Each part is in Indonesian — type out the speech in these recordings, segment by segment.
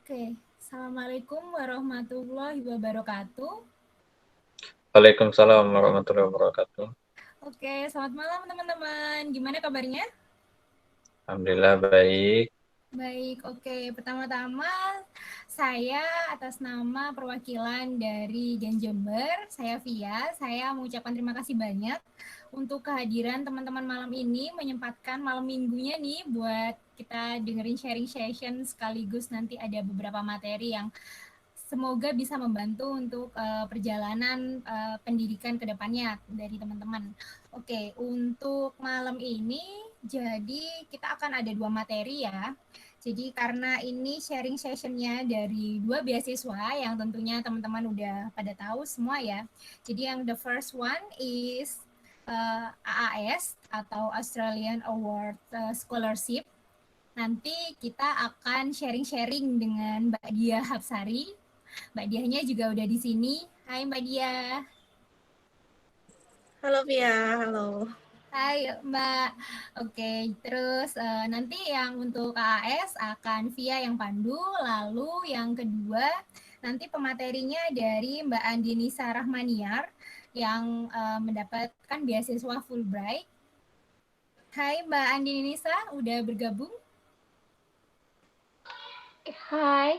Oke, Assalamualaikum warahmatullahi wabarakatuh. Waalaikumsalam warahmatullahi wabarakatuh. Oke, selamat malam teman-teman. Gimana kabarnya? Alhamdulillah baik. Baik, oke. Pertama-tama, saya atas nama perwakilan dari Gen Jember, saya Via. Saya mengucapkan terima kasih banyak untuk kehadiran teman-teman malam ini, menyempatkan malam minggunya nih buat kita dengerin sharing session sekaligus nanti ada beberapa materi yang semoga bisa membantu untuk perjalanan pendidikan kedepannya dari teman-teman. Oke, untuk malam ini jadi kita akan ada 2 materi ya. Jadi karena ini sharing sessionnya dari 2 beasiswa yang tentunya teman-teman udah pada tahu semua ya. Jadi yang the first one is AAS atau Australian Award Scholarship. Nanti kita akan sharing-sharing dengan Mbak Dia Hapsari. Mbak Diahnya juga udah di sini. Hai Mbak Diah. Halo Via, halo. Hai Mbak. Oke, terus nanti yang untuk KAS akan Via yang pandu, lalu yang kedua nanti pematerinya dari Mbak Andini Sarahmaniar yang mendapatkan beasiswa Fulbright. Hai Mbak Andini Nisa, udah bergabung? Hai.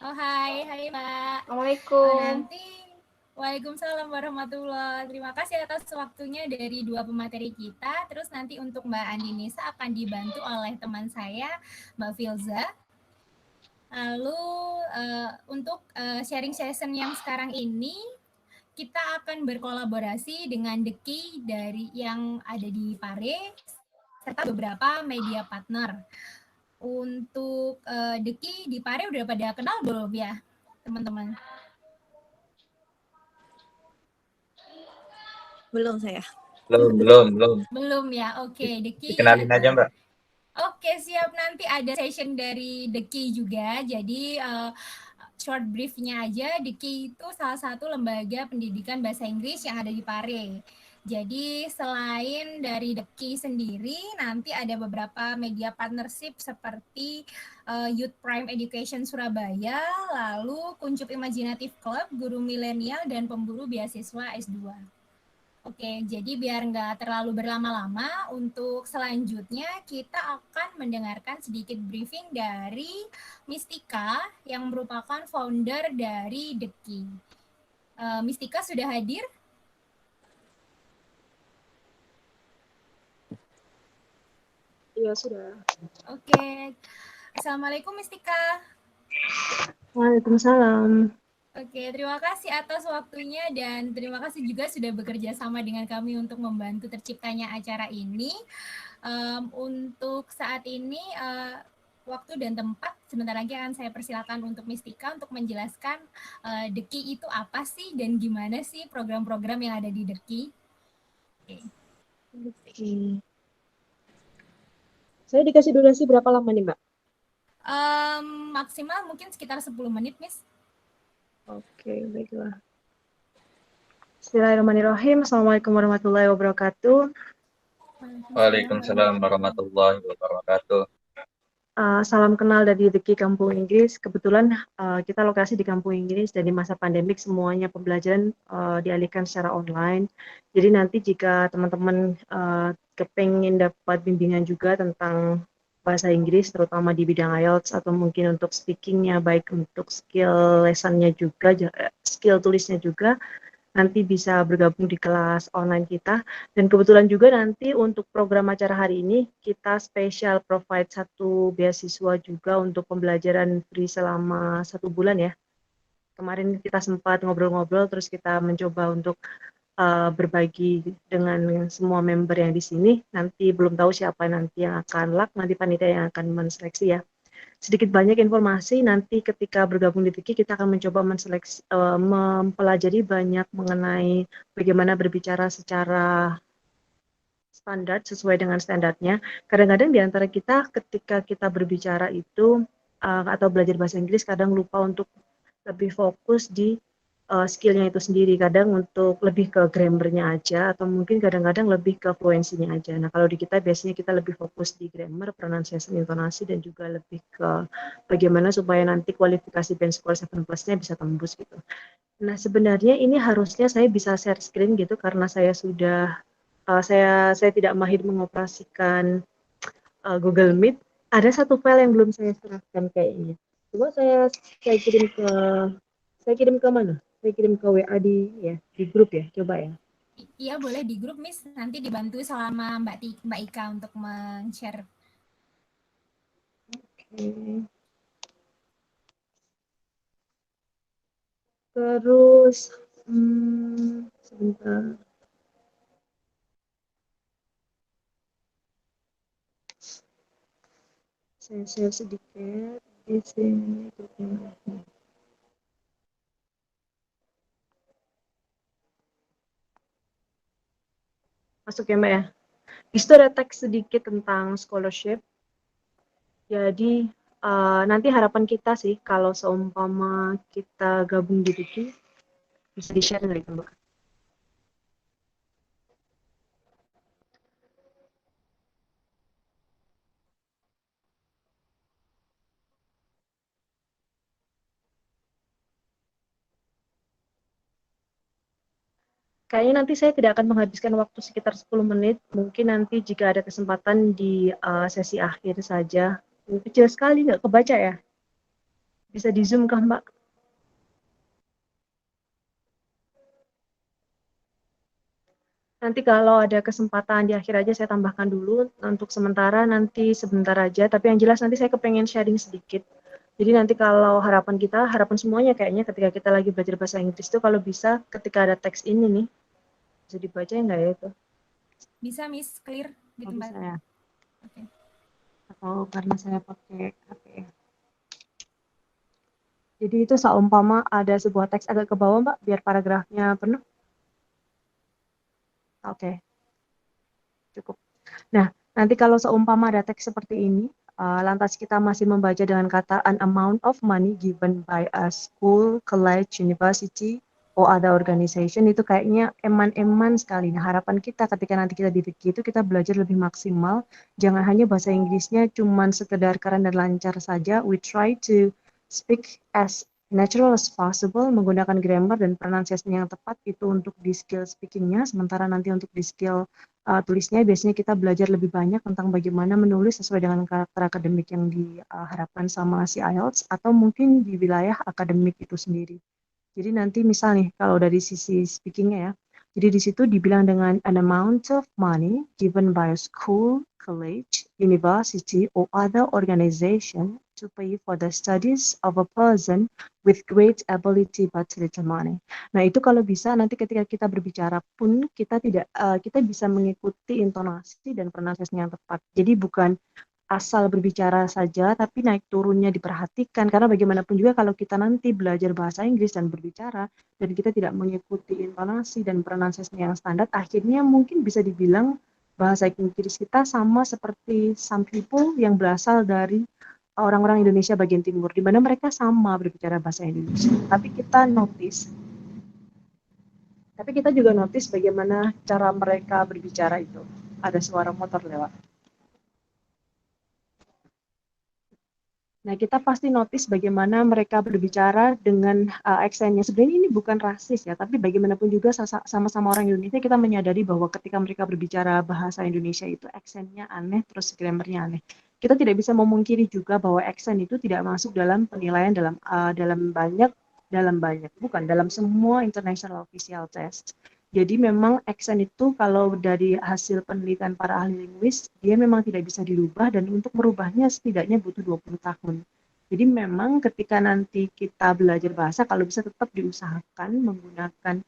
Oh hai Mbak. Assalamualaikum. Nanti Waalaikumsalam warahmatullahi. Terima kasih atas waktunya dari 2 pemateri kita. Terus nanti untuk Mbak Andi Nisa akan dibantu oleh teman saya, Mbak Filza. Lalu untuk sharing session yang sekarang ini kita akan berkolaborasi dengan Deki dari yang ada di Pare serta beberapa media partner. Untuk Deki di Pare udah pada kenal belum ya, teman-teman? Belum saya. Belum ya. Oke, Deki Dikenalin aja Mbak. Oke, siap. Nanti ada session dari Deki juga. Jadi short briefnya aja, Deki itu salah satu lembaga pendidikan bahasa Inggris yang ada di Pare. Jadi selain dari Deki sendiri, nanti ada beberapa media partnership seperti Youth Prime Education Surabaya, lalu Kuncup Imajinatif Club, Guru Milenial, dan Pemburu Beasiswa S2. Oke, jadi biar nggak terlalu berlama-lama, untuk selanjutnya kita akan mendengarkan sedikit briefing dari Mistika yang merupakan founder dari Deki. Mistika sudah hadir? Iya, sudah. Oke. Assalamualaikum Mistika. Waalaikumsalam. Oke, terima kasih atas waktunya dan terima kasih juga sudah bekerja sama dengan kami untuk membantu terciptanya acara ini. Untuk saat ini waktu dan tempat sebentar lagi akan saya persilakan untuk Mistika untuk menjelaskan Deki itu apa sih dan gimana sih program-program yang ada di Deki. Oke. Saya dikasih durasi berapa lama nih, Mbak? Maksimal mungkin sekitar 10 menit, Miss. Oke, baiklah. Bismillahirrahmanirrahim. Assalamualaikum warahmatullahi wabarakatuh. Waalaikumsalam warahmatullahi wabarakatuh. Salam kenal dari Deki Kampung Inggris. Kebetulan kita lokasi di Kampung Inggris dan di masa pandemik semuanya pembelajaran dialihkan secara online. Jadi nanti jika teman-teman kepengen dapat bimbingan juga tentang bahasa Inggris, terutama di bidang IELTS atau mungkin untuk speakingnya, baik untuk skill lesannya juga, skill tulisnya juga, nanti bisa bergabung di kelas online kita. Dan kebetulan juga nanti untuk program acara hari ini kita spesial provide 1 beasiswa juga untuk pembelajaran free selama 1 bulan ya. Kemarin kita sempat ngobrol-ngobrol terus kita mencoba untuk berbagi dengan semua member yang di sini. Nanti belum tahu siapa nanti yang akan nanti panitia yang akan menseleksi ya. Sedikit banyak informasi nanti ketika bergabung di Tiki kita akan mencoba mempelajari banyak mengenai bagaimana berbicara secara standar sesuai dengan standarnya. Kadang-kadang di antara kita ketika kita berbicara itu atau belajar bahasa Inggris kadang lupa untuk lebih fokus di skill-nya itu sendiri. Kadang untuk lebih ke grammar-nya aja, atau mungkin kadang-kadang lebih ke fluensinya aja. Nah, kalau di kita biasanya kita lebih fokus di grammar, pronunciation, intonasi, dan juga lebih ke bagaimana supaya nanti kualifikasi band score 7 plus-nya bisa tembus gitu. Nah, sebenarnya ini harusnya saya bisa share screen gitu karena saya sudah saya tidak mahir mengoperasikan Google Meet. Ada satu file yang belum saya serahkan kayaknya. Coba saya kirim ke mana? Saya kirim ke WA di grup ya, coba ya. Iya, boleh di grup, Miss. Nanti dibantu sama Mbak Ika untuk men-share. Oke. Terus, sebentar. Saya share sedikit di sini. Masuk ya Mbak ya. Di situ ada teks sedikit tentang scholarship. Jadi nanti harapan kita sih kalau seumpama kita gabung di Diki bisa di-share nggak itu Mbak? Kayaknya nanti saya tidak akan menghabiskan waktu sekitar 10 menit. Mungkin nanti jika ada kesempatan di sesi akhir saja. Kecil sekali, nggak kebaca ya? Bisa di Zoom kah, Mbak? Nanti kalau ada kesempatan di akhir aja saya tambahkan dulu. Untuk sementara nanti sebentar aja. Tapi yang jelas nanti saya kepengen sharing sedikit. Jadi nanti kalau harapan kita, harapan semuanya kayaknya ketika kita lagi belajar bahasa Inggris itu kalau bisa ketika ada teks ini nih, bisa dibaca nggak ya itu? Bisa, Miss, clear di Oh, tempat. bisa ya. Oke. Atau karena saya pakai HP ya. Jadi itu seumpama ada sebuah teks agak ke bawah, Mbak, biar paragrafnya penuh. Oke, cukup. Nah, nanti kalau seumpama ada teks seperti ini, lantas kita masih membaca dengan kata an amount of money given by a school, college, university, or other organization, itu kayaknya eman-eman sekali. Nah, harapan kita ketika nanti kita di Turki itu kita belajar lebih maksimal, jangan hanya bahasa Inggrisnya cuman sekedar keren dan lancar saja. We try to speak as natural as possible, menggunakan grammar dan pronunciation yang tepat itu untuk di skill speakingnya, sementara nanti untuk di skill tulisnya biasanya kita belajar lebih banyak tentang bagaimana menulis sesuai dengan karakter akademik yang diharapkan sama si IELTS atau mungkin di wilayah akademik itu sendiri. Jadi nanti misal nih kalau dari sisi speakingnya ya, jadi di situ dibilang dengan an amount of money given by a school, college, university, or other organization to pay for the studies of a person with great ability but little money. Nah itu kalau bisa nanti ketika kita berbicara pun kita tidak kita bisa mengikuti intonasi dan pronunciation yang tepat. Jadi bukan asal berbicara saja, tapi naik turunnya diperhatikan. Karena bagaimanapun juga kalau kita nanti belajar bahasa Inggris dan berbicara, dan kita tidak mengikuti intonasi dan pronunciation yang standar, akhirnya mungkin bisa dibilang bahasa Inggris kita sama seperti some people yang berasal dari orang-orang Indonesia bagian timur, di mana mereka sama berbicara bahasa Indonesia. Tapi kita juga notice bagaimana cara mereka berbicara itu. Ada suara motor lewat. Nah, kita pasti notice bagaimana mereka berbicara dengan aksennya. Sebenarnya ini bukan rasis ya, tapi bagaimanapun juga sama-sama orang Indonesia kita menyadari bahwa ketika mereka berbicara bahasa Indonesia itu aksennya aneh, terus grammarnya aneh. Kita tidak bisa memungkiri juga bahwa aksen itu tidak masuk dalam penilaian dalam semua international official test. Jadi memang aksen itu kalau dari hasil penelitian para ahli linguis, dia memang tidak bisa dirubah dan untuk merubahnya setidaknya butuh 20 tahun. Jadi memang ketika nanti kita belajar bahasa, kalau bisa tetap diusahakan menggunakan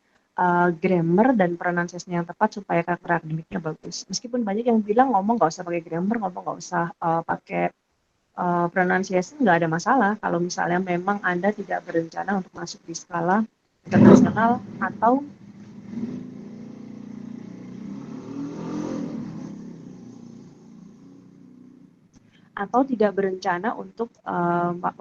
grammar dan pronunciation yang tepat supaya karakter akademiknya bagus. Meskipun banyak yang bilang ngomong nggak usah pakai grammar, ngomong nggak usah pakai pronunciation, nggak ada masalah kalau misalnya memang Anda tidak berencana untuk masuk di skala internasional atau atau tidak berencana untuk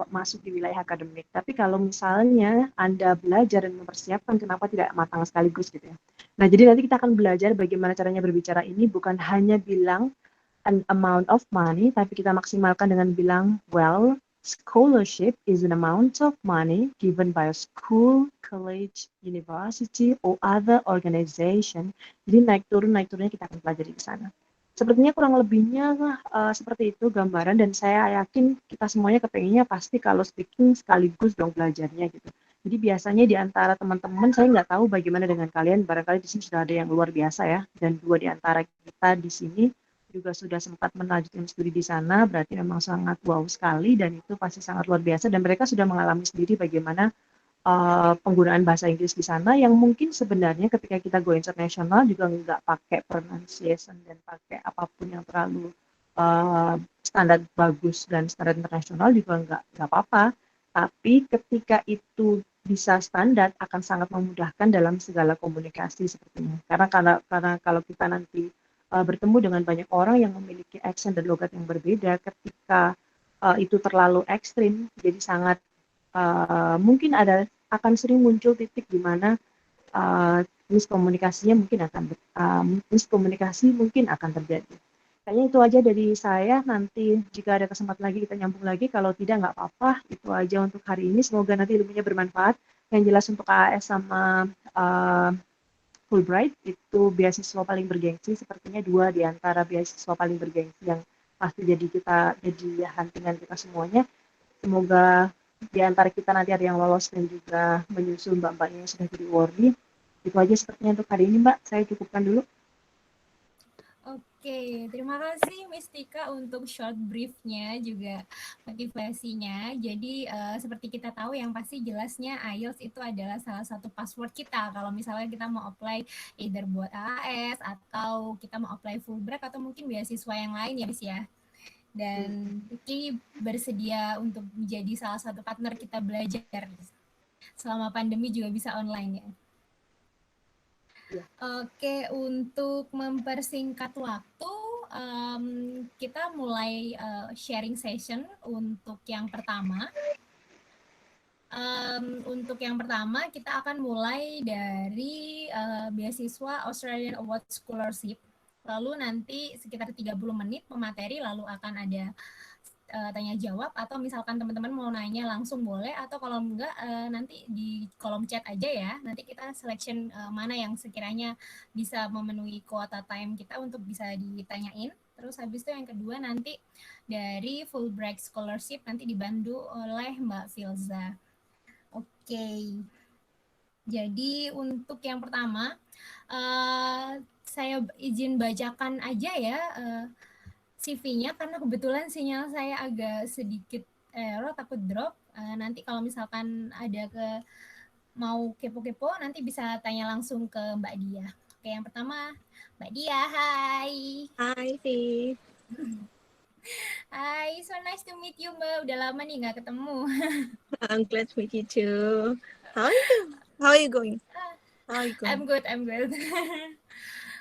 masuk di wilayah akademik. Tapi kalau misalnya Anda belajar dan mempersiapkan, kenapa tidak matang sekaligus gitu ya. Nah, jadi nanti kita akan belajar bagaimana caranya berbicara ini bukan hanya bilang an amount of money, tapi kita maksimalkan dengan bilang, well, scholarship is an amount of money given by a school, college, university, or other organization. Jadi naik turunnya kita akan pelajari di sana. Sepertinya kurang lebihnya seperti itu gambaran, dan saya yakin kita semuanya kepengennya pasti kalau speaking sekaligus dong belajarnya gitu. Jadi biasanya di antara teman-teman, saya nggak tahu bagaimana dengan kalian, barangkali di sini sudah ada yang luar biasa ya, dan 2 di antara kita di sini juga sudah sempat melanjutkan studi di sana, berarti memang sangat wow sekali, dan itu pasti sangat luar biasa, dan mereka sudah mengalami sendiri bagaimana penggunaan bahasa Inggris di sana, yang mungkin sebenarnya ketika kita go international juga nggak pakai pronunciation dan pakai apapun yang terlalu standar bagus dan standar internasional juga nggak apa-apa, tapi ketika itu bisa standar akan sangat memudahkan dalam segala komunikasi sepertinya. Karena kalau kita nanti bertemu dengan banyak orang yang memiliki aksen dan logat yang berbeda, ketika itu terlalu ekstrim, jadi sangat mungkin akan sering muncul titik di mana miskomunikasi mungkin akan terjadi. Kayaknya itu aja dari saya. Nanti jika ada kesempatan lagi kita nyambung lagi, kalau tidak nggak apa-apa. Itu aja untuk hari ini. Semoga nanti ilmunya bermanfaat. Yang jelas untuk AAS sama Fulbright itu beasiswa paling bergengsi, sepertinya 2 di antara beasiswa paling bergengsi yang pasti jadi huntingan kita semuanya. Semoga di antara kita nanti ada yang lolos dan juga menyusul mbak-mbaknya yang sudah jadi awardee. Itu aja sepertinya untuk hari ini, Mbak. Saya cukupkan dulu. Oke, terima kasih Miss Tika untuk short briefnya juga motivasinya. Jadi seperti kita tahu yang pasti jelasnya IELTS itu adalah salah satu password kita kalau misalnya kita mau apply either buat AAS atau kita mau apply Fulbright atau mungkin beasiswa yang lain ya Miss ya. Dan Vicky bersedia untuk menjadi salah satu partner kita belajar selama pandemi juga bisa online ya. Oke, untuk mempersingkat waktu, kita mulai sharing session untuk yang pertama. Untuk yang pertama, kita akan mulai dari beasiswa Australian Award Scholarship. Lalu nanti sekitar 30 menit pemateri, lalu akan ada tanya jawab, atau misalkan teman-teman mau nanya langsung boleh, atau kalau enggak nanti di kolom chat aja ya, nanti kita selection mana yang sekiranya bisa memenuhi kuota time kita untuk bisa ditanyain. Terus habis itu yang kedua nanti dari Fulbright Scholarship nanti dibantu oleh Mbak Filza. Oke. Jadi untuk yang pertama saya izin bacakan aja ya CV-nya, karena kebetulan sinyal saya agak sedikit error, takut drop. Nanti kalau misalkan ada mau kepo-kepo, nanti bisa tanya langsung ke Mbak Dia. Oke, yang pertama Mbak Dia, hai. Hai, Fif. Hai, so nice to meet you Mbak. Udah lama nih nggak ketemu. I'm glad to meet you too. How are you? How are you going? I'm good.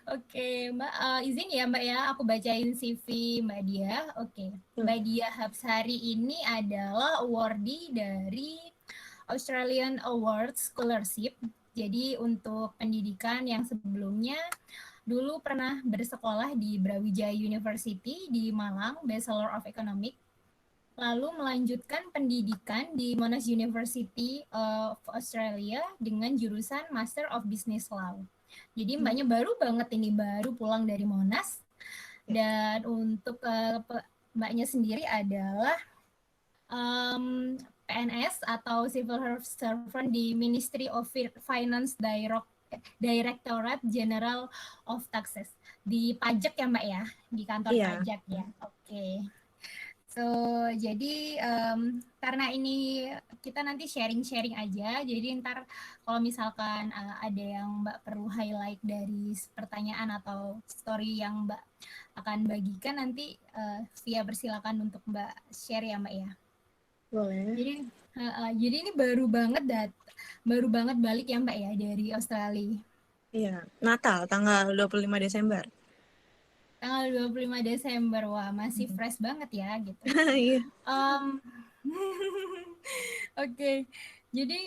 Oke, Mbak, izin ya Mbak ya, aku bacain CV Mbak Dia. Oke, Mbak Dia Hapsari ini adalah awardee dari Australian Awards Scholarship. Jadi untuk pendidikan yang sebelumnya, dulu pernah bersekolah di Brawijaya University di Malang, Bachelor of Economics. Lalu melanjutkan pendidikan di Monash University of Australia dengan jurusan Master of Business Law. Jadi mbaknya baru banget ini, baru pulang dari Monash. Dan untuk mbaknya sendiri adalah PNS atau Civil Servant di Ministry of Finance Directorate General of Taxes. Di pajak ya Mbak ya? Di kantor pajak ya? Oke. So, jadi karena ini kita nanti sharing-sharing aja, jadi ntar kalau misalkan ada yang Mbak perlu highlight dari pertanyaan atau story yang Mbak akan bagikan, nanti Via persilakan untuk Mbak share ya Mbak ya. Boleh. Jadi ini baru banget balik ya Mbak ya dari Australia. Iya, Natal tanggal 25 Desember. Tanggal 25 Desember. Wah, masih fresh banget ya gitu. Iya. Um, Oke, jadi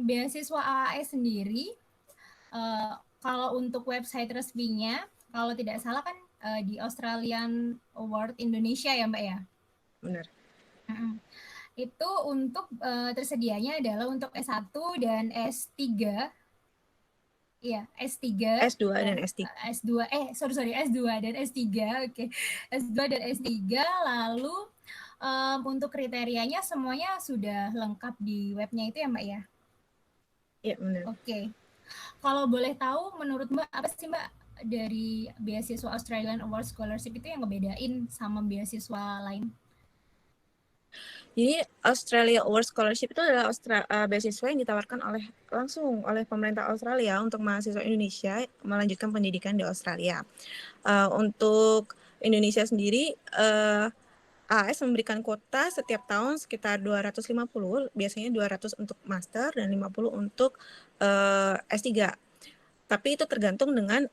beasiswa AAS sendiri, kalau untuk website resminya, kalau tidak salah kan di Australian Award Indonesia ya Mbak ya? Benar. Itu untuk tersedianya adalah untuk S1 dan S3. Iya, S3. S2 dan S3. S2, sorry, S2 dan S3, oke. S2 dan S3, lalu untuk kriterianya semuanya sudah lengkap di webnya itu ya Mbak ya? Iya, benar. Oke. Kalau boleh tahu, menurut Mbak, apa sih Mbak dari beasiswa Australian Award Scholarship itu yang ngebedain sama beasiswa lain? Jadi Australia Award Scholarship itu adalah beasiswa yang ditawarkan langsung oleh pemerintah Australia untuk mahasiswa Indonesia melanjutkan pendidikan di Australia. Untuk Indonesia sendiri, AAS memberikan kuota setiap tahun sekitar 250, biasanya 200 untuk master dan 50 untuk S3. Tapi itu tergantung dengan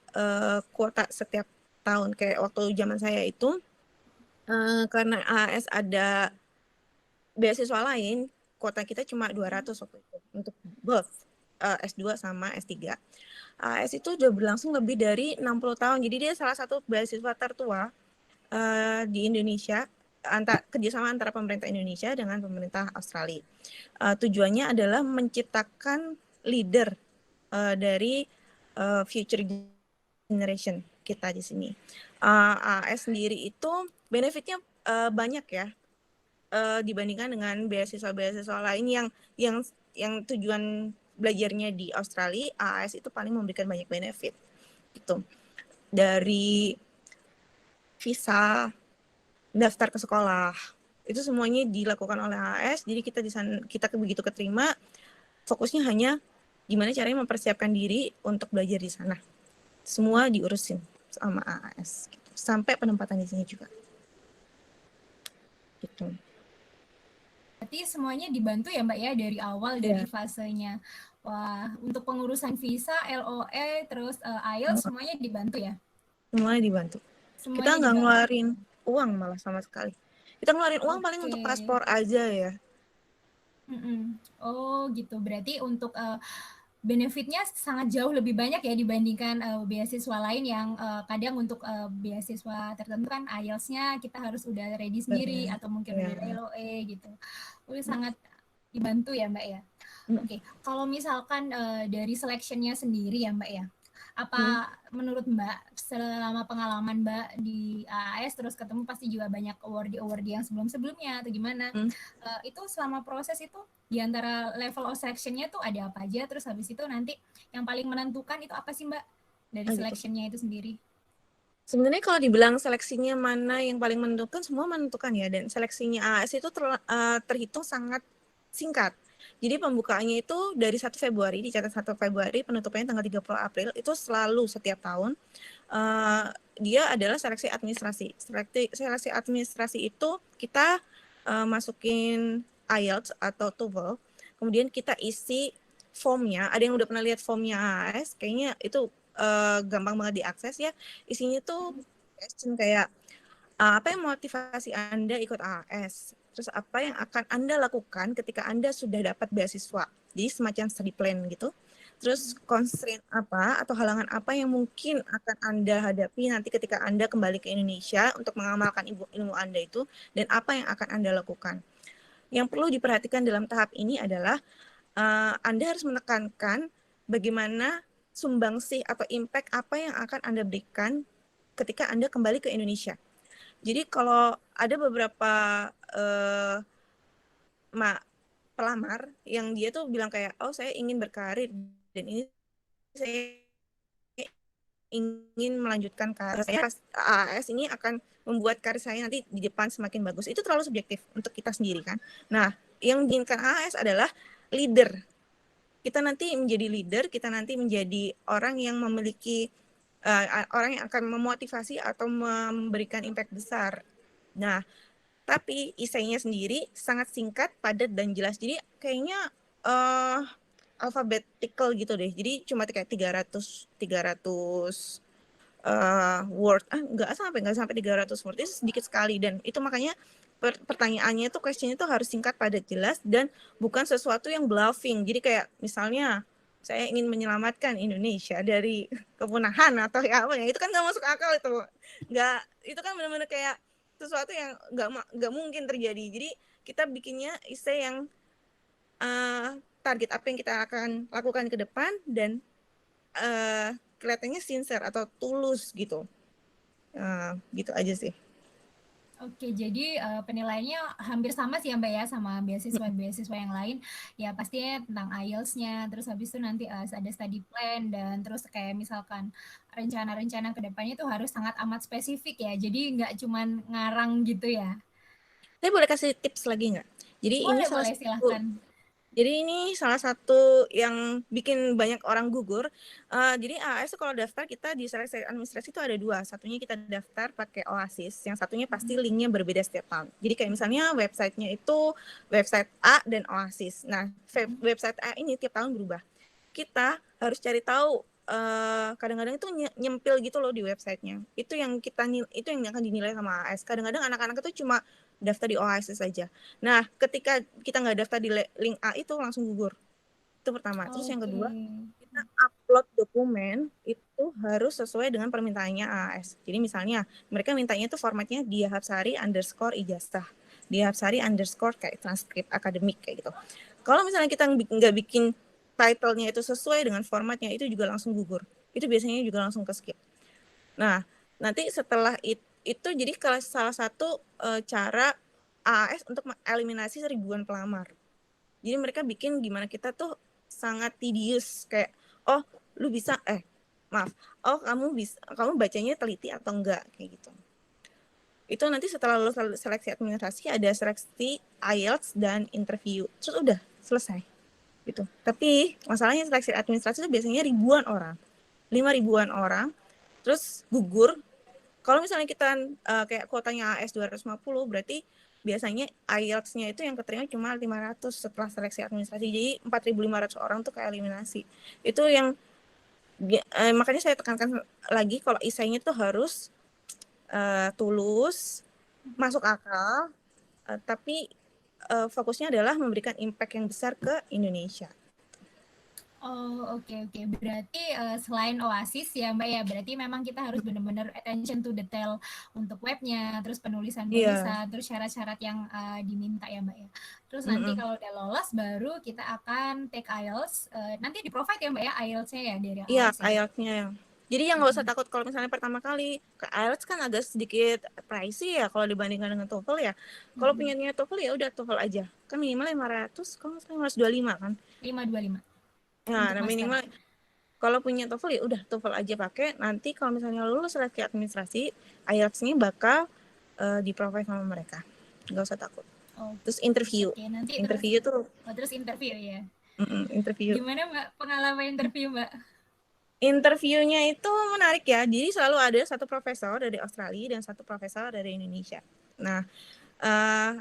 kuota setiap tahun. Kayak waktu zaman saya itu, karena AAS ada beasiswa lain, kuota kita cuma 200 waktu itu untuk both S2 sama S3. AAS itu udah berlangsung lebih dari 60 tahun. Jadi dia salah satu beasiswa tertua di Indonesia, kerjasama antara pemerintah Indonesia dengan pemerintah Australia. Tujuannya adalah menciptakan leader dari future generation kita di sini. AAS sendiri itu benefitnya banyak ya, dibandingkan dengan beasiswa-beasiswa lain yang tujuan belajarnya di Australia. AAS itu paling memberikan banyak benefit gitu, dari visa, daftar ke sekolah, itu semuanya dilakukan oleh AAS. Jadi kita begitu keterima, fokusnya hanya gimana caranya mempersiapkan diri untuk belajar di sana. Semua diurusin sama AAS gitu. Sampai penempatan di sini juga gitu. Berarti semuanya dibantu ya Mbak ya dari awal, dari fasenya. Wah, untuk pengurusan visa, LOE, terus IELTS semuanya dibantu ya? Semuanya dibantu. Kita nggak ngeluarin uang malah sama sekali. Kita ngeluarin uang paling untuk paspor aja ya. Oh gitu, berarti untuk benefitnya sangat jauh lebih banyak ya dibandingkan beasiswa lain yang kadang untuk beasiswa tertentu kan IELTS-nya kita harus udah ready sendiri atau mungkin udah LOE gitu. Sangat dibantu ya Mbak ya. Oke, kalau misalkan dari selection-nya sendiri ya Mbak ya, apa menurut Mbak selama pengalaman Mbak di AAS terus ketemu pasti juga banyak award yang sebelumnya atau gimana, itu selama proses itu di antara level of selection-nya tuh ada apa aja, terus habis itu nanti yang paling menentukan itu apa sih Mbak dari selection-nya itu sendiri? Sebenarnya kalau dibilang seleksinya mana yang paling menentukan, semua menentukan ya, dan seleksinya AAS itu terhitung sangat singkat. Jadi pembukaannya itu dari 1 Februari, dicatat 1 Februari, penutupannya tanggal 30 April, itu selalu setiap tahun. Dia adalah seleksi administrasi. Seleksi administrasi itu kita masukin IELTS atau TOEFL, kemudian kita isi formnya. Ada yang udah pernah lihat formnya AAS, kayaknya itu gampang banget diakses ya. Isinya tuh question kayak apa yang motivasi Anda ikut AAS? Terus apa yang akan Anda lakukan ketika Anda sudah dapat beasiswa? Jadi semacam study plan gitu. Terus constraint apa atau halangan apa yang mungkin akan Anda hadapi nanti ketika Anda kembali ke Indonesia untuk mengamalkan ilmu Anda itu, dan apa yang akan Anda lakukan? Yang perlu diperhatikan dalam tahap ini adalah Anda harus menekankan bagaimana sumbangsih atau impact apa yang akan Anda berikan ketika Anda kembali ke Indonesia. Jadi kalau ada beberapa pelamar yang dia tuh bilang kayak, oh saya ingin berkarir dan ini saya ingin melanjutkan karir saya, AAS ini akan membuat karir saya nanti di depan semakin bagus. Itu terlalu subjektif untuk kita sendiri kan. Nah, yang diinginkan AAS adalah leader. Kita nanti menjadi leader, kita nanti menjadi orang yang memiliki orang yang akan memotivasi atau memberikan impact besar. Nah, tapi esainya sendiri sangat singkat, padat, dan jelas. Jadi kayaknya alphabetical gitu deh. Jadi cuma kayak 300 word, nggak sampai 300 word, itu sedikit sekali. Dan itu makanya pertanyaannya itu questionnya itu harus singkat, padat, jelas, dan bukan sesuatu yang bluffing. Jadi kayak misalnya saya ingin menyelamatkan Indonesia dari kepunahan atau ya apa ya, itu kan nggak masuk akal. Itu kan benar-benar kayak sesuatu yang nggak mungkin terjadi. Jadi kita bikinnya essay yang target apa yang kita akan lakukan ke depan, dan kelihatannya sincere atau tulus gitu. Gitu aja sih. Oke, jadi penilaiannya hampir sama sih ya Mbak ya sama beasiswa-beasiswa yang lain. Ya pastinya tentang IELTS-nya, terus habis itu nanti ada study plan, dan terus kayak misalkan rencana-rencana ke depannya itu harus sangat amat spesifik ya. Jadi nggak cuman ngarang gitu ya. Saya boleh kasih tips lagi nggak? Boleh, silahkan. Jadi ini salah satu yang bikin banyak orang gugur. Jadi AAS kalau daftar kita di seleksi administrasi itu ada 2. Satunya kita daftar pakai Oasis, yang satunya pasti linknya berbeda setiap tahun. Jadi kayak misalnya websitenya itu website A dan Oasis. Nah, website A ini tiap tahun berubah. Kita harus cari tahu, kadang-kadang itu nyempil gitu loh di websitenya. Itu yang akan dinilai sama AAS. Kadang-kadang anak-anak itu cuma daftar di Oasis saja. Nah, ketika kita nggak daftar di link A itu langsung gugur. Itu pertama. Terus yang kedua, kita upload dokumen itu harus sesuai dengan permintaannya AAS. Jadi misalnya mereka mintanya itu formatnya @diahapsari_ijazah, @diahapsari_ kayak transkrip akademik kayak gitu. Kalau misalnya kita nggak bikin title-nya itu sesuai dengan formatnya, itu juga langsung gugur. Itu biasanya juga langsung ke skip. Nah, nanti setelah itu jadi salah satu cara AAS untuk mengeliminasi ribuan pelamar. Jadi mereka bikin gimana kita tuh sangat tedious, kayak kamu bacanya teliti atau enggak kayak gitu. Itu nanti setelah lulus seleksi administrasi ada seleksi IELTS dan interview. Terus udah selesai gitu. Tapi masalahnya seleksi administrasi itu biasanya ribuan orang. 5.000-an orang terus gugur. Kalau misalnya kita kayak kuotanya AS 250, berarti biasanya IELTS-nya itu yang keterima cuma 500 setelah seleksi administrasi. Jadi 4.500 orang tuh kayak eliminasi. Itu yang makanya saya tekankan lagi kalau esainya tuh harus tulus, masuk akal, tapi fokusnya adalah memberikan impact yang besar ke Indonesia. Oh, oke. Berarti selain Oasis ya Mbak ya, berarti memang kita harus benar-benar attention to detail untuk webnya, terus penulisan, terus syarat-syarat yang diminta ya Mbak ya. Terus nanti kalau udah lolos baru kita akan take IELTS. Nanti di-provide ya Mbak ya IELTS-nya ya dari AAS. Iya, IELTS-nya. Jadi yang nggak usah takut kalau misalnya pertama kali ke IELTS kan agak sedikit pricey ya kalau dibandingkan dengan TOEFL ya. Kalau punyanya TOEFL ya udah TOEFL aja. Kan minimal 500, kalau 525 kan? 525. Nah, minimal kalau punya TOEFL ya udah TOEFL aja pakai. Nanti kalau misalnya lulus seleksi administrasi, IELTS-nya bakal di-provide sama mereka. Nggak usah takut. Terus interview. Nanti interview terus interview ya. Interview. Gimana Mbak pengalaman interview Mbak? Interviewnya itu menarik ya. Jadi selalu ada satu profesor dari Australia dan satu profesor dari Indonesia. Nah,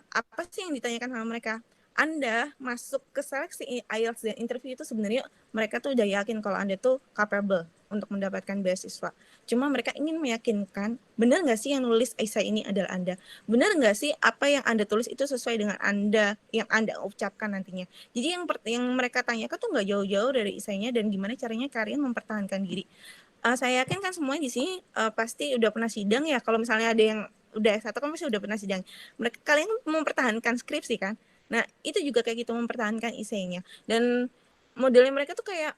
apa sih yang ditanyakan sama mereka? Anda masuk ke seleksi IELTS dan interview itu sebenarnya mereka tuh udah yakin kalau Anda tuh capable untuk mendapatkan beasiswa. Cuma mereka ingin meyakinkan, benar nggak sih yang nulis essay ini adalah Anda? Benar nggak sih apa yang Anda tulis itu sesuai dengan Anda, yang Anda ucapkan nantinya? Jadi yang mereka tanyakan tuh nggak jauh-jauh dari essay-nya dan gimana caranya kalian mempertahankan diri. Saya yakin kan semuanya di sini pasti udah pernah sidang ya. Kalau misalnya ada yang udah S1 kan pasti udah pernah sidang. Kalian mempertahankan skripsi kan? Nah, itu juga kayak gitu, mempertahankan essay-nya. Dan modelnya mereka tuh kayak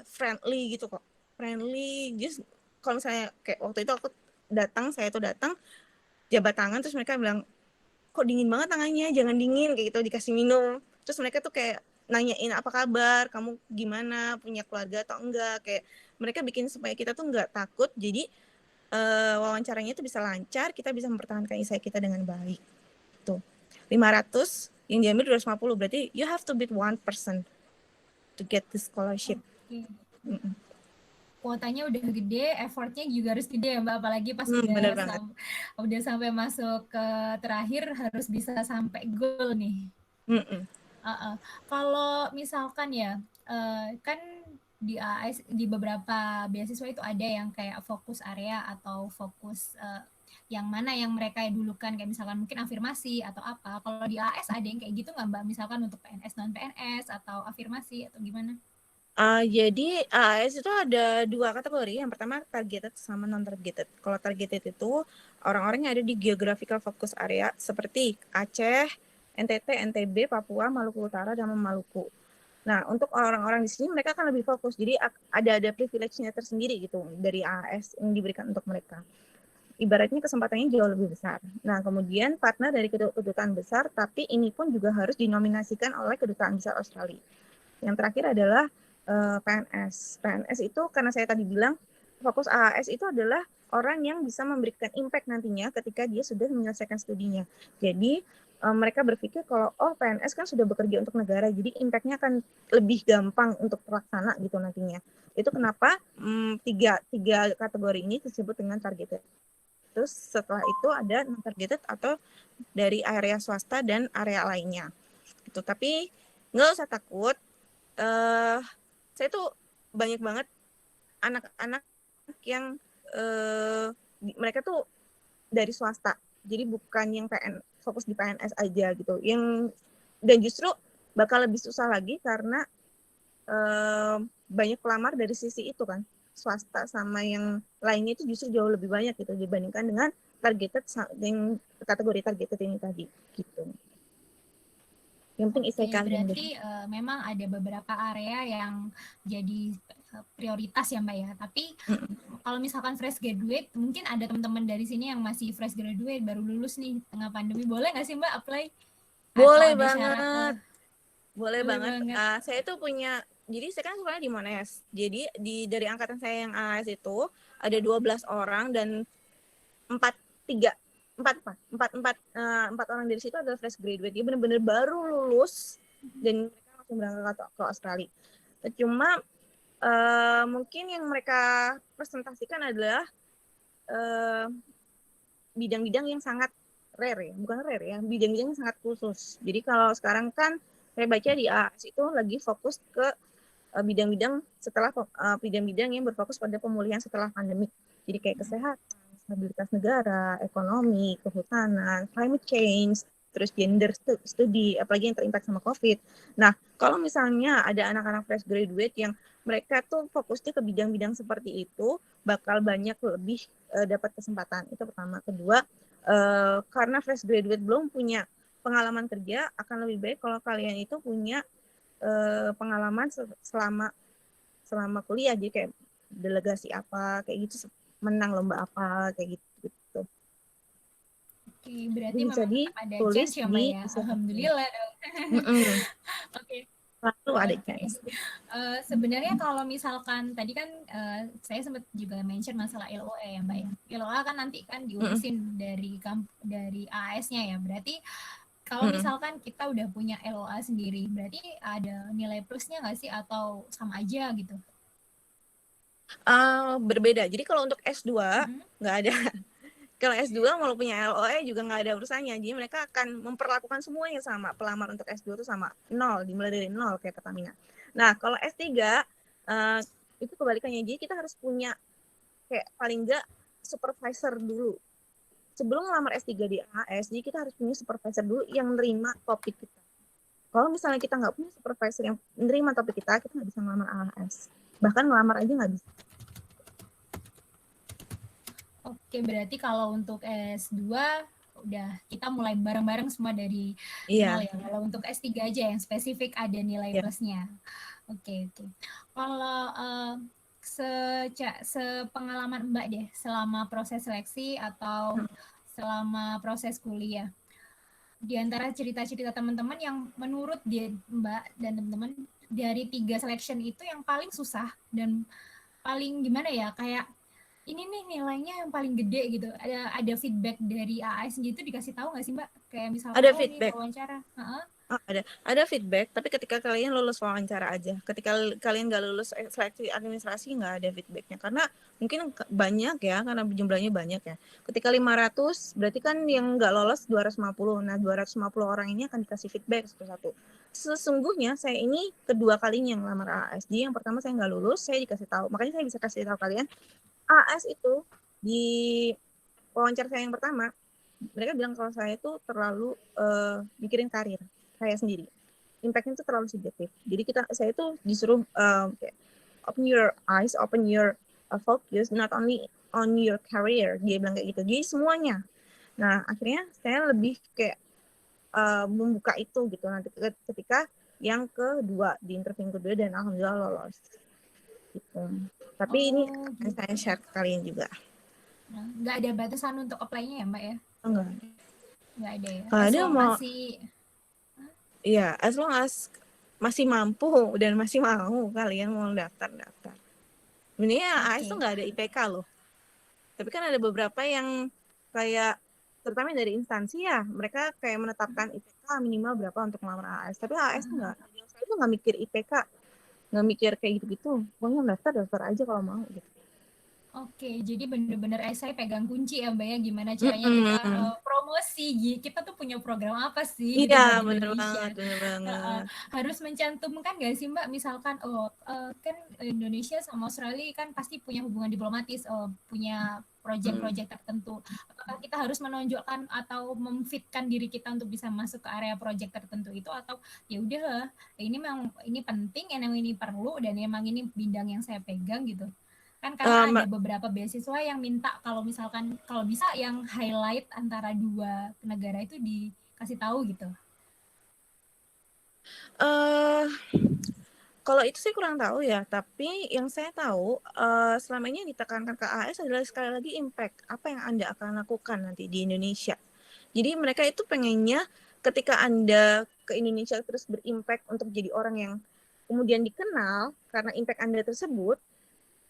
friendly gitu kok. Friendly, just kalau misalnya kayak waktu itu saya datang, jabat tangan, terus mereka bilang, kok dingin banget tangannya, jangan dingin, kayak gitu, dikasih minum. Terus mereka tuh kayak nanyain apa kabar, kamu gimana, punya keluarga atau enggak, kayak mereka bikin supaya kita tuh nggak takut, jadi wawancaranya itu bisa lancar, kita bisa mempertahankan essay kita dengan baik. Tuh. 500 yang diambil 250, berarti you have to beat 1% to get this scholarship. Kuotanya udah gede, effortnya juga harus gede ya Mbak, apalagi pas udah sampai masuk ke terakhir harus bisa sampai goal nih. Kalau misalkan ya kan di AS di beberapa beasiswa itu ada yang kayak fokus area atau fokus yang mana yang mereka dulukan, kayak misalkan mungkin afirmasi atau apa. Kalau di AS ada yang kayak gitu nggak Mbak? Misalkan untuk PNS non PNS atau afirmasi atau gimana? Jadi AS itu ada 2 kategori. Yang pertama targeted sama non targeted. Kalau targeted itu orang-orang yang ada di geographical focus area seperti Aceh, NTT, NTB, Papua, Maluku Utara, dan Maluku. Nah, untuk orang-orang di sini mereka akan lebih fokus. Jadi ada privilege-nya tersendiri gitu dari AS yang diberikan untuk mereka. Ibaratnya kesempatannya jauh lebih besar. Nah, kemudian partner dari kedutaan besar, tapi ini pun juga harus dinominasikan oleh kedutaan besar Australia. Yang terakhir adalah PNS. PNS itu karena saya tadi bilang fokus AAS itu adalah orang yang bisa memberikan impact nantinya ketika dia sudah menyelesaikan studinya. Jadi mereka berpikir kalau PNS kan sudah bekerja untuk negara, jadi impact-nya akan lebih gampang untuk terlaksana gitu nantinya. Itu kenapa tiga kategori ini disebut dengan targeted. Terus setelah itu ada non targeted atau dari area swasta dan area lainnya. Gitu. Tapi nggak usah takut. Saya tuh banyak banget anak-anak yang mereka tuh dari swasta, jadi bukan yang fokus di PNS aja gitu. Dan justru bakal lebih susah lagi karena banyak pelamar dari sisi itu kan, swasta sama yang lainnya itu justru jauh lebih banyak gitu dibandingkan dengan targeted yang kategori targeted ini tadi gitu. Yang penting istri kalian. Berarti memang ada beberapa area yang jadi prioritas ya Mbak ya. Tapi kalau misalkan fresh graduate, mungkin ada teman-teman dari sini yang masih fresh graduate, baru lulus nih tengah pandemi, boleh nggak sih Mbak apply? Boleh banget. Boleh banget. Saya tuh punya, jadi saya kan sekolahnya di Monash. Jadi dari angkatan saya yang AS itu ada 12 orang dan 4 orang dari situ adalah fresh graduate. Dia benar-benar baru lulus dan mereka langsung berangkat ke Australia. Cuma mungkin yang mereka presentasikan adalah bidang-bidang yang sangat rare ya, bukan rare ya, bidang-bidang yang sangat khusus. Jadi kalau sekarang kan saya baca di AS itu lagi fokus ke bidang-bidang bidang-bidang yang berfokus pada pemulihan setelah pandemi. Jadi kayak kesehatan, stabilitas negara, ekonomi, kehutanan, climate change, terus gender study, apalagi yang terimpact sama COVID. Nah, kalau misalnya ada anak-anak fresh graduate yang mereka tuh fokusnya ke bidang-bidang seperti itu, bakal banyak lebih dapat kesempatan. Itu pertama. Kedua, karena fresh graduate belum punya pengalaman kerja, akan lebih baik kalau kalian itu punya pengalaman selama kuliah, jadi kayak delegasi apa, kayak gitu, menang lomba apa, kayak gitu. Oke, berarti bisa memang ada ditulis chance ya Mbak ya. Alhamdulillah. Oke. Lalu ada chance. Sebenarnya kalau misalkan tadi kan saya sempat juga mention masalah LOA ya Mbak ya. LOA kan nanti kan diurusin dari AS-nya ya. Berarti kalau misalkan kita udah punya LOA sendiri, berarti ada nilai plusnya nggak sih atau sama aja gitu? Berbeda. Jadi kalau untuk S2 nggak ada. Kalau S2 mau punya LOE juga nggak ada urusannya. Jadi mereka akan memperlakukan semuanya sama. Pelamar untuk S2 itu sama, 0, dimulai dari 0 kayak Pertamina. Nah, kalau S3 itu kebalikannya. Jadi kita harus punya kayak paling nggak supervisor dulu. Sebelum ngelamar S3 di AS, jadi kita harus punya supervisor dulu yang nerima topik kita. Kalau misalnya kita nggak punya supervisor yang nerima topik kita nggak bisa ngelamar AS. Bahkan ngelamar aja nggak bisa. Oke, berarti kalau untuk S2 udah kita mulai bareng-bareng semua dari nol ya. Kalau untuk S3 aja yang spesifik ada nilai plusnya. Oke. Kalau sepengalaman Mbak deh selama proses seleksi atau selama proses kuliah, di antara cerita-cerita teman-teman yang menurut Mbak dan teman-teman dari 3 selection itu yang paling susah dan paling gimana ya, kayak ini nih nilainya yang paling gede gitu, ada feedback dari AS gitu, dikasih tahu nggak sih Mbak? Kayak misalnya ada feedback. Wawancara. Ada feedback, tapi ketika kalian lulus wawancara aja. Ketika kalian nggak lulus seleksi administrasi, nggak ada feedbacknya. Karena mungkin banyak ya, karena jumlahnya banyak ya. Ketika 500, berarti kan yang nggak lolos 250. Nah, 250 orang ini akan dikasih feedback satu-satu. sesungguhnya saya ini kedua kalinya ngelamar AAS. Jadi yang pertama saya nggak lulus, saya dikasih tahu. Makanya saya bisa kasih tahu kalian, AAS itu di wawancara saya yang pertama, mereka bilang kalau saya itu terlalu mikirin karir saya sendiri. Impact-nya itu terlalu subjektif. Jadi saya itu disuruh kayak, open your eyes, open your focus, not only on your career. Dia bilang kayak gitu. Jadi semuanya. Nah, akhirnya saya lebih kayak membuka itu gitu nanti ketika yang kedua, di interview yang kedua, dan alhamdulillah lolos. Gitu. Tapi ini gitu. saya share ke kalian juga. Nah, nggak ada batasan untuk apply-nya ya Mbak ya? Enggak. Nggak ada ya? Kalau ada mau, masih... iya, as long as masih mampu dan masih mau kalian mau daftar. Sebenarnya AAS tuh nggak ada IPK loh. Tapi kan ada beberapa yang kayak, terutama dari instansi ya, mereka kayak menetapkan IPK minimal berapa untuk melamar AAS. Tapi AAS tuh nggak. Saya tuh nggak mikir IPK, nggak mikir kayak gitu-gitu. Pokoknya daftar aja kalau mau gitu. Oke, jadi bener-bener saya pegang kunci ya Mbak ya, gimana caranya kita promosi, kita tuh punya program apa sih gitu Iya, buat bener Indonesia. banget. Harus mencantumkan nggak sih Mbak, misalkan kan Indonesia sama Australia kan pasti punya hubungan diplomatis, punya proyek-proyek tertentu. Apakah kita harus menonjolkan atau memfitkan diri kita untuk bisa masuk ke area proyek tertentu itu, atau ya udah ini memang ini penting, ini perlu, dan emang ini bidang yang saya pegang gitu. Kan karena ada beberapa beasiswa yang minta kalau misalkan kalau bisa yang highlight antara dua negara itu dikasih tahu gitu. Kalau itu sih kurang tahu ya, tapi yang saya tahu selama ini yang ditekankan ke AAS adalah sekali lagi impact. Apa yang Anda akan lakukan nanti di Indonesia. Jadi mereka itu pengennya ketika Anda ke Indonesia terus berimpact untuk jadi orang yang kemudian dikenal karena impact Anda tersebut,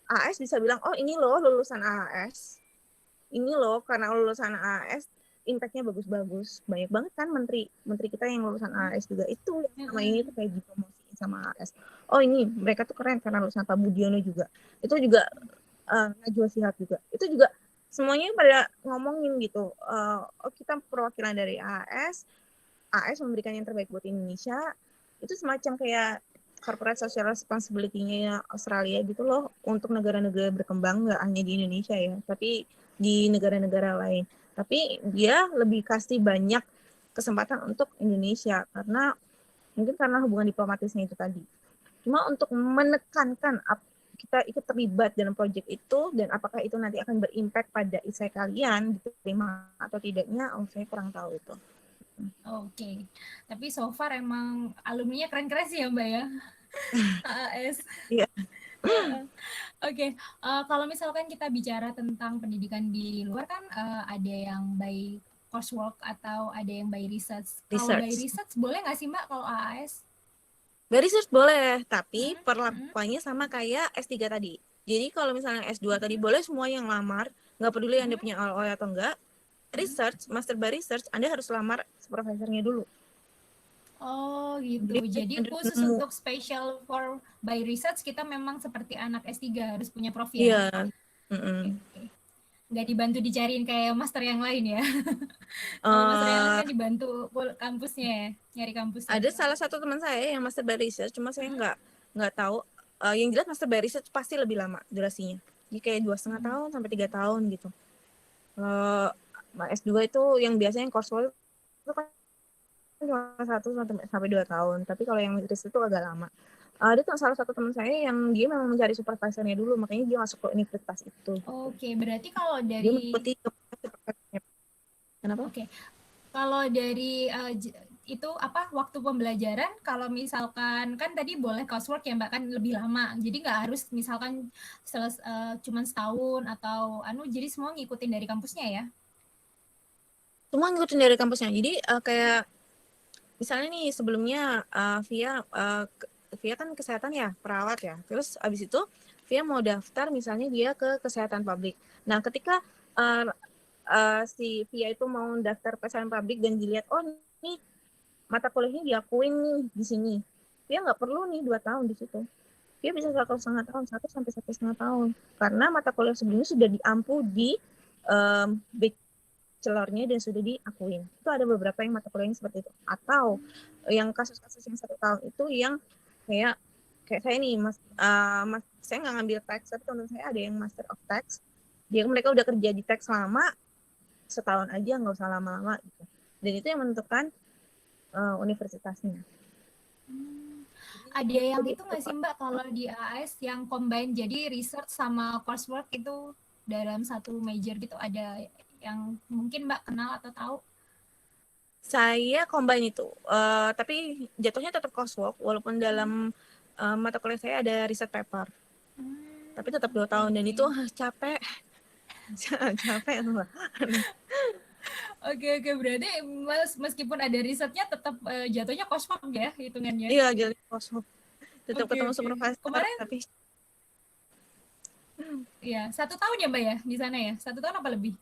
AAS bisa bilang, oh ini loh lulusan AAS, ini loh karena lulusan AAS impact-nya bagus-bagus. Banyak banget kan menteri kita yang lulusan AAS juga itu yang sama ini tuh kayak dipromosiin sama AAS. Oh ini mereka tuh keren karena lulusan Pak Budiono juga. Itu juga Najwa Shihab juga. Itu juga semuanya pada ngomongin gitu. Oh kita perwakilan dari AAS memberikan yang terbaik buat Indonesia. Itu semacam kayak corporate social responsibility-nya Australia gitu loh untuk negara-negara berkembang, nggak hanya di Indonesia ya, tapi di negara-negara lain. Tapi dia lebih kasih banyak kesempatan untuk Indonesia karena mungkin karena hubungan diplomatisnya itu tadi. Cuma untuk menekankan kita ikut terlibat dalam proyek itu dan apakah itu nanti akan berimpact pada isai kalian diterima atau tidaknya, saya kurang tahu itu. Oke. Tapi so far emang alumninya keren-keren sih ya Mbak ya. AAS. Iya. Oke. Kalau misalkan kita bicara tentang pendidikan di luar kan ada yang by coursework atau ada yang by research. Kalau by research boleh nggak sih Mbak kalau AAS? By research boleh, tapi perlakuannya sama kayak S3 tadi. Jadi kalau misalnya S2 tadi boleh semua yang lamar, nggak peduli Anda punya LOI atau enggak, research, master by research, Anda harus lamar supervisornya dulu. Oh gitu, jadi khusus untuk special for by research kita memang seperti anak S3 harus punya profil. Iya. Okay. Nggak dibantu dicariin kayak master yang lain ya. Master yang lain kan dibantu kampusnya ya, nyari kampusnya. Ada salah satu teman saya yang master by research, cuma saya nggak tahu. Yang jelas master by research pasti lebih lama durasinya. Jadi kayak 2,5 tahun sampai 3 tahun gitu. S2 itu yang biasanya coursework itu kan cuma 1 sampai 2 tahun. Tapi kalau yang research itu agak lama. Ada tuh salah satu teman saya yang dia memang mencari supervisornya dulu, makanya dia masuk ke universitas itu. Oke, berarti kalau dari dia mengikuti kenapa? Oke. Kalau dari itu waktu pembelajaran, kalau misalkan kan tadi boleh coursework ya Mbak, kan lebih lama. Jadi nggak harus misalkan cuma setahun atau jadi semua ngikutin dari kampusnya ya? Semua ngikutin dari kampusnya. Jadi kayak misalnya nih sebelumnya Via kan kesehatan ya, perawat ya. Terus abis itu Via mau daftar misalnya dia ke kesehatan publik. Nah ketika si Via itu mau daftar kesehatan publik dan dilihat, oh nih mata kuliahnya diakuin nih di sini, Via nggak perlu nih 2 tahun di situ. Via bisa 1,5 tahun, 1 sampai 1,5 tahun. Karena mata kuliah sebelumnya sudah diampu di celornya dan sudah diakuin. Itu ada beberapa yang mata kuliahnya seperti itu. Atau yang kasus-kasus yang 1 tahun itu yang kayak saya nih, saya nggak ngambil tax, tapi teman saya ada yang Master of Tax. Mereka udah kerja di tax lama, setahun aja, nggak usah lama-lama gitu. Dan itu yang menentukan universitasnya. Ada yang itu nggak sih Mbak, kalau di AS yang combine jadi research sama coursework itu dalam satu major gitu, ada yang mungkin Mbak kenal atau tahu? Saya combine itu, tapi jatuhnya tetap coursework, walaupun dalam mata kuliah saya ada research paper. Tapi tetap 2 tahun, dan itu capek. Capek Mbak. Oke, berarti meskipun ada risetnya tetap jatuhnya coursework ya hitungannya? Iya, jatuhnya coursework. Tetap ketemu Oke. supervisor. Kemarin tapi ya 1 tahun ya Mbak ya di sana ya? 1 tahun apa lebih?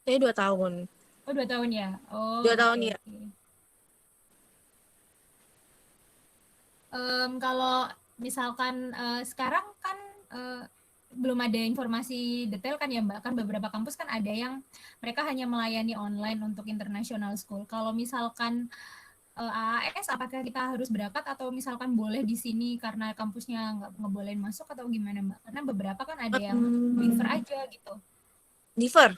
saya 2 tahun. Oh 2 tahun ya? Oh 2 tahun oke, ya. oke. Kalau misalkan sekarang kan belum ada informasi detail kan ya Mbak, kan beberapa kampus kan ada yang mereka hanya melayani online untuk international school. Kalau misalkan AAS, apakah kita harus berangkat atau misalkan boleh di sini karena kampusnya nggak ngebolehin masuk atau gimana Mbak? Karena beberapa kan ada yang differ aja gitu. Differ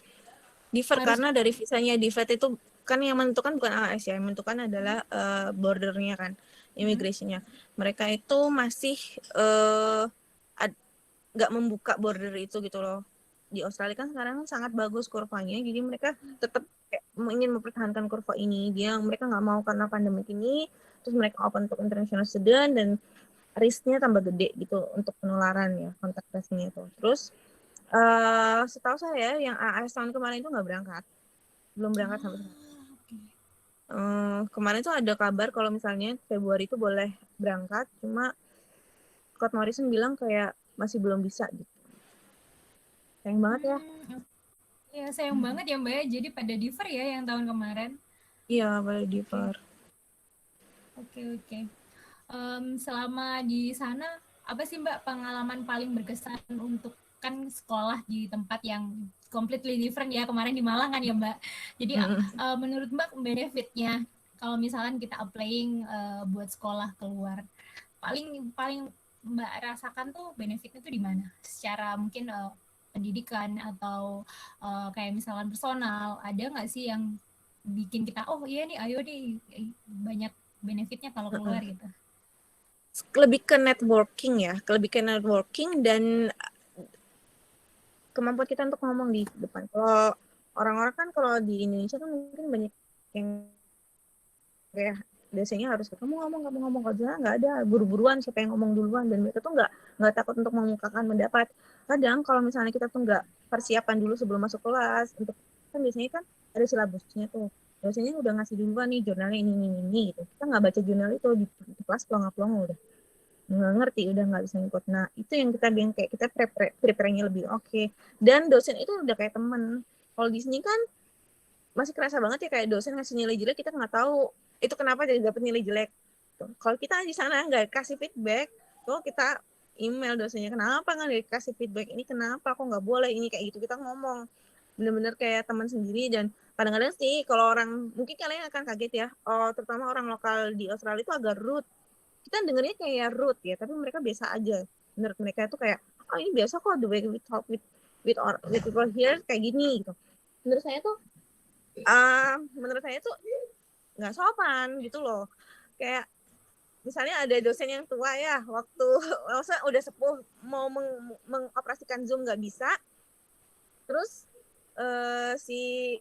Harus- karena dari visanya differ itu kan yang menentukan bukan AAS ya, yang menentukan adalah bordernya kan, immigration-nya. Mereka itu masih nggak membuka border itu gitu loh. Di Australia kan sekarang sangat bagus kurvanya, jadi mereka tetap ingin mempertahankan kurva ini. Mereka nggak mau karena pandemi ini, terus mereka open untuk international student dan risknya tambah gede gitu untuk penularan ya, kontak tracing itu. Terus setahu saya yang AAS tahun kemarin itu nggak berangkat, belum berangkat sampai sekarang. Kemarin tuh ada kabar kalau misalnya Februari itu boleh berangkat, cuma Scott Morrison bilang kayak masih belum bisa gitu. Sayang banget ya. Ya sayang banget ya Mbak ya, jadi pada differ ya yang tahun kemarin. Iya, pada differ. Oke. Selama di sana, apa sih Mbak pengalaman paling berkesan untuk kan sekolah di tempat yang completely different ya, kemarin di Malang kan ya Mbak. Jadi menurut Mbak benefitnya kalau misalkan kita applying buat sekolah keluar, paling Mbak rasakan tuh benefitnya tuh di mana? Secara mungkin pendidikan atau kayak misalkan personal, ada nggak sih yang bikin kita oh iya nih ayo nih banyak benefitnya kalau keluar gitu? Lebih ke networking ya, dan kemampuan kita untuk ngomong di depan. Kalau orang-orang kan kalau di Indonesia kan mungkin banyak yang kayak biasanya harus kamu ngomong, kalau sana nggak ada, buru-buruan siapa yang ngomong duluan, dan mereka tuh nggak takut untuk mengemukakan pendapat. Kadang kalau misalnya kita tuh nggak persiapan dulu sebelum masuk kelas, untuk kan biasanya kan ada silabusnya tuh, biasanya udah ngasih duluan nih jurnalnya ini gitu. Kita nggak baca jurnal itu di kelas, pelong-pelong udah nggak ngerti, udah nggak bisa ngikut. Nah itu yang kita bilang kayak kita prepare-nya lebih oke. Dan dosen itu udah kayak temen. Kalau di sini kan masih kerasa banget ya kayak dosen ngasih nilai jelek, kita nggak tahu itu kenapa jadi dapat nilai jelek. Kalau kita di sana nggak kasih feedback, tuh kita email dosennya, kenapa nggak dikasih feedback, ini kenapa kok nggak boleh ini kayak gitu, kita ngomong bener-bener kayak teman sendiri. Dan kadang-kadang sih kalau orang, mungkin kalian akan kaget ya, terutama orang lokal di Australia itu agak rude. Kita dengernya kayak rude ya, tapi mereka biasa aja. Menurut mereka itu kayak, oh ini biasa kok, the way we talk with people here kayak gini gitu. Menurut saya tuh nggak sopan gitu loh. Kayak misalnya ada dosen yang tua ya, waktu udah sepuh mau mengoperasikan Zoom nggak bisa, terus si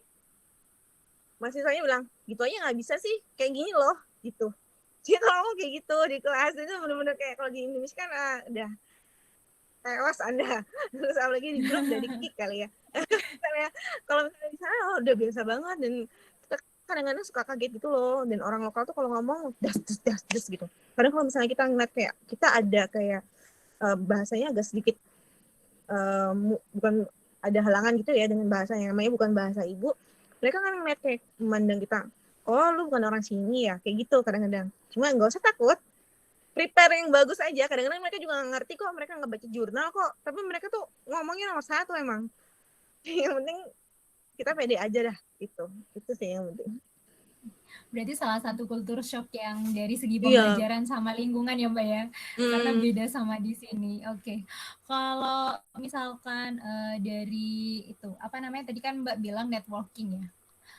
mahasiswanya bilang gitu aja nggak bisa sih, kayak gini loh gitu. Jadi kalau kayak gitu di kelas itu bener-bener kayak kalau di Indonesia kan udah tewas Anda, terus apalagi di grup udah di-kick kali ya. Kalau misalnya di sana udah biasa banget, dan kita kadang-kadang suka kaget gitu loh. Dan orang lokal tuh kalau ngomong das gitu. Padahal kalau misalnya kita ngeliat kayak kita ada kayak bahasanya agak sedikit bukan ada halangan gitu ya dengan bahasa yang namanya bukan bahasa ibu, mereka kan ngeliat kayak memandang kita, oh lu bukan orang sini ya, kayak gitu kadang-kadang. Cuma nggak usah takut, prepare yang bagus aja. Kadang-kadang mereka juga nggak ngerti kok, mereka nggak baca jurnal kok, tapi mereka tuh ngomongnya nomor 1 emang. Yang penting kita pede aja dah, itu sih yang penting. Berarti salah satu kultur shock yang dari segi Iya. pembelajaran sama lingkungan ya Mbak ya, karena Hmm. beda sama di sini. Oke, kalau misalkan dari itu apa namanya tadi kan Mbak bilang networking ya.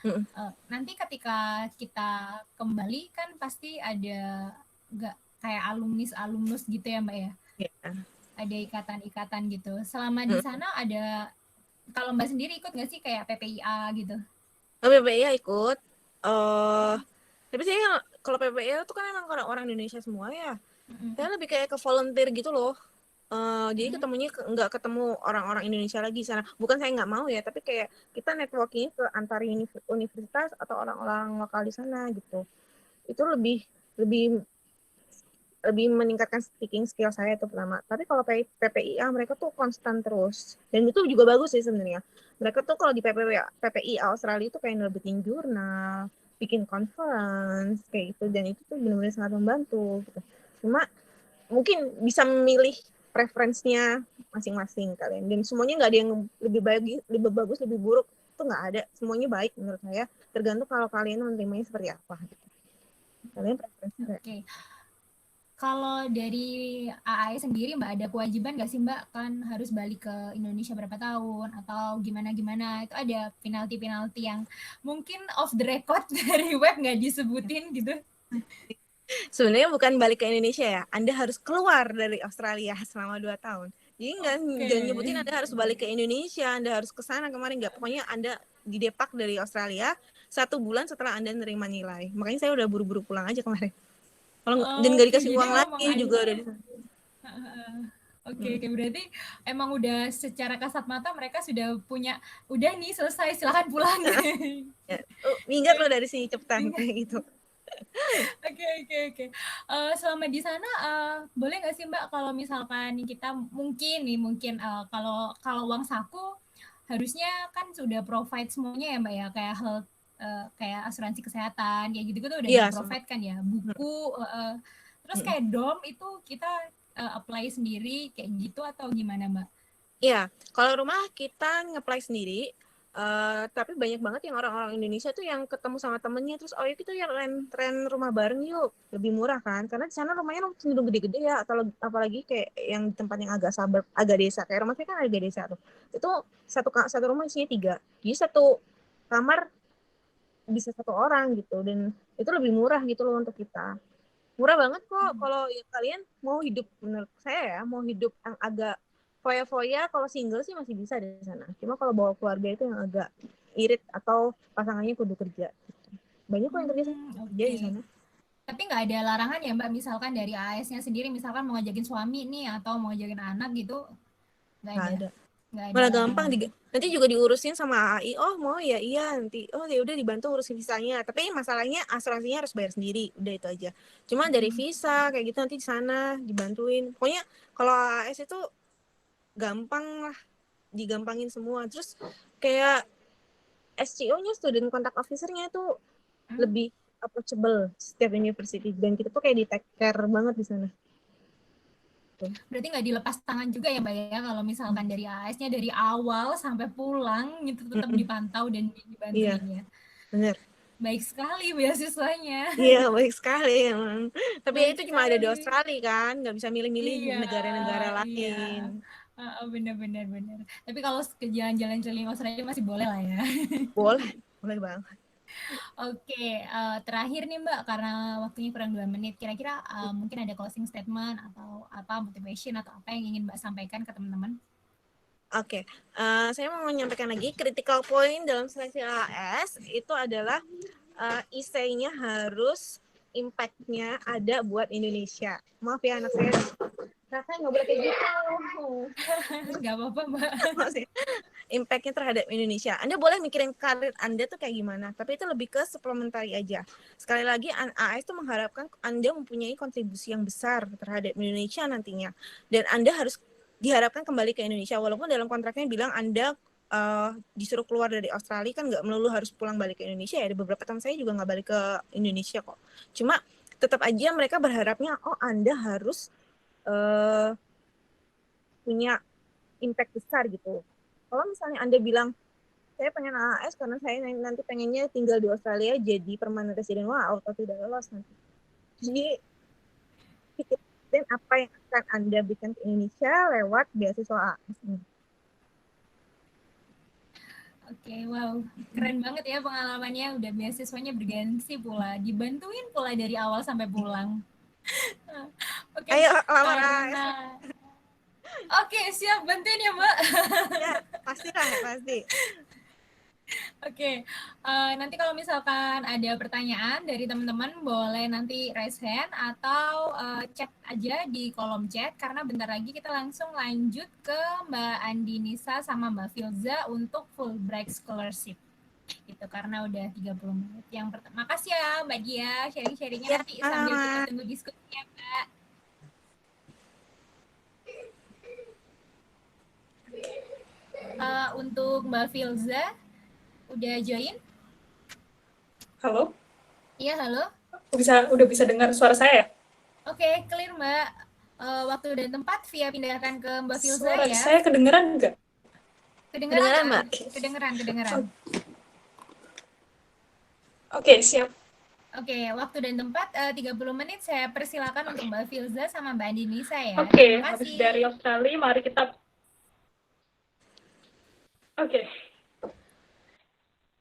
Mm-mm. Nanti ketika kita kembali kan pasti ada nggak kayak alumnus gitu ya Mbak ya, Iya. ada ikatan-ikatan gitu. Selama di sana ada, kalau Mbak sendiri ikut nggak sih kayak PPIA gitu? PPIA ikut. Tapi saya kalau PPIA tuh kan emang orang Indonesia semua ya. Saya lebih kayak ke volunteer gitu loh. Jadi ketemunya nggak ketemu orang-orang Indonesia lagi sana. Bukan saya nggak mau ya, tapi kayak kita networking ke antar universitas atau orang-orang lokal di sana gitu. Itu lebih meningkatkan speaking skill saya itu pertama. Tapi kalau PPIA mereka tuh konstan terus. Dan itu juga bagus sih sebenarnya. Mereka tuh kalau di PPIA Australia itu kayak nerbitin jurnal, bikin conference kayak gitu, dan itu tuh benar-benar sangat membantu gitu. Cuma mungkin bisa memilih preferensinya masing-masing kalian, dan semuanya nggak ada yang lebih bagus, lebih buruk, itu nggak ada, semuanya baik menurut saya, tergantung kalau kalian menerimanya seperti apa gitu. Kalian preferensinya kayak. Oke. Kalau dari AAE sendiri Mbak ada kewajiban nggak sih Mbak, kan harus balik ke Indonesia berapa tahun atau gimana, itu ada penalti yang mungkin off the record dari web nggak disebutin gitu? Sebenarnya bukan balik ke Indonesia ya, Anda harus keluar dari Australia selama 2 tahun. Jadi jangan nyebutin Anda harus balik ke Indonesia, Anda harus ke sana kemarin, nggak. Pokoknya Anda didepak dari Australia 1 bulan setelah Anda nerima nilai. Makanya saya udah buru-buru pulang aja kemarin. Dan nggak dikasih uang lagi juga udah di sana. Oke, berarti emang udah secara kasat mata mereka sudah punya, udah nih selesai, silahkan pulang. Minggat lo dari sini cepetan kayak gitu. Oke. Selama di sana boleh nggak sih Mbak kalau misalkan kita mungkin kalau uang saku harusnya kan sudah provide semuanya ya Mbak ya, kayak health, kayak asuransi kesehatan kayak gitu udah di-provide kan ya, buku, terus kayak dorm itu kita apply sendiri kayak gitu atau gimana Mbak? Iya, kalau rumah kita nge-apply sendiri. Tapi banyak banget yang orang-orang Indonesia tuh yang ketemu sama temennya, terus yuk kita ya rent rumah bareng yuk, lebih murah kan, karena di sana rumahnya cenderung gede-gede ya, atau apalagi kayak yang tempat yang agak suburb, agak desa, kayak rumah saya kan agak desa tuh, itu satu rumah isinya 3, jadi satu kamar bisa 1 orang gitu, dan itu lebih murah gitu loh untuk kita, murah banget kok. Kalau ya kalian mau hidup, menurut saya ya, mau hidup yang agak foya-foya, kalau single sih masih bisa di sana. Cuma kalau bawa keluarga itu yang agak irit atau pasangannya kudu kerja. Banyak kok yang kerja di sana. Tapi nggak ada larangan ya Mbak, misalkan dari AS-nya sendiri, misalkan mau ngajakin suami nih atau mau ngajakin anak gitu? Nggak ada. Malah gampang, nanti juga diurusin sama AI. Oh mau ya, iya nanti. Oh ya udah dibantu urusin visanya. Tapi masalahnya asuransinya harus bayar sendiri. Udah itu aja. Cuma dari visa kayak gitu nanti di sana dibantuin. Pokoknya kalau AS itu gampang lah, digampangin semua. Terus kayak SCO-nya, student contact officer-nya itu lebih approachable setiap university, dan kita tuh kayak di take care banget di sana. Berarti nggak dilepas tangan juga ya Mbak ya, kalau misalkan dari AS-nya dari awal sampai pulang itu tetap dipantau dan dibantuin ya. Bener. Baik sekali beasiswanya. Iya, baik sekali emang. Tapi baik itu cuma ada di Australia kan, nggak bisa milih-milih negara-negara lain. Bener. Tapi kalau jalan-jalan keliling Australia masih boleh lah ya. Boleh banget. Oke, terakhir nih Mbak, karena waktunya kurang 2 menit, kira-kira mungkin ada closing statement atau apa, motivation atau apa yang ingin Mbak sampaikan ke teman-teman? Oke, saya mau menyampaikan lagi, critical point dalam seleksi AAS itu adalah essay-nya harus impact-nya ada buat Indonesia. Maaf ya anak saya, rasanya nggak boleh kayak gitu. Nggak apa-apa Mbak. Impact-nya terhadap Indonesia. Anda boleh mikirin karir Anda tuh kayak gimana, tapi itu lebih ke supplementary aja. Sekali lagi, AAS itu mengharapkan Anda mempunyai kontribusi yang besar terhadap Indonesia nantinya. Dan Anda harus diharapkan kembali ke Indonesia, walaupun dalam kontraknya bilang Anda disuruh keluar dari Australia, kan nggak melulu harus pulang balik ke Indonesia ya. Ada beberapa teman saya juga nggak balik ke Indonesia kok. Cuma tetap aja mereka berharapnya, Anda harus punya impact besar gitu. Kalau misalnya Anda bilang, saya pengen AAS karena saya nanti pengennya tinggal di Australia jadi permanent resident. Wow, atau tidak lolos nanti. Jadi pikirin apa yang akan Anda berikan ke Indonesia lewat beasiswa AAS. Oke, wow, keren banget ya pengalamannya. Udah beasiswanya bergengsi pula, dibantuin pula dari awal sampai pulang. Oke, Ayo lamar AAS. karena oke, siap bantuin ya, Mbak. Ya, pastilah, pasti. Oke, nanti kalau misalkan ada pertanyaan dari teman-teman boleh nanti raise hand atau chat aja di kolom chat karena bentar lagi kita langsung lanjut ke Mbak Andi Nisa sama Mbak Filza untuk Fulbright Scholarship. Gitu karena udah 30 menit. Yang pertama, makasih ya Mbak Dia sharing-sharingnya Ya, nanti sambil kita tunggu diskusinya, Mbak. Untuk Mbak Filza udah join? Halo? Iya, halo. Udah bisa dengar suara saya ya? Oke, clear Mbak. Waktu dan tempat via pindahkan ke Mbak Filza Suara ya. saya kedengeran nggak? Kedengeran Mbak. Kedengeran. Oke, siap. Oke, waktu dan tempat 30 menit saya persilakan untuk Mbak Filza sama Mbak Andi Nisa ya. Oke, Terima habis kasih. dari Australia, mari kita... Oke.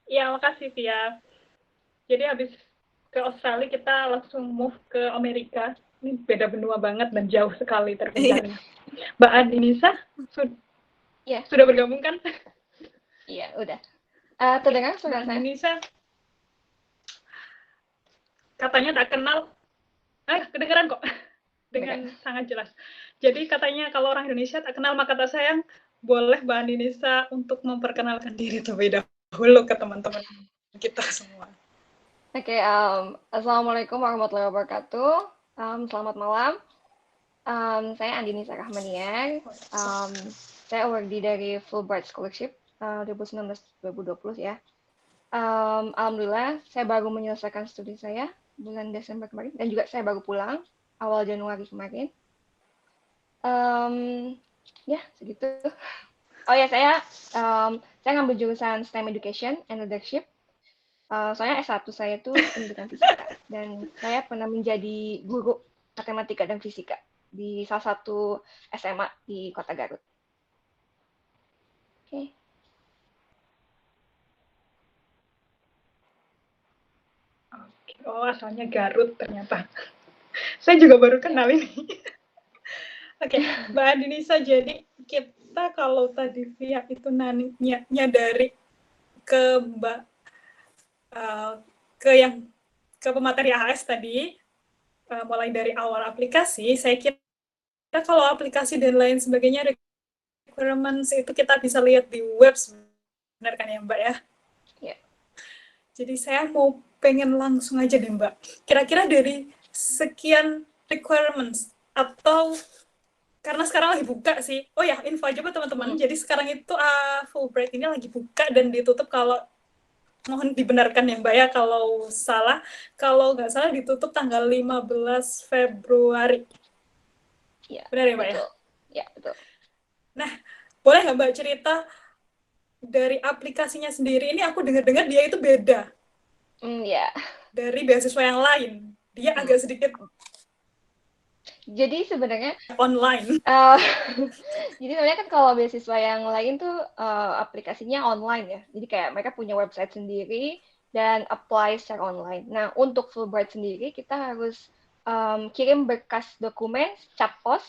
Ya, makasih Via. Jadi habis ke Australia, kita langsung move ke Amerika. Ini beda benua banget dan jauh sekali terpisahnya. Mbak Andi Nisa, Iya. sudah bergabung kan? Iya, udah. Terdengar suara Mbak saya? Andi Nisa, katanya tak kenal. Kedengeran kok. Dengan sangat jelas. Jadi katanya kalau orang Indonesia tak kenal maka tak sayang, boleh Mbak Andi Nisa untuk memperkenalkan diri terlebih dahulu ke teman-teman kita semua. Oke, Assalamualaikum warahmatullahi wabarakatuh. Selamat malam. Saya Andi Nisa Rahmanian. Saya awardee dari Fulbright Scholarship 2019-2020 ya. Alhamdulillah, saya baru menyelesaikan studi saya bulan Desember kemarin, dan juga saya baru pulang awal Januari kemarin. Ya, segitu. Oh ya, saya ngambil jurusan STEM Education and Leadership. Soalnya S1 saya tuh pendidikan fisika, dan saya pernah menjadi guru matematika dan fisika di salah satu SMA di Kota Garut. Oke. Oh, asalnya Garut ternyata. Saya juga baru kenal ini. Oke, Mbak Andi Nisa, jadi kita kalau tadi Via itu nanya dari ke Mbak ke pemateri AAS tadi, mulai dari awal aplikasi, saya kira kalau aplikasi dan lain sebagainya requirements itu kita bisa lihat di web, benar kan ya Mbak ya? Iya. Jadi saya pengen langsung aja deh Mbak. Kira-kira dari sekian requirements atau karena sekarang lagi buka sih. Oh ya, info aja buat teman-teman. Jadi sekarang itu Fulbright ini lagi buka dan ditutup, kalau mohon dibenarkan ya Mbak ya kalau salah. Kalau nggak salah ditutup tanggal 15 Februari. Iya. Benar ya Mbak ya? Iya, betul. Nah, boleh nggak Mbak cerita dari aplikasinya sendiri? Ini aku dengar-dengar dia itu beda. Iya. Dari beasiswa yang lain. Dia agak sedikit Jadi sebenarnya online. Jadi sebenarnya kan kalau beasiswa yang lain tuh aplikasinya online ya. Jadi kayak mereka punya website sendiri dan apply secara online. Nah, untuk Fulbright sendiri kita harus kirim berkas dokumen cap pos.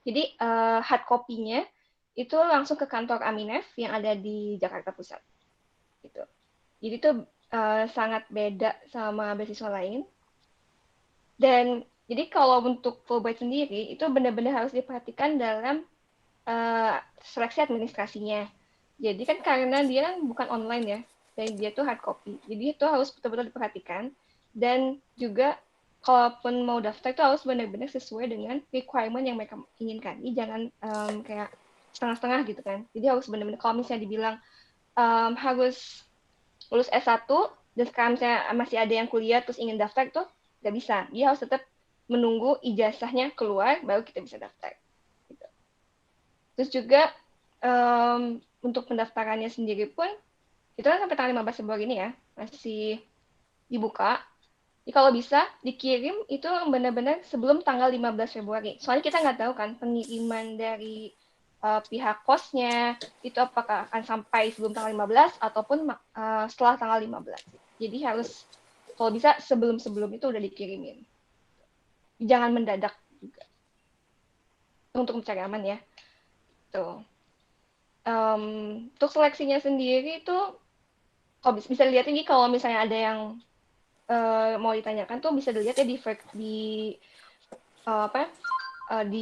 Jadi hard copy-nya itu langsung ke kantor Aminef yang ada di Jakarta Pusat. Gitu. Jadi itu sangat beda sama beasiswa lain. Dan jadi kalau untuk Fulbright sendiri, itu benar-benar harus diperhatikan dalam seleksi administrasinya. Jadi kan karena dia kan bukan online ya, dan dia tuh hard copy. Jadi itu harus betul-betul diperhatikan. Dan juga kalaupun mau daftar itu harus benar-benar sesuai dengan requirement yang mereka inginkan. Jadi jangan kayak setengah-setengah gitu kan. Jadi harus benar-benar, kalau misalnya dibilang harus lulus S1, dan sekarang misalnya masih ada yang kuliah terus ingin daftar, itu nggak bisa. Dia harus tetap menunggu ijazahnya keluar, baru kita bisa daftar. Gitu. Terus juga untuk pendaftarannya sendiri pun, itu kan sampai tanggal 15 Februari ini ya, masih dibuka. Jadi kalau bisa dikirim itu benar-benar sebelum tanggal 15 Februari. Soalnya kita nggak tahu kan pengiriman dari pihak kosnya itu apakah akan sampai sebelum tanggal 15 ataupun setelah tanggal 15. Jadi harus kalau bisa sebelum-sebelum itu udah dikirimin. Jangan mendadak juga. Untuk mencari aman ya. Tuh. Untuk seleksinya sendiri itu bisa dilihat ini kalau misalnya ada yang mau ditanyakan tuh bisa dilihat ya di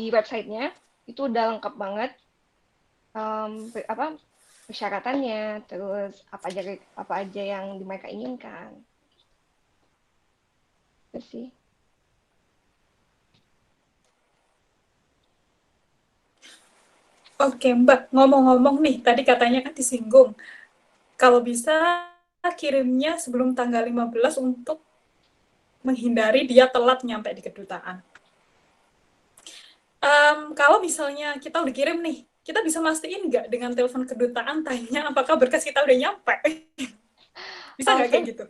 websitenya itu udah lengkap banget persyaratannya, terus apa aja yang mereka inginkan. Itu sih. Oke, Mbak, ngomong-ngomong nih, tadi katanya kan disinggung, kalau bisa kirimnya sebelum tanggal 15 untuk menghindari dia telat nyampe di kedutaan. Kalau misalnya kita udah kirim nih, kita bisa mastiin nggak dengan telepon kedutaan tanya apakah berkas kita udah nyampe? Bisa nggak kayak gitu?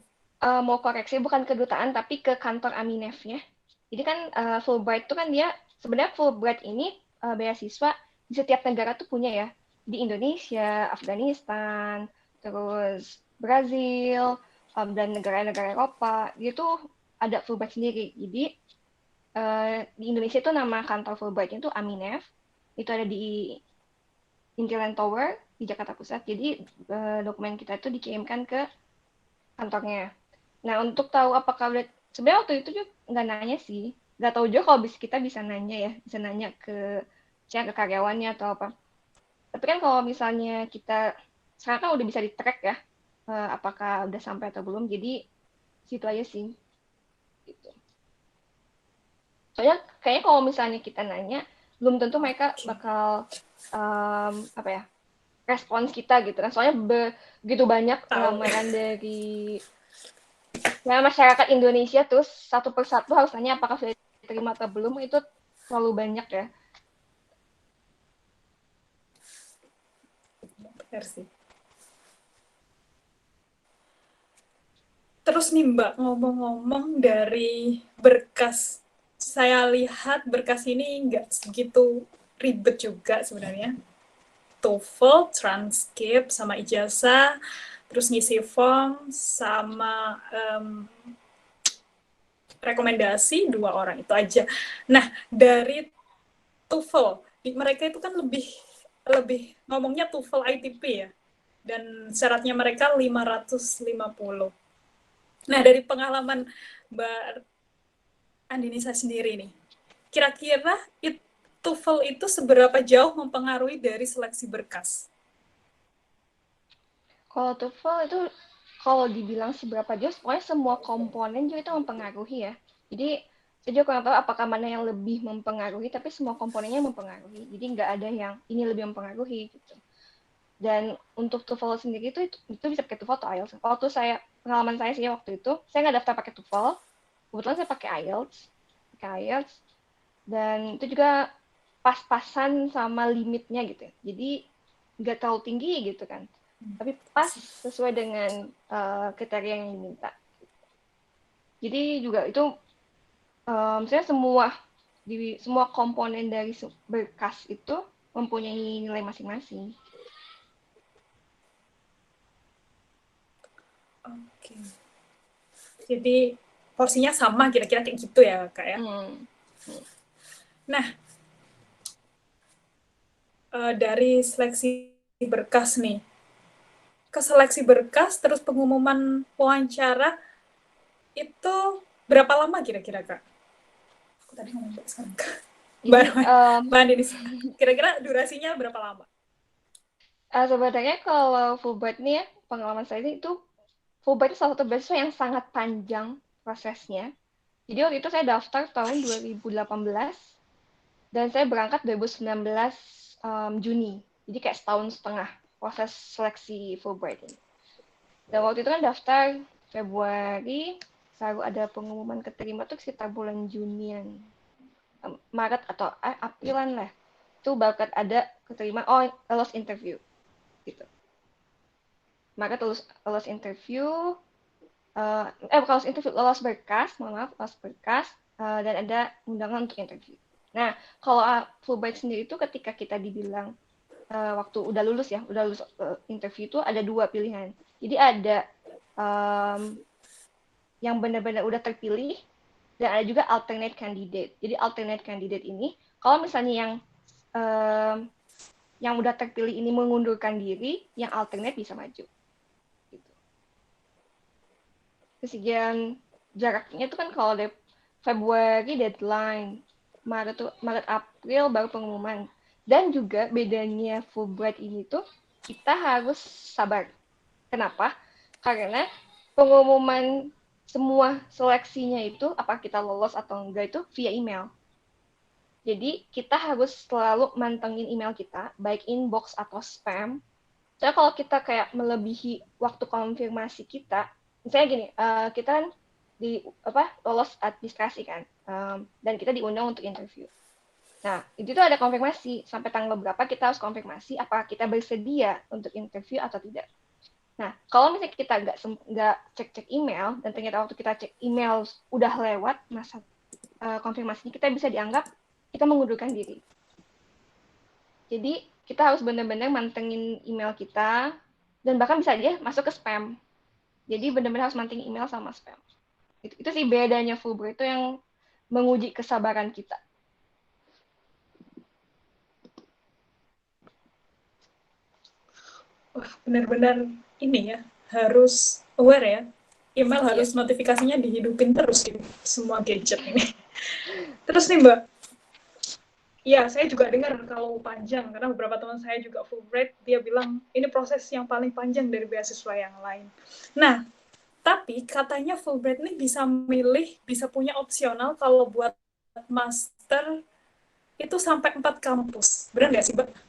Mau koreksi, bukan kedutaan, tapi ke kantor Aminef-nya. Jadi kan Fulbright itu kan dia, sebenarnya Fulbright ini beasiswa di setiap negara tuh punya ya. Di Indonesia, Afghanistan, terus Brazil, dan negara-negara Eropa, itu ada Fulbright sendiri. Jadi di Indonesia itu nama kantor Fulbright-nya itu Aminef. Itu ada di Intiland Tower di Jakarta Pusat. Jadi dokumen kita itu dikirimkan ke kantornya. Nah, untuk tahu apakah udah, sebenarnya waktu itu juga nggak nanya sih. Nggak tahu juga kalau kita bisa nanya ya. Bisa nanya ke karyawannya atau apa. Tapi kan kalau misalnya kita, sekarang kan udah bisa di-track ya. Apakah udah sampai atau belum. Jadi, situ aja sih. Gitu. Soalnya kayaknya kalau misalnya kita nanya, belum tentu mereka bakal respons kita gitu kan. Soalnya begitu banyak lamaran dari masyarakat Indonesia, terus satu persatu harus tanya apakah sudah diterima atau belum, itu terlalu banyak ya. Versi. Terus nih Mbak, ngomong-ngomong dari berkas, saya lihat berkas ini nggak segitu ribet juga sebenarnya. TOEFL, transkrip, sama ijazah, terus ngisi form, sama rekomendasi 2 orang, itu aja. Nah, dari TOEFL, mereka itu kan lebih ngomongnya TOEFL ITP ya, dan syaratnya mereka 550. Nah, dari pengalaman Mbak Andinisa sendiri nih, kira-kira TOEFL itu seberapa jauh mempengaruhi dari seleksi berkas? Kalau TOEFL itu, kalau dibilang seberapa jauh, pokoknya semua komponen juga itu mempengaruhi ya. Jadi, saya juga kurang tahu apakah mana yang lebih mempengaruhi, tapi semua komponennya mempengaruhi. Jadi, nggak ada yang ini lebih mempengaruhi gitu. Dan untuk TOEFL sendiri itu bisa pakai TOEFL atau IELTS. Waktu pengalaman saya sih waktu itu, saya nggak daftar pakai TOEFL, kebetulan saya pakai IELTS, dan itu juga pas-pasan sama limitnya gitu. Jadi nggak terlalu tinggi gitu kan, tapi pas sesuai dengan kriteria yang diminta. Jadi juga itu, misalnya semua komponen dari berkas itu mempunyai nilai masing-masing. Oke. Jadi porsinya sama kira-kira kayak gitu ya, Kak ya? Nah, dari seleksi berkas nih, ke seleksi berkas terus pengumuman wawancara itu berapa lama kira-kira, Kak? Aku tadi ngomong sekarang, Kak. Mbak Andinisa, kira-kira durasinya berapa lama? Sebenarnya kalau Fulbright nih ya, pengalaman saya itu Fulbright itu salah satu beasiswa yang sangat panjang prosesnya. Jadi waktu itu saya daftar tahun 2018 dan saya berangkat 2019 Juni. Jadi kayak setahun setengah proses seleksi Fulbright ini. Dan waktu itu kan daftar Februari, selalu ada pengumuman keterima tuh sekitar bulan Junian, Maret atau Aprilan lah. Itu bakal ada keterima, lolos interview gitu. Maret lolos interview, lolos berkas, dan ada undangan untuk interview. Nah, kalau Fulbright sendiri itu ketika kita dibilang waktu udah lulus interview itu ada 2 pilihan. Jadi ada yang benar-benar udah terpilih dan ada juga alternate candidate. Jadi alternate candidate ini kalau misalnya yang udah terpilih ini mengundurkan diri, yang alternate bisa maju. Gitu. Kemudian jaraknya itu kan kalau dari Februari deadline, Maret April baru pengumuman. Dan juga bedanya Fulbright ini tuh kita harus sabar. Kenapa? Karena pengumuman semua seleksinya itu, apakah kita lolos atau enggak itu via email. Jadi kita harus selalu mantengin email kita, baik inbox atau spam. Soalnya kalau kita kayak melebihi waktu konfirmasi kita, misalnya gini, kita kan lolos administrasi kan, dan kita diundang untuk interview. Nah, itu tuh ada konfirmasi, sampai tanggal berapa kita harus konfirmasi apakah kita bersedia untuk interview atau tidak. Nah, kalau misalnya kita nggak cek email, dan ternyata waktu kita cek email udah lewat masa konfirmasinya, kita bisa dianggap kita mengundurkan diri. Jadi, kita harus benar-benar mantengin email kita, dan bahkan bisa aja masuk ke spam. Jadi, benar-benar harus mantengin email sama spam. Itu sih bedanya Fulbright, itu yang menguji kesabaran kita. Wah, benar-benar ini ya, harus aware ya. Email harus notifikasinya dihidupin terus di semua gadget ini. Terus nih Mbak, ya saya juga dengar kalau panjang, karena beberapa teman saya juga Fulbright, dia bilang ini proses yang paling panjang dari beasiswa yang lain. Nah, tapi katanya Fulbright ini bisa milih, bisa punya opsional kalau buat master itu sampai 4 kampus. Benar nggak sih Mbak?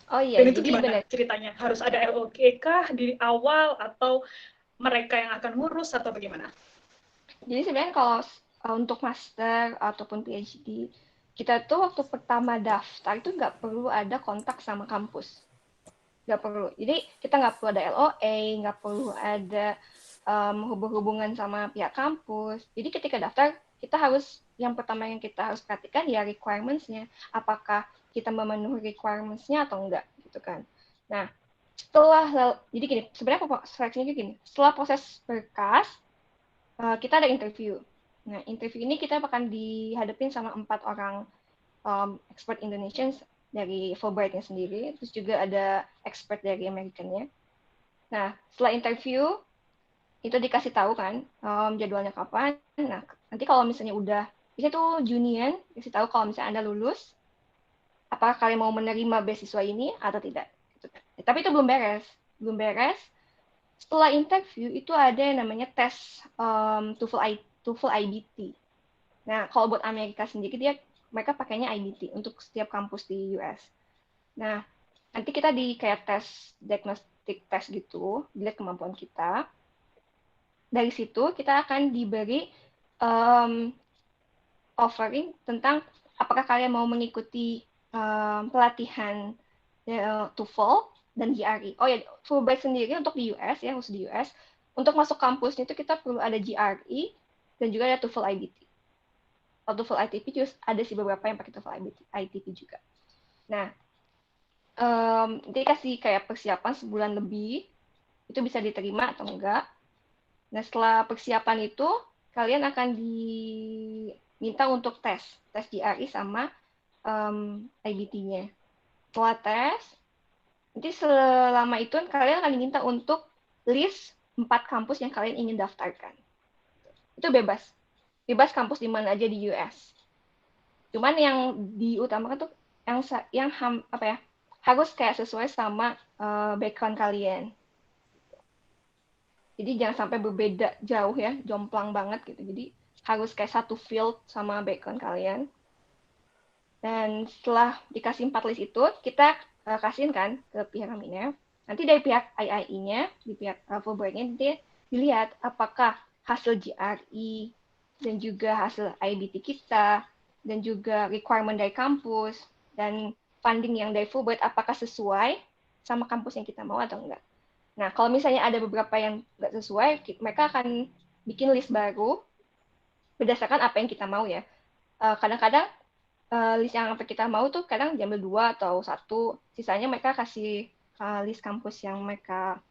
Oh iya, dan itu jadi gimana benar. ceritanya? Harus ada LOK kah di awal atau mereka yang akan ngurus atau bagaimana? Jadi sebenarnya kalau untuk master ataupun PhD, kita tuh waktu pertama daftar itu nggak perlu ada kontak sama kampus. Nggak perlu. Jadi kita nggak perlu ada LOA, nggak perlu ada hubungan sama pihak kampus. Jadi ketika daftar, kita harus, yang pertama yang kita harus perhatikan ya requirements-nya. Apakah kita memenuhi requirements-nya atau enggak, gitu kan. Nah, jadi gini, sebenarnya seleksinya gini, setelah proses berkas, kita ada interview. Nah, interview ini kita akan dihadapin sama 4 orang expert Indonesians dari Fulbright-nya sendiri, terus juga ada expert dari American-nya. Nah, setelah interview, itu dikasih tahu kan jadwalnya kapan. Nah, nanti kalau misalnya udah, bisa tuh Junian kasih tahu kalau misalnya Anda lulus, apakah kalian mau menerima beasiswa ini atau tidak. Tapi itu belum beres. Setelah interview itu ada yang namanya tes TOEFL IBT. Nah, kalau buat Amerika sendiri mereka pakainya IBT untuk setiap kampus di US. Nah, nanti kita di kayak tes diagnostic test gitu, dilihat kemampuan kita. Dari situ kita akan diberi offering tentang apakah kalian mau mengikuti pelatihan TOEFL dan GRE. Oh ya, Fulbright sendiri untuk di US ya, khusus di US, untuk masuk kampusnya itu kita perlu ada GRE dan juga ada TOEFL IBT. Kalau TOEFL ITP juga ada sih beberapa yang pakai TOEFL ITP juga. Nah, dikasih kayak persiapan sebulan lebih, itu bisa diterima atau enggak. Nah, setelah persiapan itu, kalian akan diminta untuk tes GRE sama IBT-nya. Setelah tes, nanti selama itu kalian akan diminta untuk list 4 kampus yang kalian ingin daftarkan. Itu bebas kampus di mana aja di US. Cuman yang diutamakan tuh yang harus kayak sesuai sama background kalian. Jadi jangan sampai berbeda jauh ya, jomplang banget gitu. Jadi harus kayak satu field sama background kalian. Dan setelah dikasih 4 list itu, kita kasihin kan ke pihak Aminef. Nanti dari pihak IIE-nya, di pihak Fulbright-nya, nanti dilihat apakah hasil GRE dan juga hasil IBT kita, dan juga requirement dari kampus, dan funding yang dari Fulbright, apakah sesuai sama kampus yang kita mau atau enggak. Nah, kalau misalnya ada beberapa yang nggak sesuai, mereka akan bikin list baru berdasarkan apa yang kita mau ya. Kadang-kadang list yang apa kita mau tuh kadang diambil 2 atau 1, sisanya mereka kasih list kampus yang mereka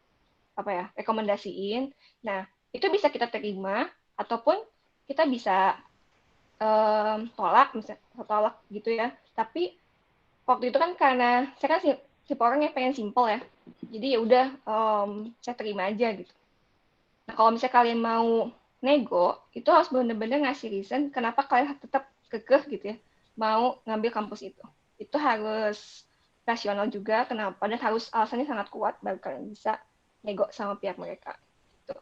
rekomendasiin. Nah, itu bisa kita terima ataupun kita bisa tolak gitu ya. Tapi waktu itu kan karena saya kan tipe orang yang pengen simple ya. Jadi ya udah saya terima aja gitu. Nah, kalau misalnya kalian mau nego, itu harus benar-benar ngasih reason kenapa kalian tetap kekeh gitu ya, mau ngambil kampus itu. Itu harus rasional juga kenapa, dan harus alasannya sangat kuat baru kalian bisa nego sama pihak mereka. Gitu.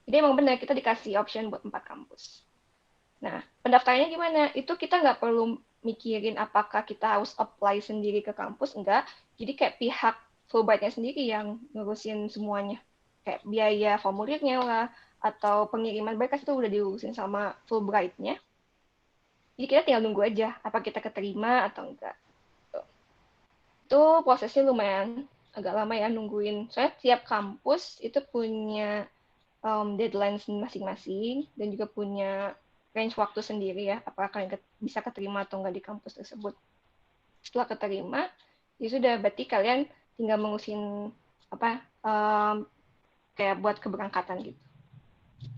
Jadi emang benar kita dikasih option buat 4 kampus. Nah, pendaftarannya gimana? Itu kita nggak perlu mikirin apakah kita harus apply sendiri ke kampus, enggak. Jadi kayak pihak Fulbright-nya sendiri yang ngurusin semuanya. Kayak biaya formulirnya lah, atau pengiriman berkas itu udah diurusin sama Fulbright-nya. Jadi kita tinggal nunggu aja, apa kita keterima atau enggak. Itu prosesnya lumayan agak lama ya nungguin. Soalnya tiap kampus itu punya deadline masing-masing, dan juga punya range waktu sendiri ya, apakah kalian bisa keterima atau enggak di kampus tersebut. Setelah keterima, ya sudah, berarti kalian tinggal mengusin kayak buat keberangkatan gitu.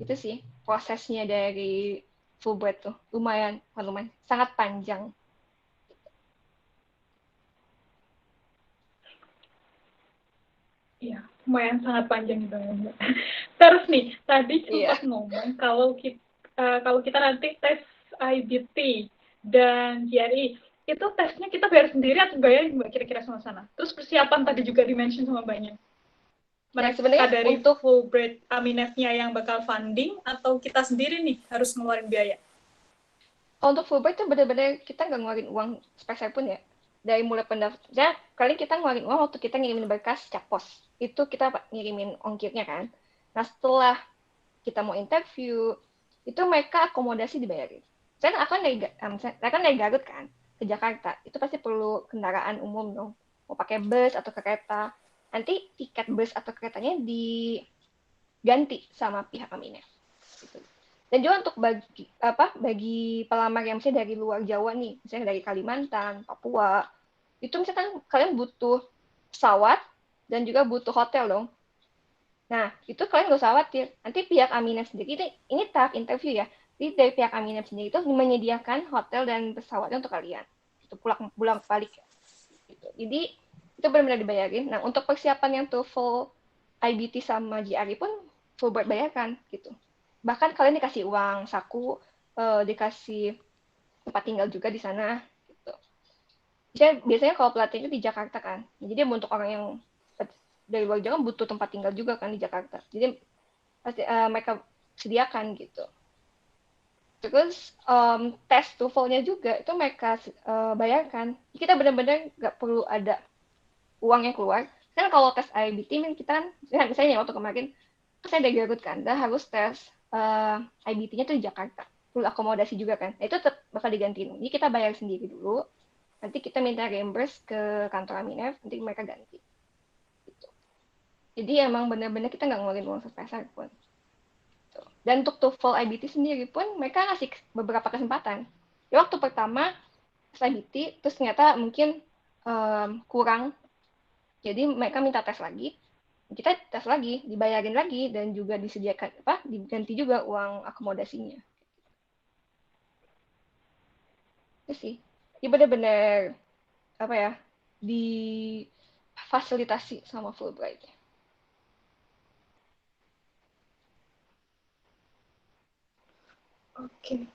Itu sih prosesnya dari Fulbright tuh, lumayan, sangat panjang. Iya, lumayan sangat panjang gitu ya, Mbak. Terus nih, tadi sempat ngomong kalau kita nanti tes IBT dan GRE, itu tesnya kita bayar sendiri atau bayar Mbak kira-kira sama sana? Terus persiapan tadi juga di-mention sama Mbaknya. Mereka dari untuk Fulbright Aminef-nya yang bakal funding atau kita sendiri nih harus ngeluarin biaya? Untuk Fulbright itu benar-benar kita nggak ngeluarin uang sepeser pun ya. Dari mulai pendaftarnya, kali kita ngeluarin uang waktu kita ngirimin berkas Capos. Itu kita ngirimin ongkirnya kan. Nah, setelah kita mau interview, itu mereka akomodasi dibayarin. Saya kan dari Garut kan, ke Jakarta. Itu pasti perlu kendaraan umum dong. Mau pakai bus atau kereta. Nanti tiket bus atau keretanya diganti sama pihak Aminef. Gitu. Dan juga untuk bagi pelamar yang misalnya dari luar Jawa nih, misalnya dari Kalimantan, Papua, itu misalkan kalian butuh pesawat dan juga butuh hotel dong. Nah, itu kalian nggak usah khawatir. Nanti pihak Aminef sendiri, ini tahap interview ya, jadi dari pihak Aminef sendiri itu menyediakan hotel dan pesawatnya untuk kalian. Itu pulang balik. Gitu. Jadi, itu benar-benar dibayarin. Nah, untuk persiapan yang TOEFL, IBT sama GRE pun Fulbright bayarkan gitu. Bahkan kalian dikasih uang saku, dikasih tempat tinggal juga di sana gitu. Jadi biasanya kalau pelatihan itu di Jakarta kan, jadi untuk orang yang dari luar Jawa butuh tempat tinggal juga kan di Jakarta, jadi pasti mereka sediakan gitu. Terus tes TOEFL-nya juga itu mereka bayarkan. Kita benar-benar nggak perlu ada uang yang keluar. Kan kalau tes IBT kita kan, misalnya waktu kemarin saya dari Garut kan, dan harus tes IBT-nya tuh di Jakarta, perlu akomodasi juga kan. Nah, itu tetap bakal digantiin. Jadi kita bayar sendiri dulu, nanti kita minta reimburse ke kantor Aminef, nanti mereka ganti. Gitu. Jadi emang benar-benar kita nggak ngeluarin uang sepeser pun. Gitu. Dan untuk TOEFL IBT sendiri pun mereka ngasih beberapa kesempatan. Ya, waktu pertama tes IBT, terus ternyata mungkin kurang, jadi mereka minta tes lagi. Kita tes lagi, dibayarin lagi, dan juga disediakan diganti juga uang akomodasinya. Itu sih. Ini benar-benar difasilitasi sama Fulbright. Oke.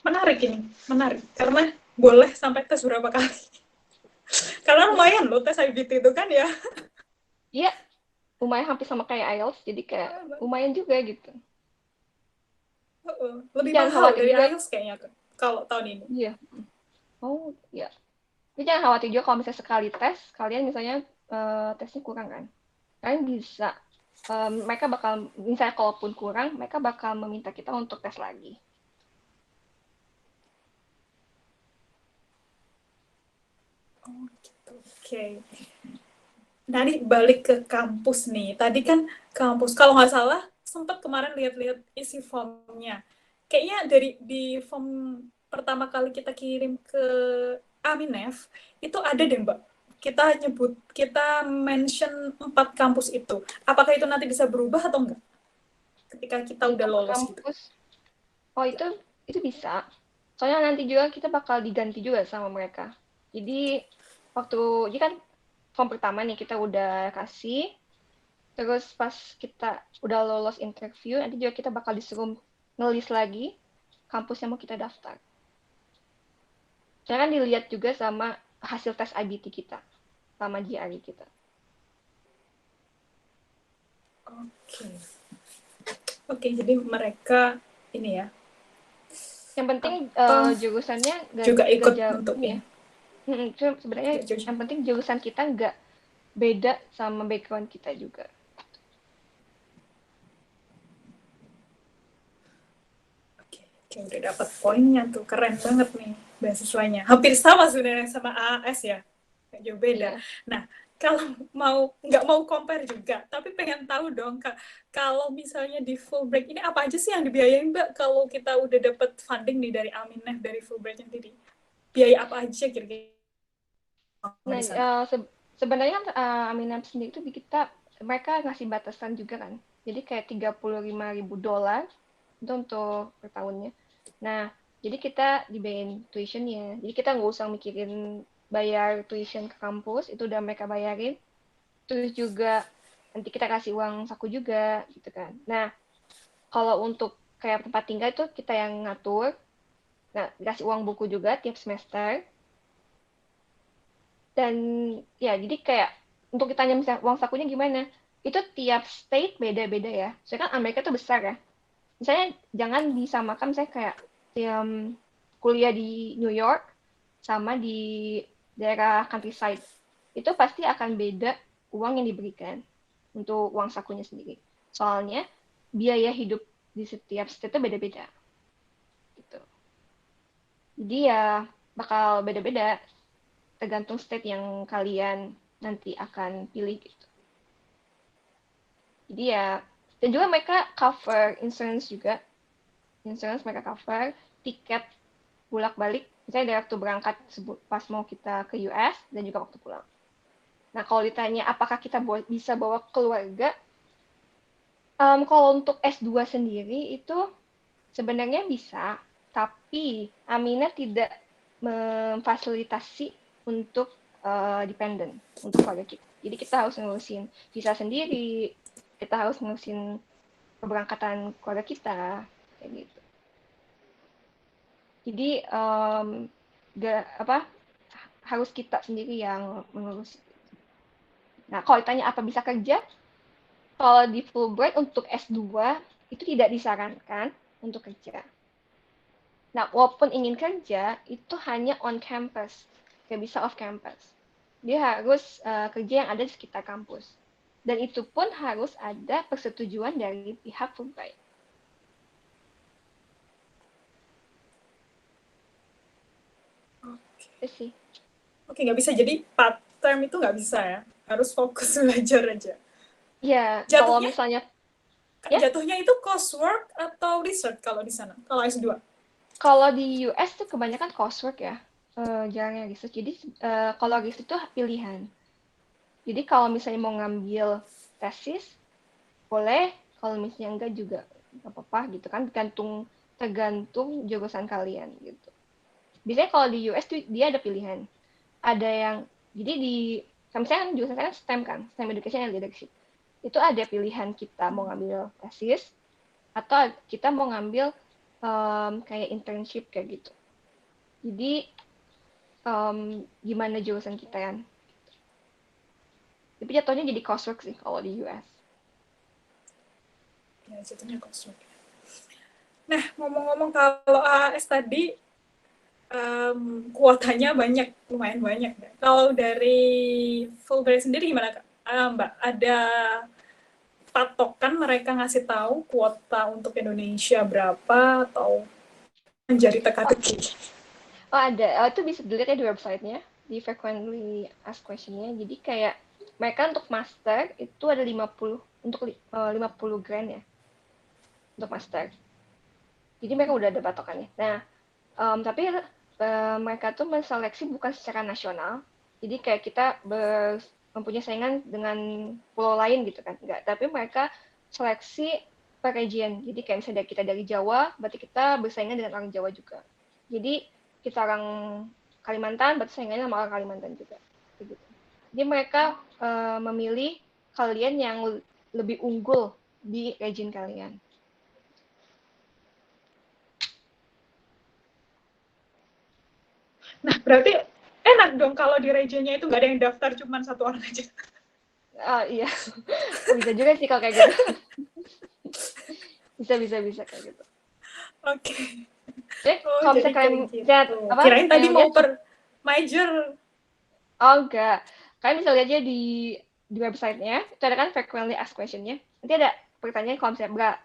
Menarik ini, menarik. Karena boleh sampai tes berapa kali. Karena lumayan loh tes IBT itu kan ya. Iya, lumayan hampir sama kayak IELTS, jadi kayak lumayan juga gitu. Lebih mahal dari IELTS kayaknya kalau tahun ini. Iya. Oh, iya. Jadi jangan khawatir juga kalau misalnya sekali tes, kalian misalnya tesnya kurang kan. Kalian bisa, mereka bakal, misalnya kalaupun kurang, mereka bakal meminta kita untuk tes lagi. Oh gitu, oke. Nah, ini balik ke kampus nih. Tadi kan kampus, kalau nggak salah, sempat kemarin lihat-lihat isi formnya. Kayaknya di form pertama kali kita kirim ke Aminef, itu ada deh, Mbak. Kita mention 4 kampus itu. Apakah itu nanti bisa berubah atau enggak? Ketika kita udah Untuk lolos gitu. kampus, oh itu bisa. Soalnya nanti juga kita bakal diganti juga sama mereka. Jadi jadi kan form pertama nih kita udah kasih, terus pas kita udah lolos interview, nanti juga kita bakal disuruh ngelis lagi kampus yang mau kita daftar. Soalnya kan dilihat juga sama hasil tes IBT kita, sama GRE kita. Oke, jadi mereka ini ya. Yang penting jurusannya juga ikut jauh untuk ini ya. Sebenarnya yang penting jurusan kita nggak beda sama background kita juga. Oke, udah dapat poinnya tuh, keren banget nih beasiswanya. Hampir sama sebenarnya sama AAS ya, nggak jauh beda. Iya. Nah, kalau nggak mau compare juga, tapi pengen tahu dong, Kak, kalau misalnya di Fulbright ini apa aja sih yang dibiayain, Mbak, kalau kita udah dapat funding nih dari Aminef, dari Fulbright sendiri? Biaya apa aja kira-kira? Nah, sebenarnya kan Aminef sendiri itu mereka ngasih batasan juga kan. Jadi kayak $35.000 itu untuk per tahunnya. Nah, jadi kita dibayarin tuition-nya. Jadi kita nggak usah mikirin bayar tuition ke kampus, itu udah mereka bayarin. Terus juga nanti kita kasih uang saku juga, gitu kan. Nah, kalau untuk kayak tempat tinggal itu kita yang ngatur. Nah, kasih uang buku juga tiap semester. Dan ya, jadi kayak untuk ditanya misalnya uang sakunya gimana, itu tiap state beda-beda ya. Soalnya kan Amerika itu besar ya. Misalnya jangan disamakan misalnya kayak kuliah di New York sama di daerah countryside. Itu pasti akan beda uang yang diberikan untuk uang sakunya sendiri. Soalnya biaya hidup di setiap state itu beda-beda. Gitu. Jadi ya bakal beda-beda tergantung state yang kalian nanti akan pilih gitu. Jadi ya, dan juga mereka cover insurance juga. Insurance mereka cover, tiket bolak-balik, misalnya dari waktu berangkat pas mau kita ke US, dan juga waktu pulang. Nah, kalau ditanya apakah kita bisa bawa keluarga, kalau untuk S2 sendiri itu sebenarnya bisa, tapi Amina tidak memfasilitasi untuk dependent, untuk keluarga kita. Jadi kita harus ngurusin visa sendiri, kita harus ngurusin keberangkatan keluarga kita, kayak gitu. Jadi harus kita sendiri yang mengurus. Nah, kalau ditanya apa bisa kerja, kalau di Fulbright untuk S2 itu tidak disarankan untuk kerja. Nah, walaupun ingin kerja, itu hanya on campus, nggak bisa off campus. Dia harus kerja yang ada di sekitar kampus. Dan itu pun harus ada persetujuan dari pihak Fulbright. Oke, nggak bisa. Jadi part time itu nggak bisa ya? Harus fokus belajar aja. Iya, kalau misalnya... Jatuhnya itu coursework atau research kalau di sana, kalau S2? Kalau di US tuh kebanyakan coursework ya, jarang yang research. Jadi kalau research itu pilihan. Jadi kalau misalnya mau ngambil tesis, boleh. Kalau misalnya enggak juga nggak apa-apa gitu kan, tergantung jurusan kalian gitu. Biasanya kalau di US tuh dia ada pilihan. Ada yang, jadi misalnya jurusan saya kan STEM kan, STEM Education and Leadership. Itu ada pilihan kita mau ngambil tesis, atau kita mau ngambil kayak internship kayak gitu. Jadi gimana jurusan kita kan? Tapi jatuhnya jadi coursework sih kalau di US. Ya, jatuhnya coursework. Nah, ngomong-ngomong kalau AAS tadi kuotanya lumayan banyak. Kalau dari Fulbright sendiri gimana, Kak? Mbak, ada patokan mereka ngasih tahu kuota untuk Indonesia berapa atau menjadi teka-teki? Oh, ada. Itu bisa dilihat ya di website-nya, di frequently asked question-nya. Jadi kayak mereka untuk master itu ada 50 grand ya untuk master. Jadi mereka udah ada patokannya. Nah, tapi mereka tuh menseleksi bukan secara nasional. Jadi kayak kita mempunyai saingan dengan pulau lain gitu kan. Enggak, tapi mereka seleksi per region. Jadi kayak misalnya kita dari Jawa, berarti kita bersaingan dengan orang Jawa juga. Jadi kita orang Kalimantan, berarti saingannya sama orang Kalimantan juga. Gitu. Jadi mereka memilih kalian yang lebih unggul di region kalian. Nah, berarti enak dong kalau di regionnya itu nggak ada yang daftar, cuma satu orang aja. Iya, bisa juga sih kalau kayak gitu. bisa kayak gitu. Oke. Kalau misalnya kalian lihat apa? Kirain tadi mau per major. Oh enggak, kalian bisa lihat aja di websitenya. Itu ada kan frequently asked question-nya. Nanti ada pertanyaan kalau misalnya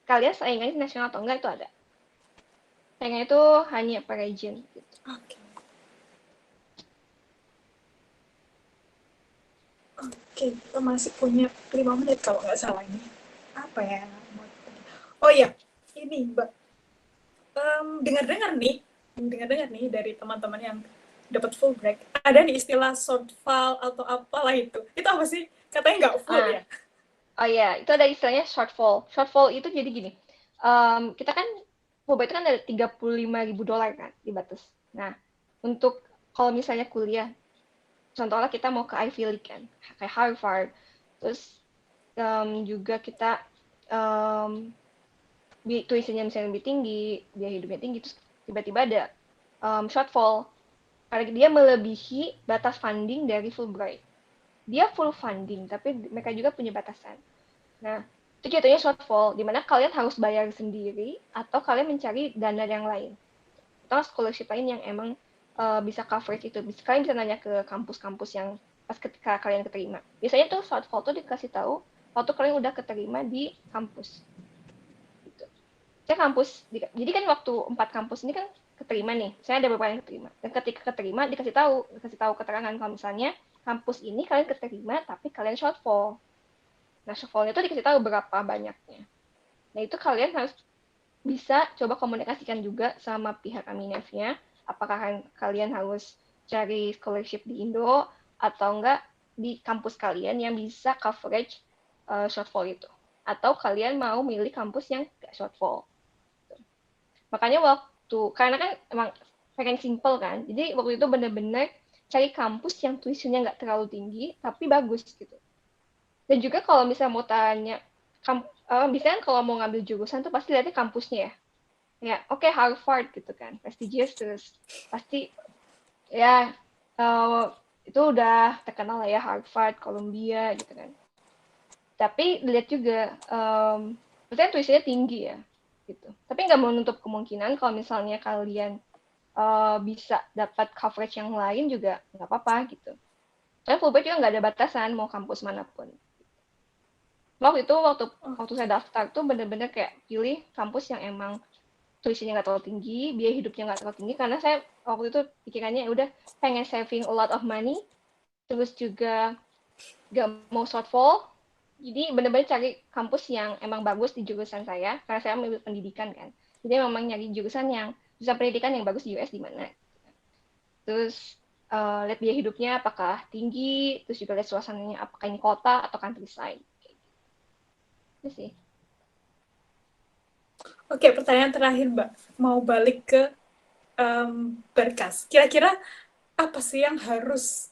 kalian saingannya nasional atau enggak, itu ada. Saingannya itu hanya per region. Gitu. Oke, kita masih punya 5 menit kalau nggak salah ini. Apa ya? Oh iya, ini Mbak. Dengar-dengar nih dari teman-teman yang dapat Fulbright, ada nih istilah shortfall atau apalah itu. Itu apa sih? Katanya nggak full ya? Oh iya, itu ada istilahnya shortfall. Shortfall itu jadi gini, kita kan Fulbright itu kan ada $35.000 kan di batas. Nah, untuk kalau misalnya kuliah, contohnya kita mau ke Ivy League kan, kayak Harvard, terus juga kita tuitionnya misalnya lebih tinggi, biaya hidupnya tinggi, terus tiba-tiba ada shortfall karena dia melebihi batas funding dari Fulbright. Dia full funding, tapi mereka juga punya batasan. Nah, itu jatuhnya shortfall, di mana kalian harus bayar sendiri atau kalian mencari dana yang lain. Atau scholarship lain yang emang bisa coverage itu. Kalian bisa nanya ke kampus-kampus yang pas ketika kalian keterima. Biasanya tuh shortfall tuh dikasih tahu waktu kalian udah keterima di kampus. Gitu. Jadi kan waktu 4 kampus ini kan keterima nih. Saya ada beberapa yang keterima. Dan ketika keterima dikasih tahu keterangan kalau misalnya kampus ini kalian keterima tapi kalian shortfall. Nah, shortfall-nya itu dikasih tahu berapa banyaknya. Nah, itu kalian harus bisa coba komunikasikan juga sama pihak Aminef-nya. Apakah kalian harus cari scholarship di Indo atau enggak di kampus kalian yang bisa coverage shortfall itu. Atau kalian mau milih kampus yang nggak shortfall. Makanya karena kan emang pengen simple kan, jadi waktu itu bener-bener cari kampus yang tuitionnya nggak terlalu tinggi, tapi bagus gitu. Dan juga kalau misalnya mau tanya, biasanya kalau mau ngambil jurusan tuh pasti lihatnya kampusnya ya. Ya, oke, Harvard gitu kan, prestigious, terus pasti ya itu udah terkenal lah ya, Harvard, Columbia gitu kan. Tapi lihat juga, maksudnya tuitionnya tinggi ya, gitu. Tapi nggak menutup kemungkinan kalau misalnya kalian bisa dapat coverage yang lain juga nggak apa-apa gitu. Soalnya Fulbright juga nggak ada batasan mau kampus manapun. Waktu saya daftar tuh bener-bener kayak pilih kampus yang emang tuitionnya nggak terlalu tinggi, biaya hidupnya nggak terlalu tinggi, karena saya waktu itu pikirannya udah pengen saving a lot of money, terus juga nggak mau shortfall, jadi bener-bener cari kampus yang emang bagus di jurusan saya, karena saya ambil pendidikan kan. Jadi memang nyari jurusan yang jurusan pendidikan yang bagus di US di mana. Terus lihat biaya hidupnya apakah tinggi, terus juga lihat suasananya apakah ini kota atau countryside. Itu sih. Oke, pertanyaan terakhir Mbak. Mau balik ke berkas. Kira-kira apa sih yang harus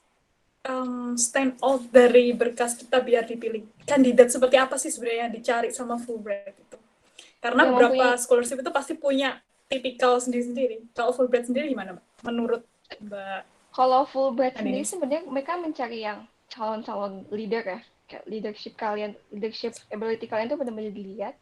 stand out dari berkas kita biar dipilih? Kandidat seperti apa sih sebenarnya yang dicari sama Fulbright itu? Karena beberapa scholarship itu pasti punya tipikal sendiri-sendiri. Kalau Fulbright sendiri gimana, Mbak? Menurut Mbak? Kalau Fulbright sendiri sebenarnya mereka mencari yang calon-calon leader ya. Kayak leadership ability kalian tuh benar-benar dilihat.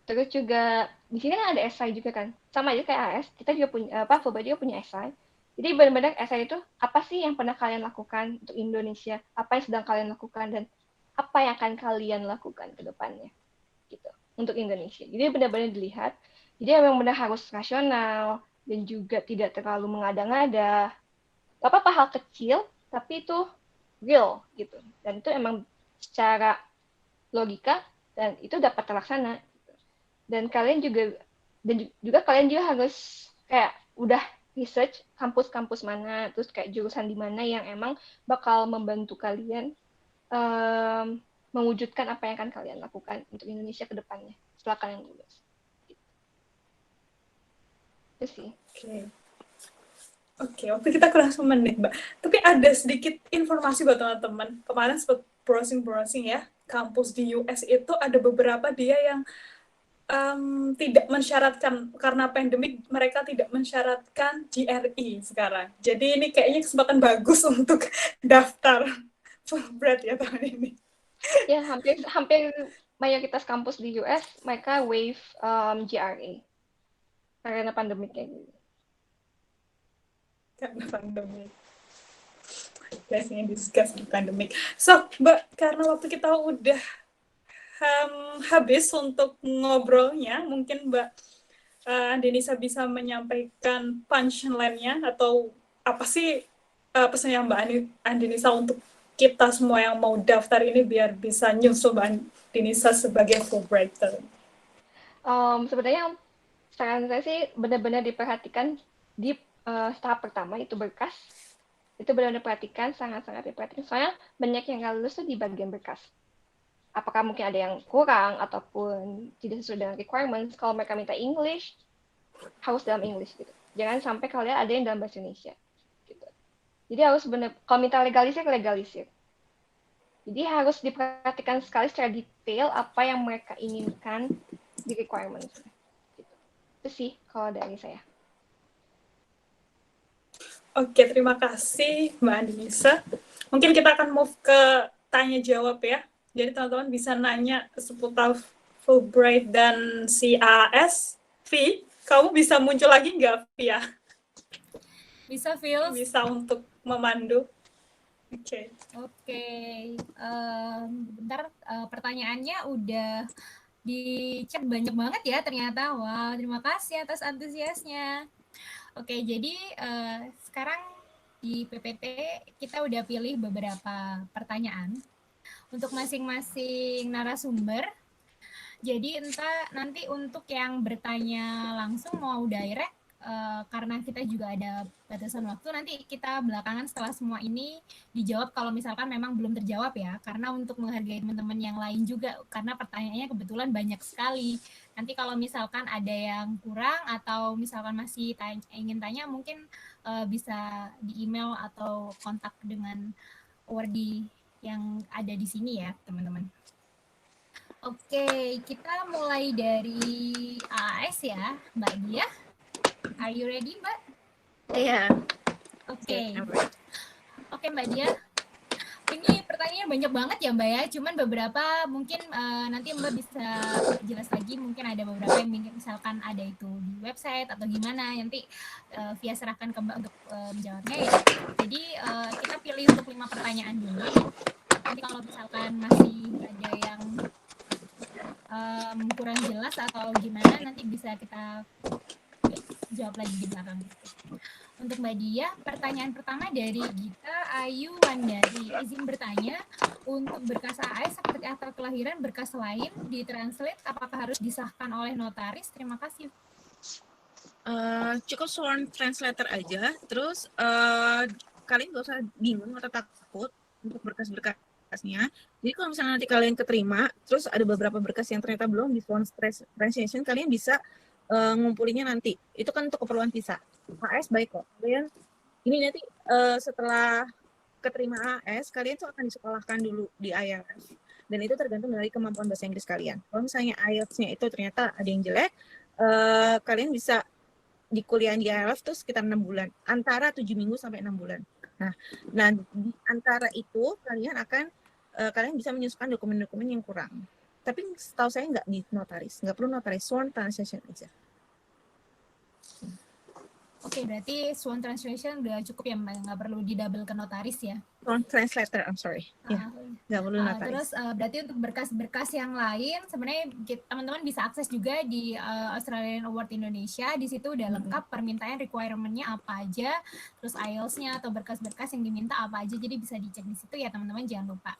Terus juga di sini kan ada essay juga kan. Sama aja kayak AS, kita juga punya Fulbright juga punya essay. Jadi benar-benar essay itu apa sih yang pernah kalian lakukan untuk Indonesia? Apa yang sedang kalian lakukan dan apa yang akan kalian lakukan ke depannya? Gitu. Untuk Indonesia. Jadi benar-benar dilihat. Jadi memang benar harus rasional dan juga tidak terlalu mengada-ngada. Gak apa-apa hal kecil, tapi itu real gitu. Dan itu emang secara logika dan itu dapat terlaksana. Dan kalian juga kalian juga harus kayak udah research kampus-kampus mana, terus kayak jurusan di mana yang emang bakal membantu kalian mewujudkan apa yang akan kalian lakukan untuk Indonesia ke depannya setelah kalian lulus. Itu sih. Oke, waktu kita kurang 1 menit, Mbak. Tapi ada sedikit informasi buat teman-teman. Kemarin sempat browsing-browsing ya, kampus di US itu ada beberapa dia yang tidak mensyaratkan, karena pandemik mereka tidak mensyaratkan GRE sekarang. Jadi ini kayaknya kesempatan bagus untuk daftar Fulbright ya tahun ini. Ya, hampir mayoritas kampus di US mereka waive GRE karena pandemik kayak gitu. Karena pandemik. Biasanya discuss di pandemik. So, Mbak, karena waktu kita udah habis untuk ngobrolnya, mungkin Mbak Denisa bisa menyampaikan punchline-nya atau apa sih pesannya Mbak Denisa untuk kita semua yang mau daftar ini biar bisa nyusul Mbak Denisa sebagai Fulbrighter. Sebenarnya saran saya sih benar-benar diperhatikan di tahap pertama itu berkas. Itu benar-benar perhatikan, sangat-sangat diperhatikan. Soalnya banyak yang nggak lulus tuh di bagian berkas. Apakah mungkin ada yang kurang ataupun tidak sesuai dengan requirements. Kalau mereka minta English, harus dalam English gitu. Jangan sampai kalian ada yang dalam bahasa Indonesia. Gitu. Jadi harus benar, kalau minta legalisir. Jadi harus diperhatikan sekali secara detail apa yang mereka inginkan di requirements. Gitu. Itu sih kalau dari saya. Oke, terima kasih Mbak Denisa. Mungkin kita akan move ke tanya jawab ya. Jadi teman-teman bisa nanya seputar Fulbright dan CAS. Vi, kamu bisa muncul lagi nggak, Via? Bisa, Phil? Bisa untuk memandu. Oke. Bentar, pertanyaannya udah di chat banyak banget ya ternyata. Wow, terima kasih atas antusiasnya. Oke, jadi sekarang di PPT kita udah pilih beberapa pertanyaan untuk masing-masing narasumber. Jadi nanti untuk yang bertanya langsung mau direct, karena kita juga ada batasan waktu, nanti kita belakangan setelah semua ini dijawab kalau misalkan memang belum terjawab ya, karena untuk menghargai teman-teman yang lain juga, karena pertanyaannya kebetulan banyak sekali. Nanti kalau misalkan ada yang kurang atau misalkan masih ingin tanya, mungkin bisa di email atau kontak dengan Wardi yang ada di sini ya teman-teman. Oke, kita mulai dari AAS ya, Mbak Dia. Are you ready, Mbak? Iya. Oke, Mbak Dia. Ini pertanyaannya banyak banget ya, Mbak ya. Cuman beberapa mungkin nanti Mbak bisa jelas lagi. Mungkin ada beberapa yang misalkan ada itu di website atau gimana. Nanti Via serahkan ke Mbak untuk menjawabnya ya. Jadi kita pilih untuk 5 pertanyaan dulu. Nanti kalau misalkan masih ada yang kurang jelas atau gimana, nanti bisa kita jawab lagi di belakang. Untuk Mbak Dia, pertanyaan pertama dari Gita Ayu Wandari. Izin bertanya, untuk berkas AS seperti akta kelahiran, berkas lain ditranslate apakah harus disahkan oleh notaris? Terima kasih. Cukup sworn translator aja. Terus kalian gak usah bingung atau takut untuk berkas-berkasnya. Jadi kalau misalnya nanti kalian keterima, terus ada beberapa berkas yang ternyata belum di sworn translation, kalian bisa ngumpulinnya nanti. Itu kan untuk keperluan visa. AS baik kok. Kalian ini nanti setelah keterima AS, kalian tuh akan disekolahkan dulu di IELTS. Dan itu tergantung dari kemampuan bahasa Inggris kalian. Kalau misalnya IELTS-nya itu ternyata ada yang jelek, kalian bisa di kuliah di IELTS tuh sekitar 6 bulan. Antara 7 minggu sampai 6 bulan. Nah di antara itu kalian bisa menyusulkan dokumen-dokumen yang kurang. Tapi setahu saya nggak di notaris, nggak perlu notaris, sworn translation aja. Oke, berarti Swan Translation udah cukup ya, Mbak, nggak perlu di double ke notaris ya. Translator, I'm sorry. Ya, nggak perlu notaris. Terus berarti untuk berkas-berkas yang lain sebenarnya teman-teman bisa akses juga di Australian Award Indonesia. Di situ udah lengkap permintaan requirement-nya apa aja, terus IELTS-nya atau berkas-berkas yang diminta apa aja. Jadi bisa dicek di situ ya teman-teman, jangan lupa.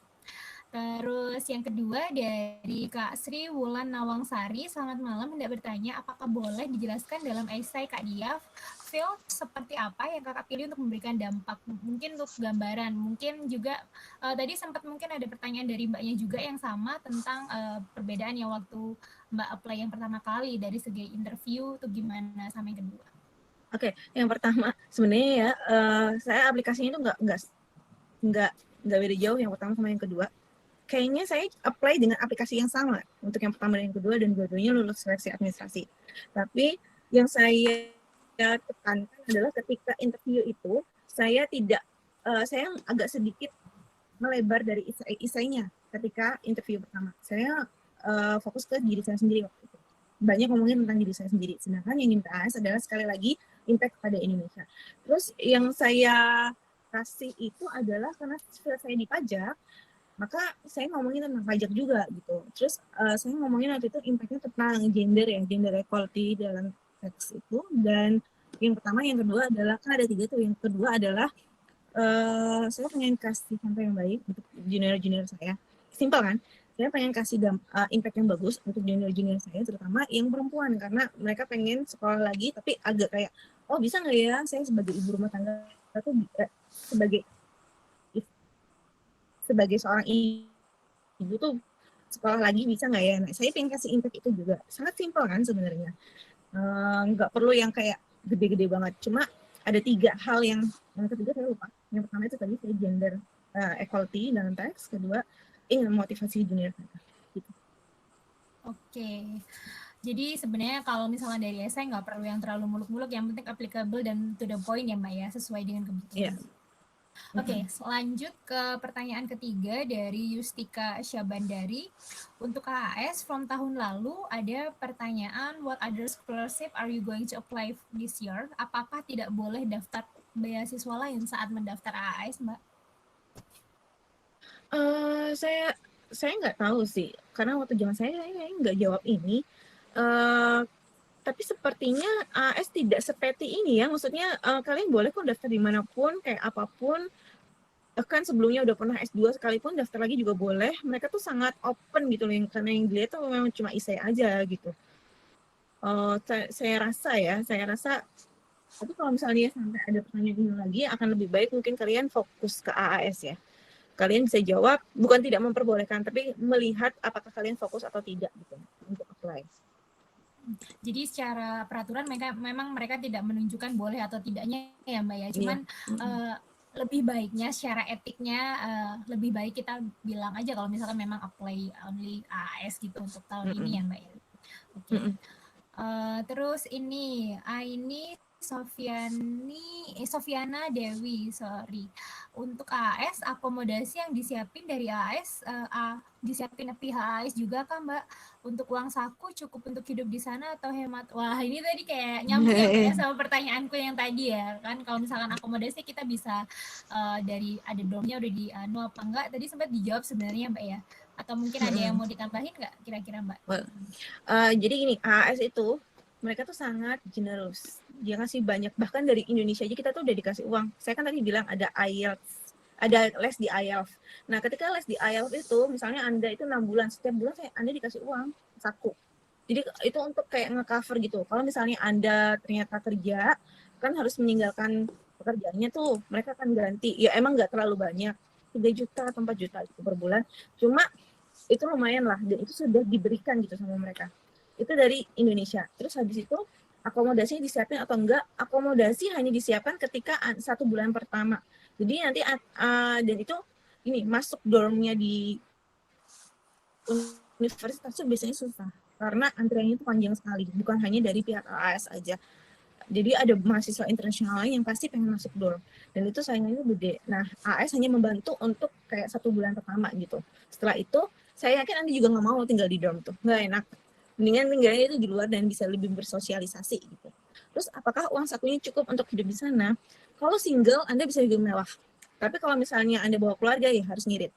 Terus yang kedua dari Kak Sri Wulan Nawangsari, selamat malam, hendak bertanya apakah boleh dijelaskan dalam esai Kak Diah field seperti apa yang kakak pilih untuk memberikan dampak, mungkin untuk gambaran, mungkin juga tadi sempat mungkin ada pertanyaan dari mbaknya juga yang sama tentang perbedaan yang waktu mbak apply yang pertama kali dari segi interview tuh gimana sama yang kedua. Oke, yang pertama sebenarnya ya saya aplikasinya itu nggak beda jauh yang pertama sama yang kedua. Kayaknya saya apply dengan aplikasi yang sama untuk yang pertama dan yang kedua, dan dua-duanya lulus seleksi administrasi. Tapi yang saya tekankan adalah ketika interview itu saya agak sedikit melebar dari isainya ketika interview pertama. Saya fokus ke diri saya sendiri waktu itu. Banyak ngomongin tentang diri saya sendiri. Sedangkan yang dibahas adalah sekali lagi impact pada Indonesia. Terus yang saya kasih itu adalah karena saya di pajak, maka saya ngomongin tentang pajak juga gitu. Terus saya ngomongin waktu itu impact-nya tentang gender ya, gender equality dalam teks itu. Dan yang pertama, yang kedua adalah, kan ada 3 tuh. Yang kedua adalah saya pengen kasih contoh yang baik untuk junior-junior saya. Simpel kan? Saya pengen kasih impact yang bagus untuk junior-junior saya, terutama yang perempuan, karena mereka pengen sekolah lagi, tapi agak kayak, oh bisa nggak ya saya sebagai ibu rumah tangga atau sebagai seorang ibu tuh sekolah lagi bisa nggak ya? Nah, saya pengen kasih impact itu juga. Sangat simpel kan sebenarnya. Nggak perlu yang kayak gede-gede banget. Cuma ada 3 hal yang ketiga saya lupa. Yang pertama itu tadi saya gender equality dalam teks. Kedua, ingin memotivasi junior saya. Gitu. Oke. Jadi sebenarnya kalau misalnya dari esai nggak perlu yang terlalu muluk-muluk, yang penting applicable dan to the point ya Mbak ya, sesuai dengan kebutuhan. Yeah. Oke, lanjut ke pertanyaan ketiga dari Yustika Syabandari. Untuk KAS, from tahun lalu ada pertanyaan, what other scholarship are you going to apply this year? Apakah tidak boleh daftar beasiswa lain saat mendaftar AAS, Mbak? Saya nggak tahu sih, karena waktu zaman saya nggak jawab ini. Tapi sepertinya AS tidak seperti ini ya, maksudnya kalian boleh kok daftar dimanapun, kayak apapun, bahkan sebelumnya udah pernah S2 sekalipun daftar lagi juga boleh. Mereka tuh sangat open gitu loh, karena yang dilihat tuh memang cuma isai aja gitu. Saya rasa tapi kalau misalnya sampai ada pertanyaan ini lagi, akan lebih baik mungkin kalian fokus ke AAS ya. Kalian bisa jawab, bukan tidak memperbolehkan, tapi melihat apakah kalian fokus atau tidak gitu untuk apply. Jadi secara peraturan memang mereka tidak menunjukkan boleh atau tidaknya ya Mbak ya, cuman lebih baiknya secara etiknya lebih baik kita bilang aja kalau misalkan memang apply only AAS gitu untuk tahun ini ya Mbak ya. Oke. Terus ini Sofiana Dewi, sorry. Untuk AAS, akomodasi yang disiapin dari AAS, disiapin pihak AAS juga kan Mbak? Untuk uang saku cukup untuk hidup di sana atau hemat? Wah ini tadi kayak nyambung ya sama pertanyaanku yang tadi ya. Kan kalau misalkan akomodasi kita bisa dari ada dormnya udah di apa enggak? Tadi sempat dijawab sebenarnya Mbak ya. Atau mungkin ada yang mau ditambahin nggak kira-kira Mbak? Jadi gini, AAS itu mereka tuh sangat generous. Dia ngasih banyak, bahkan dari Indonesia aja kita tuh udah dikasih uang. Saya kan tadi bilang ada IELTS, ada les di IELTS. Nah, ketika les di IELTS itu, misalnya Anda itu 6 bulan, setiap bulan Anda dikasih uang saku. Jadi itu untuk kayak nge-cover gitu. Kalau misalnya Anda ternyata kerja, kan harus meninggalkan pekerjaannya tuh, mereka akan ganti. Ya emang nggak terlalu banyak, 3 juta atau 4 juta gitu per bulan. Cuma itu lumayan lah, dan itu sudah diberikan gitu sama mereka. Itu dari Indonesia. Terus habis itu akomodasinya disiapin atau enggak? Akomodasi hanya disiapkan ketika 1 bulan pertama. Jadi nanti dan itu ini masuk dormnya di universitas itu biasanya susah karena antriannya itu panjang sekali. Bukan hanya dari pihak AAS aja. Jadi ada mahasiswa internasional lain yang pasti pengen masuk dorm dan itu saingannya gede. Nah, AAS hanya membantu untuk kayak 1 bulan pertama gitu. Setelah itu saya yakin Anda juga nggak mau tinggal di dorm tuh, nggak enak. Mendingan tinggalnya itu di luar dan bisa lebih bersosialisasi gitu. Terus apakah uang sakunya cukup untuk hidup di sana? Kalau single, Anda bisa hidup mewah. Tapi kalau misalnya Anda bawa keluarga, ya harus ngirit.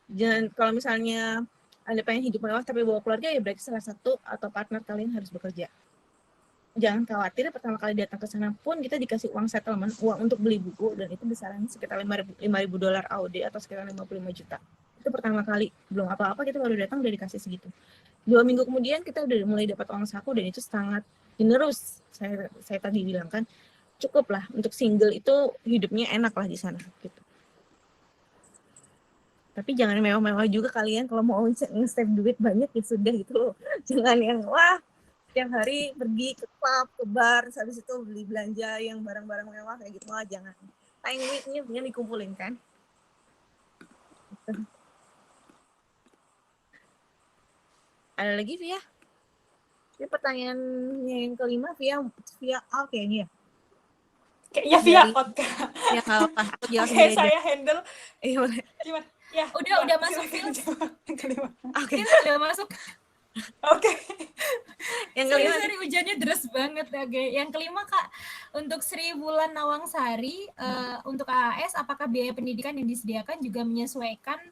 Dan kalau misalnya Anda pengen hidup mewah tapi bawa keluarga, ya berarti salah satu atau partner kalian harus bekerja. Jangan khawatir, pertama kali datang ke sana pun kita dikasih uang settlement, uang untuk beli buku, dan itu besarannya sekitar $5.000 AUD atau sekitar 55 juta. Itu pertama kali, belum apa-apa kita baru datang udah dikasih segitu. 2 minggu kemudian kita udah mulai dapat uang saku dan itu sangat generous. Saya tadi bilang kan, cukup lah untuk single itu hidupnya enak lah di sana gitu. Tapi jangan mewah-mewah juga kalian, kalau mau nge-save duit banyak ya sudah gitu loh. Jangan yang wah tiap hari pergi ke klub, ke bar, habis itu beli belanja yang barang-barang mewah kayak gitu lah, jangan. Time duitnya punya dikumpulin kan. Gitu. Ada lagi Via? Ini pertanyaannya yang kelima Via oke ini ya. Kayaknya via Dari- Otka. Ya kalau aku jawab Oke, sendiri aja. saya handle. Boleh. Gimana? Ya, Udah masuk, silakan jawab yang kelima. Oke. Udah masuk. Oke. Yang kelima Sorry, hujannya deras banget. Oke. Yang kelima Kak, untuk Sri Wulan Nawangsari, untuk AAS, apakah biaya pendidikan yang disediakan juga menyesuaikan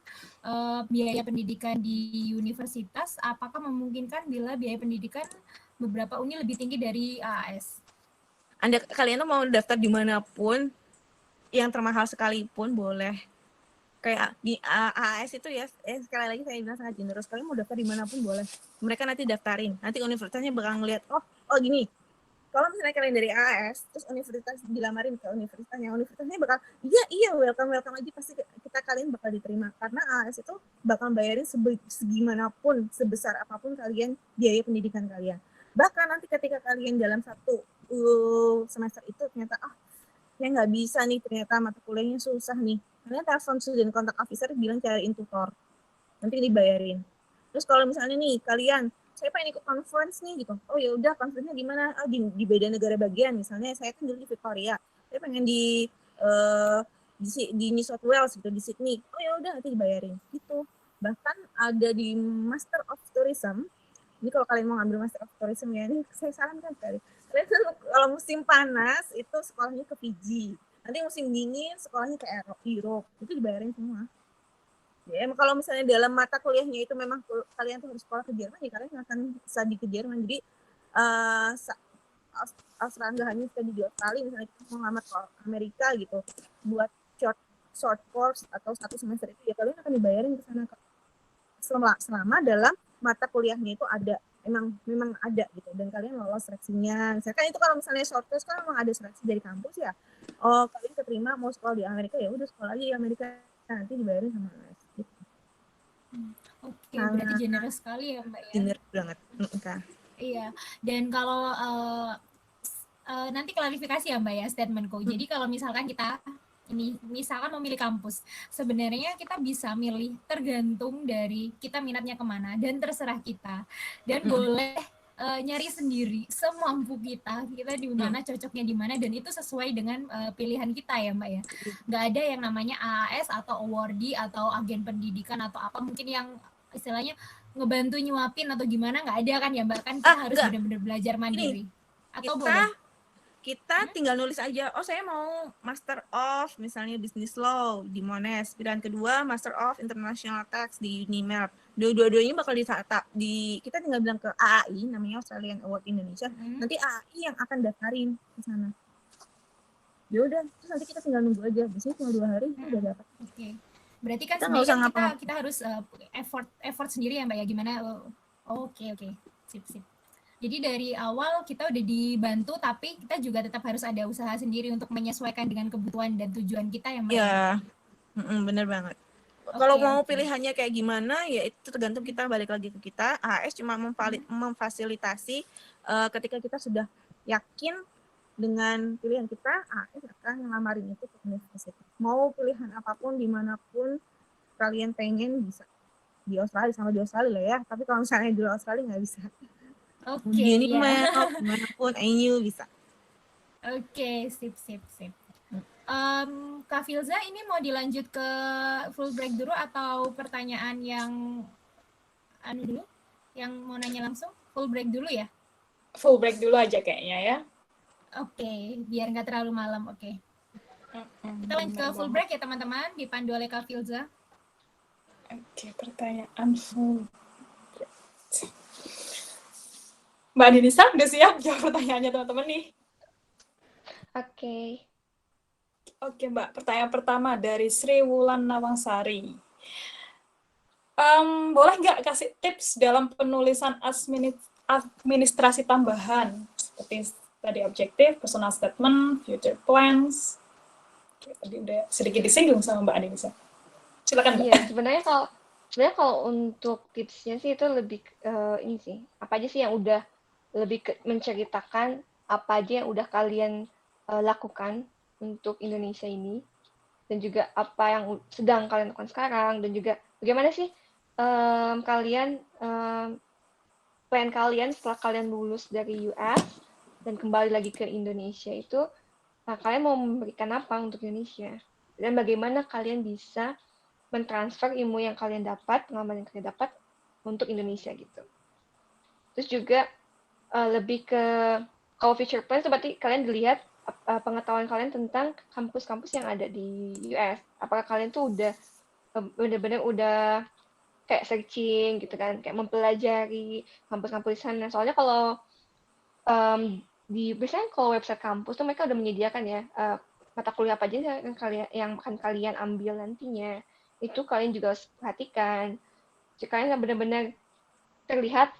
biaya pendidikan di universitas? Apakah memungkinkan bila biaya pendidikan beberapa uni lebih tinggi dari AAS? kalian tuh mau daftar dimanapun, yang termahal sekalipun boleh. Kayak di AAS itu ya, sekali lagi saya bilang sangat generous. Kalian mau daftar dimanapun boleh. Mereka nanti daftarin. Nanti universitasnya bakal ngeliat, oh gini. Kalau misalnya kalian dari AAS, terus universitas dilamarin ke universitasnya bakal, iya welcome aja, pasti kalian bakal diterima. Karena AAS itu bakal bayarin segimanapun, sebesar apapun kalian biaya pendidikan kalian. Bahkan nanti ketika kalian dalam satu semester itu ternyata ya nggak bisa nih, ternyata mata kuliahnya susah nih, kalian telepon student contact officer bilang cariin tutor, nanti dibayarin. Terus kalau misalnya nih kalian, saya pengen ikut conference nih gitu, oh ya udah conference-nya di mana? Di beda negara bagian, misalnya saya kan dulu di Victoria, saya pengen di New South Wales gitu, di Sydney, oh ya udah nanti dibayarin gitu. Bahkan ada di Master of Tourism, ini kalau kalian mau ngambil Master of Tourism ya, ini saya sarankan sekali. Kalian kalau musim panas itu sekolahnya ke Fiji. Nanti musim dingin sekolahnya ke Europe. Itu dibayarin semua. Ya, kalau misalnya dalam mata kuliahnya itu memang kalian tuh harus sekolah ke Jerman, ya kalian akan studi ke Jerman. Jadi Australia nggak hanya studi di Australia, misalnya kita mau ngelamar ke Amerika gitu, buat short course atau 1 semester itu, ya kalian akan dibayarin ke sana selama dalam mata kuliahnya itu ada, memang ada gitu, dan kalian lolos seleksinya. Misalkan itu kalau misalnya short course kan memang ada seleksi dari kampus ya, kalian keterima mau sekolah di Amerika, ya udah sekolah aja di Amerika, nanti dibayarin sama AS gitu. Oke, berarti generous sekali ya Mbak ya. Generous banget. Iya, dan kalau nanti klarifikasi ya Mbak ya statementku. Jadi kalau misalkan kita misalkan memilih kampus, sebenarnya kita bisa milih tergantung dari kita minatnya kemana, dan terserah kita, dan boleh nyari sendiri semampu kita di mana, cocoknya di mana, dan itu sesuai dengan pilihan kita ya Mbak ya. Nggak ada yang namanya AAS atau awardee atau agen pendidikan atau apa mungkin yang istilahnya ngebantu nyuapin atau gimana, nggak ada kan ya Mbak, kan kita harus benar-benar belajar mandiri. Atau kita tinggal nulis aja, saya mau Master of misalnya Business Law di Monash, pilihan kedua Master of International Tax di UniMelb. Dua-duanya bakal kita tinggal bilang ke AAI, namanya Australian Award Indonesia, nanti AAI yang akan daftarin ke sana. Ya udah, terus nanti kita tinggal nunggu aja, biasanya cuma 2 hari udah dapat. Oke. Berarti kan sebenarnya kita harus effort sendiri ya Mbak ya, gimana? Oke. Sip. Jadi dari awal kita udah dibantu, tapi kita juga tetap harus ada usaha sendiri untuk menyesuaikan dengan kebutuhan dan tujuan kita ya Mbak. Iya, bener banget. Kalau mau pilihannya kayak gimana, ya itu tergantung kita, balik lagi ke kita. AAS cuma memfasilitasi ketika kita sudah yakin dengan pilihan kita, AAS akan ngelamarin itu ke universitas. Mau pilihan apapun, dimanapun kalian pengen, bisa. Di Australia, sama di Australia lah ya. Tapi kalau misalnya di Australia nggak bisa. Oke, dimanapun, ANU bisa. Oke, sip. Kak Filza, ini mau dilanjut ke full break dulu atau pertanyaan yang dulu? Yang mau nanya langsung? Full break dulu ya? Full break dulu aja kayaknya ya. Oke, biar nggak terlalu malam. Oke. Kita lanjut ke Benar full banget. break ya teman-teman, dipandu oleh Kak Filza. Oke, pertanyaan full. Mbak Dinisa udah siap jawab pertanyaannya teman-teman nih? Oke. Oke Mbak, pertanyaan pertama dari Sri Wulan Nawangsari. Boleh nggak kasih tips dalam penulisan administrasi tambahan seperti tadi objektif, personal statement, future plans? Tadi udah sedikit disinggung sama Mbak Dinisa. Silakan Mbak. Iya, sebenarnya kalau untuk tipsnya sih itu lebih ini sih, apa aja sih yang udah lebih menceritakan apa aja yang udah kalian lakukan untuk Indonesia ini, dan juga apa yang sedang kalian lakukan sekarang, dan juga bagaimana sih kalian plan kalian setelah kalian lulus dari US dan kembali lagi ke Indonesia itu, kalian mau memberikan apa untuk Indonesia, dan bagaimana kalian bisa mentransfer ilmu yang kalian dapat, pengalaman yang kalian dapat untuk Indonesia gitu. Terus juga lebih ke kalau future plan itu berarti kalian dilihat pengetahuan kalian tentang kampus-kampus yang ada di US. Apakah kalian tuh udah benar-benar udah kayak searching gitu kan, kayak mempelajari kampus-kampus di sana. Soalnya kalau biasanya kalau website kampus tuh mereka udah menyediakan ya mata kuliah apa aja yang akan kalian ambil nantinya. Itu kalian juga harus perhatikan. Kalian benar-benar terlihat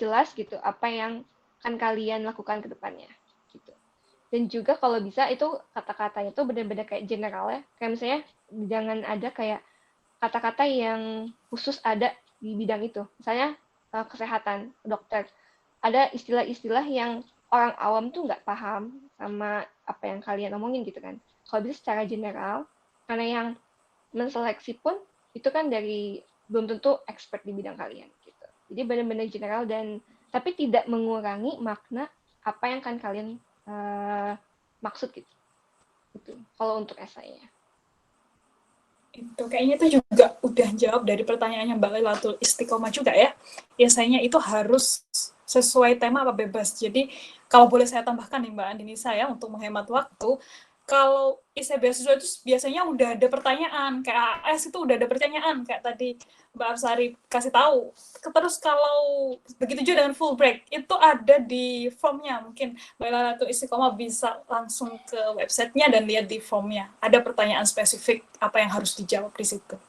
jelas gitu apa yang akan kalian lakukan ke depannya gitu. Dan juga kalau bisa itu kata-katanya tuh benar-benar kayak general ya. Kayak misalnya jangan ada kayak kata-kata yang khusus ada di bidang itu. Misalnya kesehatan, dokter. Ada istilah-istilah yang orang awam tuh nggak paham sama apa yang kalian omongin gitu kan. Kalau bisa secara general, karena yang menseleksi pun itu kan dari belum tentu expert di bidang kalian gitu. Jadi benar-benar general dan tapi tidak mengurangi makna apa yang kan kalian maksud gitu. Gitu. Kalau untuk esainya. Itu kayaknya itu juga udah jawab dari pertanyaannya Mbak Lailatul Istiqomah juga ya. Biasanya itu harus sesuai tema apa bebas. Jadi kalau boleh saya tambahkan nih Mbak Andinisa ya untuk menghemat waktu, kalau isi beasiswa itu biasanya udah ada pertanyaan, kayak AS itu udah ada pertanyaan, kayak tadi Mbak Absari kasih tahu. Terus kalau begitu juga dengan full break, itu ada di formnya. Mungkin Mbak Lailatul Istiqomah bisa langsung ke websitenya dan lihat di formnya. Ada pertanyaan spesifik apa yang harus dijawab di situ.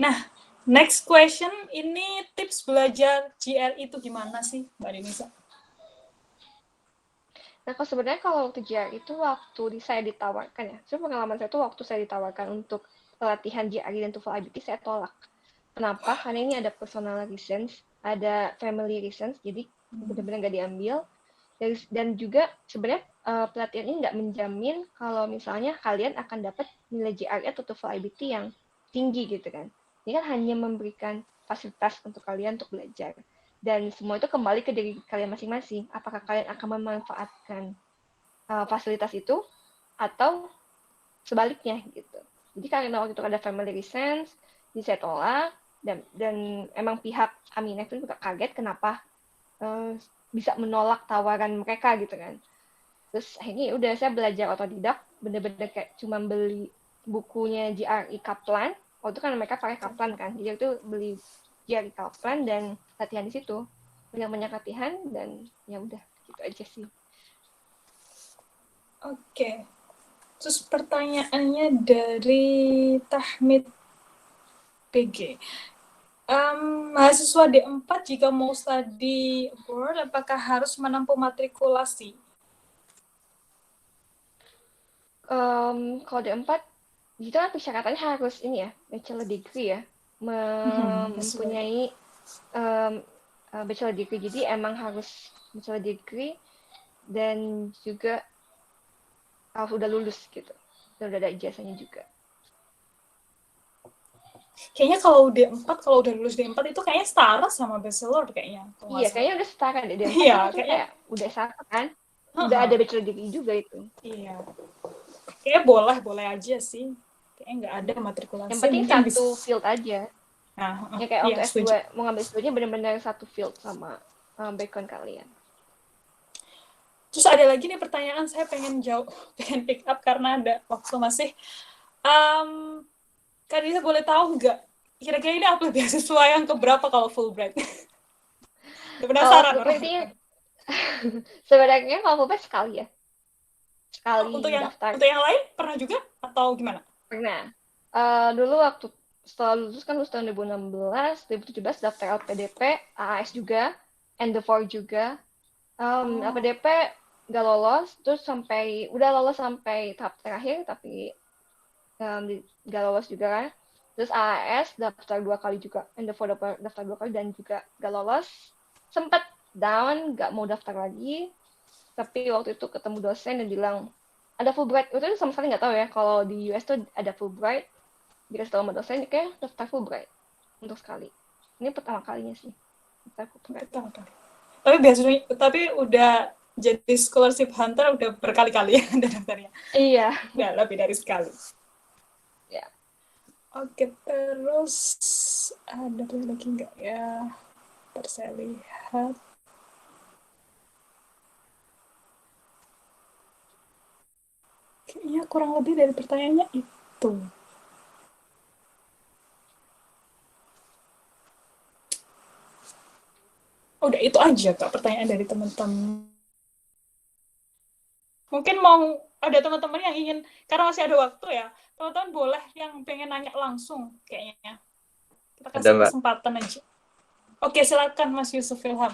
Nah, next question, ini tips belajar GRE itu gimana sih Mbak Denisa? Nah, kalau waktu GRE itu waktu saya ditawarkan ya. So, pengalaman saya tuh waktu saya ditawarkan untuk pelatihan GRE dan TOEFL IBT, saya tolak. Kenapa? Karena ini ada personal reasons, ada family reasons, jadi benar-benar nggak diambil. Dan juga sebenarnya pelatihan ini nggak menjamin kalau misalnya kalian akan dapat nilai GRE atau TOEFL IBT yang tinggi gitu kan. Ini kan hanya memberikan fasilitas untuk kalian untuk belajar. Dan semua itu kembali ke diri kalian masing-masing. Apakah kalian akan memanfaatkan fasilitas itu atau sebaliknya gitu. Jadi karena waktu itu ada family reasons, jadi saya tolak dan emang pihak Aminah itu juga kaget kenapa bisa menolak tawaran mereka gitu kan. Terus akhirnya udah saya belajar otodidak, bener-bener kayak cuma beli bukunya GRE Kaplan. Waktu itu kan mereka pakai Kaplan kan, jadi itu beli GRE Kaplan dan latihan di situ, banyak-banyak latihan dan ya udah gitu aja sih. Oke. Terus pertanyaannya dari Tahmid PG. Mahasiswa D4 jika mau study abroad, apakah harus menempuh matrikulasi? Kalau D4, itu kan persyaratannya harus ini ya, bachelor degree ya, mempunyai bachelor degree. Jadi emang harus bachelor degree dan juga harus udah lulus gitu, dan udah ada ijazahnya juga. Kayaknya kalau D4, kalau udah lulus D4 itu kayaknya setara sama bachelor kayaknya. Iya, kayaknya udah setara deh. D4 iya, itu kayak udah setara kan. Udah ada bachelor degree juga itu. Iya. Kayaknya boleh aja sih. Kayaknya nggak ada matrikulasi. Yang penting satu field aja. Nah, ya kayak iya, untuk S2, setuju. mau ngambil S2-nya benar-benar satu field sama background kalian. Terus ada lagi nih pertanyaan, saya pengen jawab, pengen pick up karena ada waktu masih. Kak Disa boleh tahu nggak, kira-kira ini apply beasiswa yang keberapa kalau Fulbright? Penasaran Fulbright orang. ini sebenarnya kalau Fulbright sekali ya. Sekali Untuk daftar. yang lain pernah juga atau gimana? Pernah. Dulu waktu setelah lulus kan lulus tahun 2016, 2017 daftar LPDP, AAS juga, Endeavor juga. LPDP nggak lolos, terus udah lolos sampai tahap terakhir, tapi nggak lolos juga kan. Terus AAS daftar 2 kali juga, Endeavor daftar 2 kali dan juga nggak lolos. Sempat down, nggak mau daftar lagi, tapi waktu itu ketemu dosen dan bilang, ada Fulbright. Waktu itu sama sekali nggak tahu ya, kalau di US tuh ada Fulbright. Dikasih tahu sama dosen, kayak daftar Fulbright untuk sekali. Ini pertama kalinya sih. Daftar Fulbright. Tapi udah jadi scholarship hunter udah berkali-kali ya daftarnya. Iya. Nggak lebih dari sekali. Ya. Oke, terus ada lagi nggak ya? Ntar saya lihat. Kayaknya kurang lebih dari pertanyaannya itu. Udah itu aja Kak pertanyaan dari teman-teman. Mungkin mau ada teman-teman yang ingin, karena masih ada waktu ya, teman-teman boleh yang pengen nanya langsung kayaknya. Kita kasih kesempatan aja. Oke, silakan Mas Yusuf Ilham.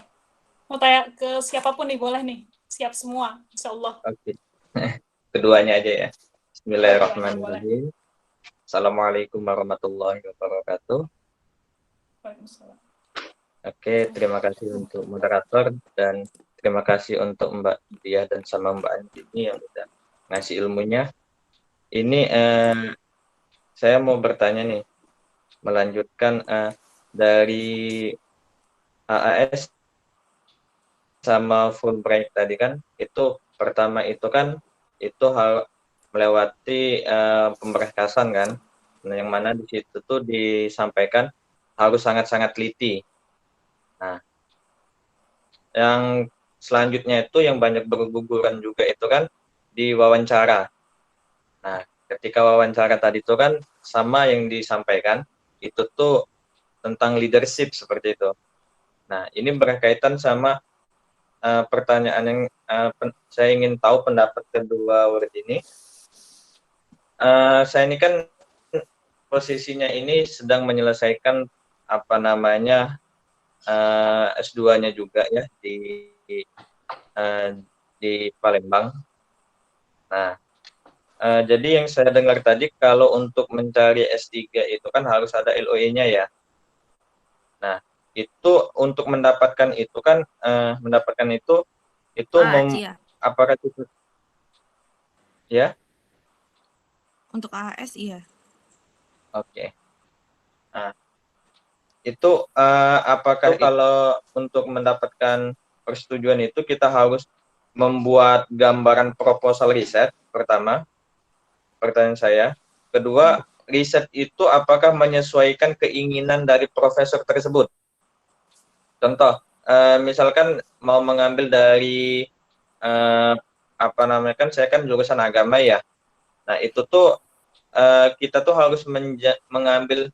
Mau tanya ke siapapun nih, boleh nih. Siap semua, insya Allah. Oke. Keduanya aja ya. Bismillahirrahmanirrahim. Assalamualaikum warahmatullahi wabarakatuh. Waalaikumsalam. Oke, terima kasih untuk moderator dan terima kasih untuk Mbak Diah dan sama Mbak Andini yang udah ngasih ilmunya. Ini saya mau bertanya nih, melanjutkan dari AAS sama Fulbright tadi kan, itu pertama itu kan itu hal melewati pemberkasan kan, yang mana di situ tuh disampaikan harus sangat-sangat teliti. Nah, yang selanjutnya itu yang banyak berguguran juga itu kan di wawancara. Nah, ketika wawancara tadi itu kan sama yang disampaikan itu tuh tentang leadership seperti itu. Nah, ini berkaitan sama pertanyaan yang saya ingin tahu pendapat kedua murid ini. Saya ini kan posisinya ini sedang menyelesaikan apa namanya S2-nya juga ya di Palembang. Nah, jadi yang saya dengar tadi kalau untuk mencari S3 itu kan harus ada LOE-nya ya. Nah, itu untuk mendapatkan itu kan mendapatkan itu iya. apakah itu ya? Untuk AAS iya. Oke. Nah, itu apakah kalau untuk mendapatkan persetujuan itu kita harus membuat gambaran proposal riset pertama, pertanyaan saya. Kedua, riset itu apakah menyesuaikan keinginan dari profesor tersebut? Contoh, misalkan mau mengambil dari apa namanya kan saya kan jurusan agama ya. Nah, itu tuh kita tuh harus mengambil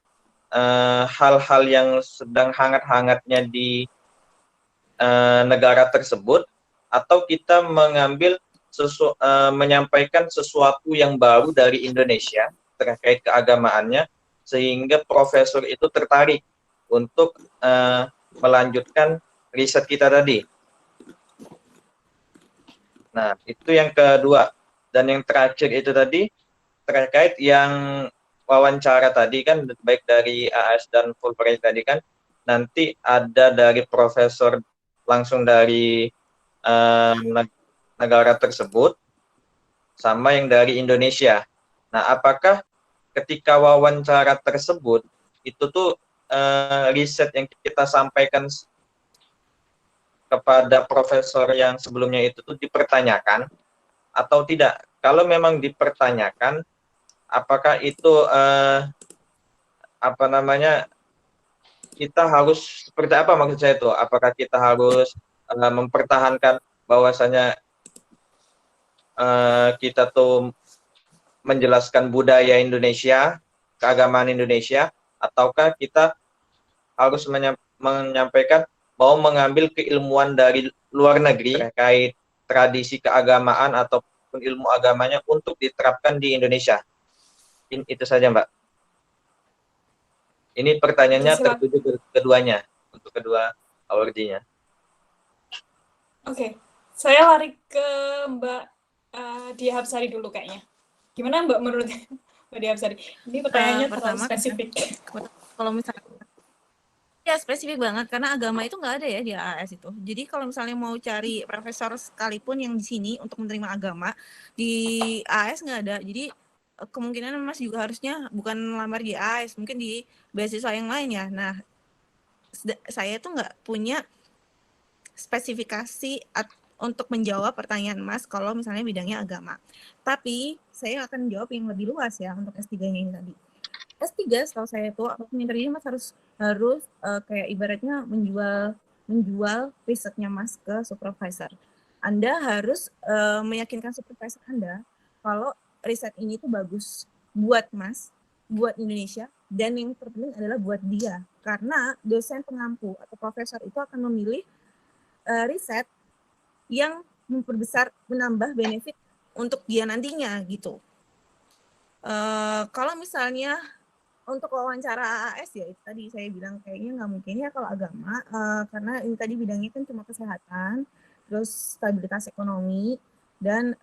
hal-hal yang sedang hangat-hangatnya di negara tersebut, atau kita mengambil menyampaikan sesuatu yang baru dari Indonesia terkait keagamaannya sehingga profesor itu tertarik untuk melanjutkan riset kita tadi. Nah, itu yang kedua. Dan yang terakhir itu tadi terkait yang wawancara tadi kan, baik dari AAS dan Fulbright tadi kan, nanti ada dari profesor langsung dari negara tersebut sama yang dari Indonesia. Nah, apakah ketika wawancara tersebut itu tuh riset yang kita sampaikan kepada profesor yang sebelumnya itu tuh dipertanyakan atau tidak? Kalau memang dipertanyakan, apakah itu apa namanya kita harus seperti apa maksud saya itu? Apakah kita harus mempertahankan bahwasanya kita tuh menjelaskan budaya Indonesia, keagamaan Indonesia, ataukah kita harus menyampaikan mau mengambil keilmuan dari luar negeri terkait tradisi keagamaan ataupun ilmu agamanya untuk diterapkan di Indonesia. Itu saja, Mbak. Ini pertanyaannya tertuju ke keduanya, untuk kedua awardee-nya. Oke, saya lari ke Mbak Diah Hapsari dulu kayaknya. Gimana Mbak menurut Mbak Diah Hapsari? Ini pertanyaannya terlalu spesifik. Kalau misalnya ya spesifik banget karena agama itu nggak ada ya di AAS itu. Jadi kalau misalnya mau cari profesor sekalipun yang di sini untuk menerima agama di AAS nggak ada. Jadi kemungkinan Mas juga harusnya bukan lamar di AAS, mungkin di beasiswa yang lain ya. Nah, saya tuh nggak punya spesifikasi untuk menjawab pertanyaan Mas kalau misalnya bidangnya agama. Tapi saya akan jawab yang lebih luas ya untuk S3-nya ini tadi. S3 setahu saya itu apapun yang terjadi Mas harus kayak ibaratnya menjual risetnya Mas ke supervisor. Anda harus meyakinkan supervisor Anda kalau riset ini tuh bagus buat Mas, buat Indonesia, dan yang terpenting adalah buat dia. Karena dosen pengampu atau profesor itu akan memilih riset yang memperbesar, menambah benefit untuk dia nantinya gitu. Kalau misalnya untuk wawancara AAS ya itu tadi saya bilang kayaknya nggak mungkin ya kalau agama karena ini tadi bidangnya kan cuma kesehatan, terus stabilitas ekonomi dan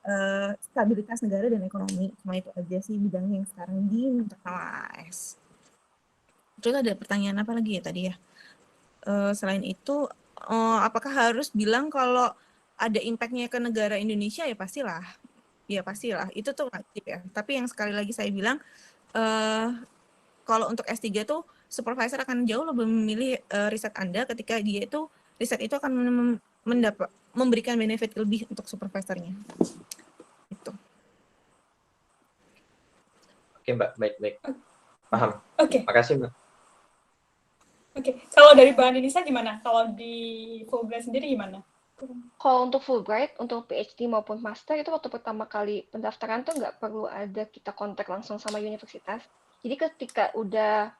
stabilitas negara dan ekonomi, cuma itu aja sih bidangnya yang sekarang diminta sama AAS. Terus ada pertanyaan apa lagi ya tadi ya? Selain itu apakah harus bilang kalau ada impact-nya ke negara Indonesia? Ya pastilah itu tuh wajib ya. Tapi yang sekali lagi saya bilang kalau untuk S3 tuh supervisor akan jauh lebih memilih riset Anda ketika dia itu riset itu akan memberikan benefit lebih untuk supervisornya. Itu. Oke, Mbak, baik. Paham. Oke. Makasih, Mbak. Oke, kalau dari Mbak Anissa gimana? Kalau di Fulbright sendiri gimana? Kalau untuk Fulbright, untuk PhD maupun Master, itu waktu pertama kali pendaftaran tuh nggak perlu ada kita kontak langsung sama universitas. Jadi ketika udah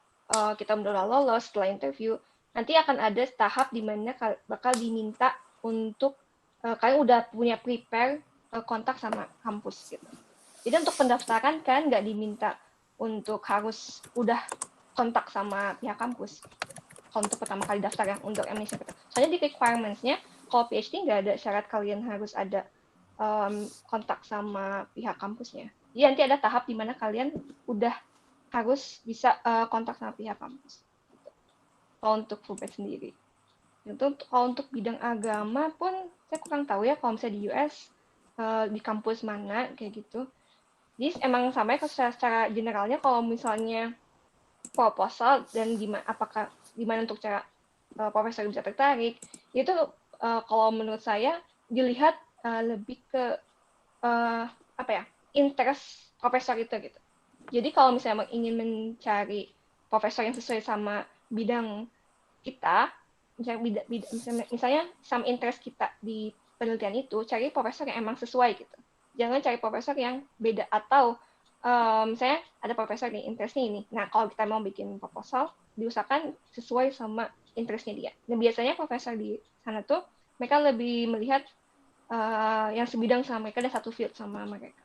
kita udah lolos setelah interview, nanti akan ada tahap di mana bakal diminta untuk kalian udah punya prepare kontak sama kampus gitu. Jadi untuk pendaftaran kan nggak diminta untuk harus udah kontak sama pihak kampus. Kalau untuk pertama kali daftar ya, untuk Indonesia. Soalnya di requirements-nya, kalau PhD nggak ada syarat kalian harus ada kontak sama pihak kampusnya. Jadi nanti ada tahap di mana kalian udah harus bisa kontak sama pihak kampus. Kalau untuk Fulbright sendiri. Kalau untuk bidang agama pun saya kurang tahu ya kalau misalnya di US di kampus mana kayak gitu. Jadi emang sama ya secara generalnya kalau misalnya proposal dan gimana untuk cara profesor bisa tertarik itu kalau menurut saya dilihat lebih ke interest profesor itu gitu. Jadi kalau misalnya ingin mencari profesor yang sesuai sama bidang kita, misalnya sama interest kita di penelitian itu, cari profesor yang emang sesuai gitu. Jangan cari profesor yang beda atau misalnya ada profesor yang interestnya ini. Nah, kalau kita mau bikin proposal, diusahakan sesuai sama interestnya dia. Dan biasanya profesor di sana tuh mereka lebih melihat yang sebidang sama mereka, ada satu field sama mereka.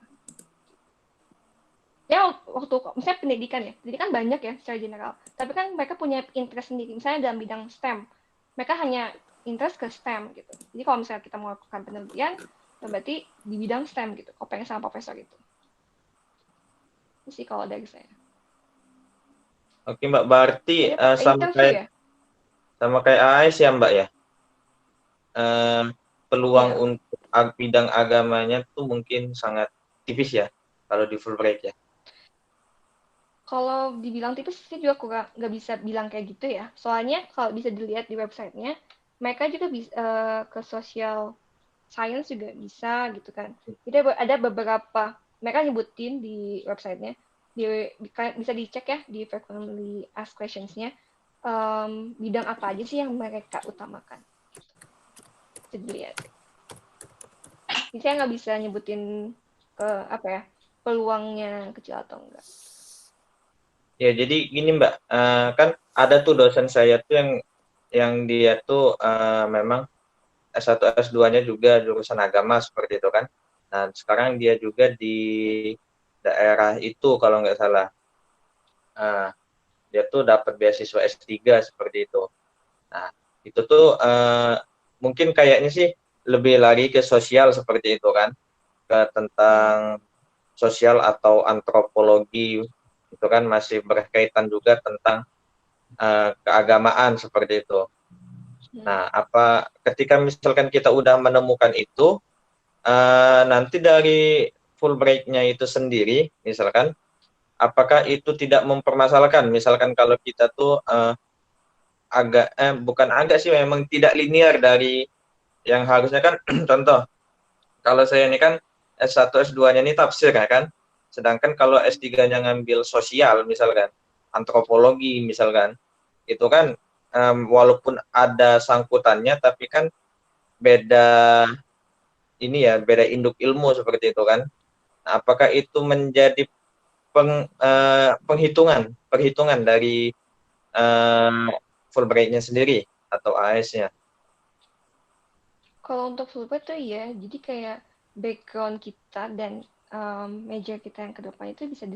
Ya waktu misalnya pendidikan banyak ya secara general, tapi kan mereka punya interest sendiri. Misalnya dalam bidang STEM, mereka hanya interest ke STEM gitu. Jadi kalau misalnya kita mau lakukan penelitian, berarti di bidang STEM gitu. Kalau pengen sama profesor itu. Itu sih kalau dari saya. Oke, Mbak, berarti sama kayak AIS ya, Mbak ya. Peluang untuk bidang agamanya tuh mungkin sangat tipis ya kalau di Fulbright ya. Kalau dibilang tipis sih juga nggak bisa bilang kayak gitu ya. Soalnya kalau bisa dilihat di websitenya, mereka juga bisa ke social science juga bisa gitu kan. Jadi ada beberapa mereka nyebutin di websitenya, bisa dicek ya di frequently asked questions-nya bidang apa aja sih yang mereka utamakan. Bisa dilihat. Jadi saya nggak bisa nyebutin apa ya, peluangnya kecil atau enggak. Ya, jadi gini Mbak, kan ada tuh dosen saya tuh yang dia tuh memang S1 S2-nya juga jurusan agama seperti itu kan. Nah, sekarang dia juga di daerah itu kalau nggak salah. Dia tuh dapat beasiswa S3 seperti itu. Nah, itu tuh mungkin kayaknya sih lebih lari ke sosial seperti itu kan, ke tentang sosial atau antropologi itu kan masih berkaitan juga tentang keagamaan seperti itu. Nah, apa ketika misalkan kita udah menemukan itu, nanti dari Fulbright-nya itu sendiri, misalkan, apakah itu tidak mempermasalahkan? Misalkan kalau kita tuh bukan agak sih, memang tidak linear dari yang harusnya kan, contoh, kalau saya ini kan S1, S2-nya ini tafsir ya kan, sedangkan kalau S3-nya ngambil sosial, misalkan, antropologi, misalkan, itu kan walaupun ada sangkutannya, tapi kan beda ini ya, beda induk ilmu seperti itu kan. Nah, apakah itu menjadi perhitungan dari Fulbright-nya sendiri atau AS-nya? Kalau untuk Fulbright tuh iya, jadi kayak background kita dan major kita yang ke depan itu bisa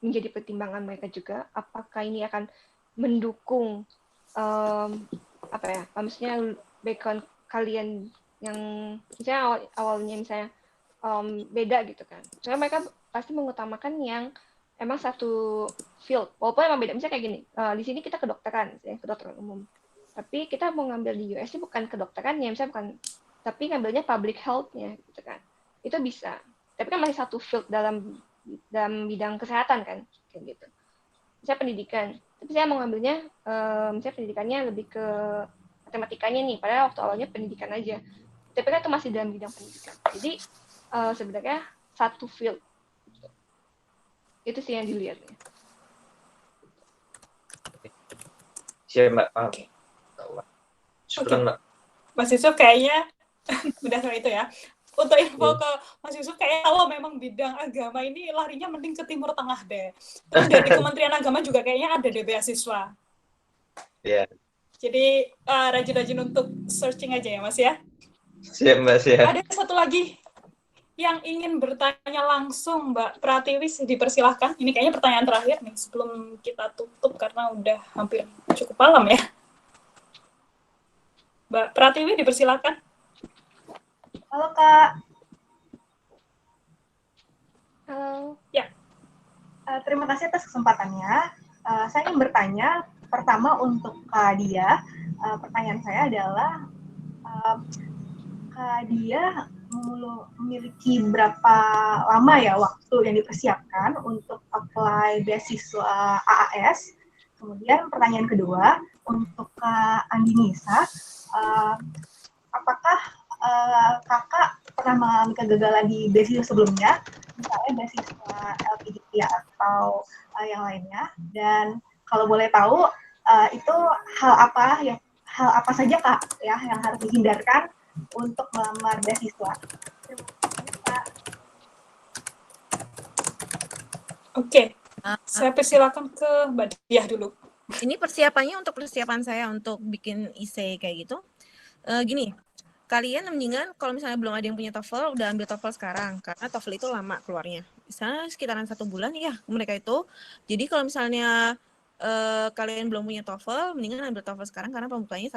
menjadi pertimbangan mereka juga. Apakah ini akan mendukung apa ya? Maksudnya background kalian yang misalnya awalnya misalnya beda gitu kan. Soalnya mereka pasti mengutamakan yang emang satu field. Walaupun emang beda. Misalnya kayak gini, di sini kita kedokteran, misalnya kedokteran umum. Tapi kita mau ngambil di US ini bukan kedokteran ya, misalnya bukan, tapi ngambilnya public health-nya gitu kan. Itu bisa. Tapi kan masih satu field dalam bidang kesehatan kan, kayak gitu. Misalnya pendidikan. Tapi saya mau ngambilnya, misalnya pendidikannya lebih ke matematikanya nih, padahal waktu awalnya pendidikan aja. Tapi kan itu masih dalam bidang pendidikan. Jadi sebenarnya satu field. Itu sih yang dilihat. Siap Mbak, paham. Oke. Syukran Mbak. Mas Yusuf kayaknya udah sama itu ya. Untuk info ke Mas Yusuf, kayak kalau memang bidang agama ini larinya mending ke Timur Tengah deh. Terus dari Kementerian Agama juga kayaknya ada deh beasiswa. Iya. Jadi rajin-rajin untuk searching aja ya Mas ya. Siap Mbak, siap. Ada satu lagi yang ingin bertanya langsung Mbak Pratiwi, dipersilahkan. Ini kayaknya pertanyaan terakhir nih sebelum kita tutup karena udah hampir cukup malam ya. Mbak Pratiwi, dipersilahkan. Halo Kak. Halo. Ya. Terima kasih atas kesempatannya. Saya ingin bertanya, pertama untuk Kak Dia. Pertanyaan saya adalah, Kak Dia memiliki berapa lama ya waktu yang dipersiapkan untuk apply beasiswa AAS? Kemudian pertanyaan kedua, untuk Kak Andinisa, apakah Kakak pernah mengalami kegagalan di beasiswa sebelumnya, misalnya beasiswa LPDP atau yang lainnya? Dan kalau boleh tahu, itu hal apa saja Kak ya yang harus dihindarkan untuk melamar beasiswa? Terima kasih Kak. Oke, saya persilakan ke Mbak Diah dulu. Ini persiapannya untuk persiapan saya untuk bikin essay kayak gitu. Gini, kalian mendingan kalau misalnya belum ada yang punya TOEFL, udah ambil TOEFL sekarang. Karena TOEFL itu lama keluarnya. Misalnya sekitaran 1 bulan, ya mereka itu. Jadi kalau misalnya kalian belum punya TOEFL, mendingan ambil TOEFL sekarang karena pembukanya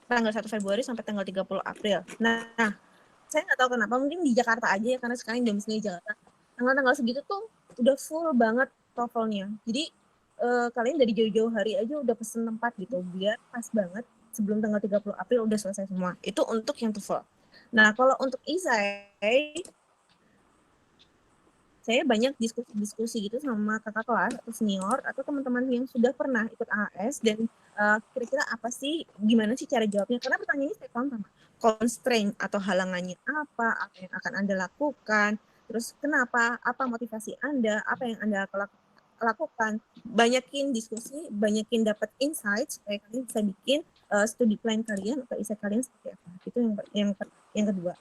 tanggal 1 Februari sampai tanggal 30 April. Nah, saya nggak tahu kenapa, mungkin di Jakarta aja ya, karena sekarang domisili Jakarta. Tanggal-tanggal segitu tuh udah full banget TOEFL-nya. Jadi kalian dari jauh-jauh hari aja udah pesen tempat gitu, biar pas banget sebelum tanggal 30 April udah selesai semua. Itu untuk yang TOEFL. Nah, kalau untuk essay, saya banyak diskusi gitu sama kakak kelas atau senior atau teman-teman yang sudah pernah ikut AAS, dan kira-kira apa sih, gimana sih cara jawabnya? Karena pertanyaannya saya sama constraint atau halangannya apa yang akan Anda lakukan, terus kenapa, apa motivasi Anda, apa yang Anda lakukan. Banyakin diskusi, banyakin dapat insight supaya kalian bisa bikin studi plan kalian atau essay kalian seperti apa. Itu yang kedua.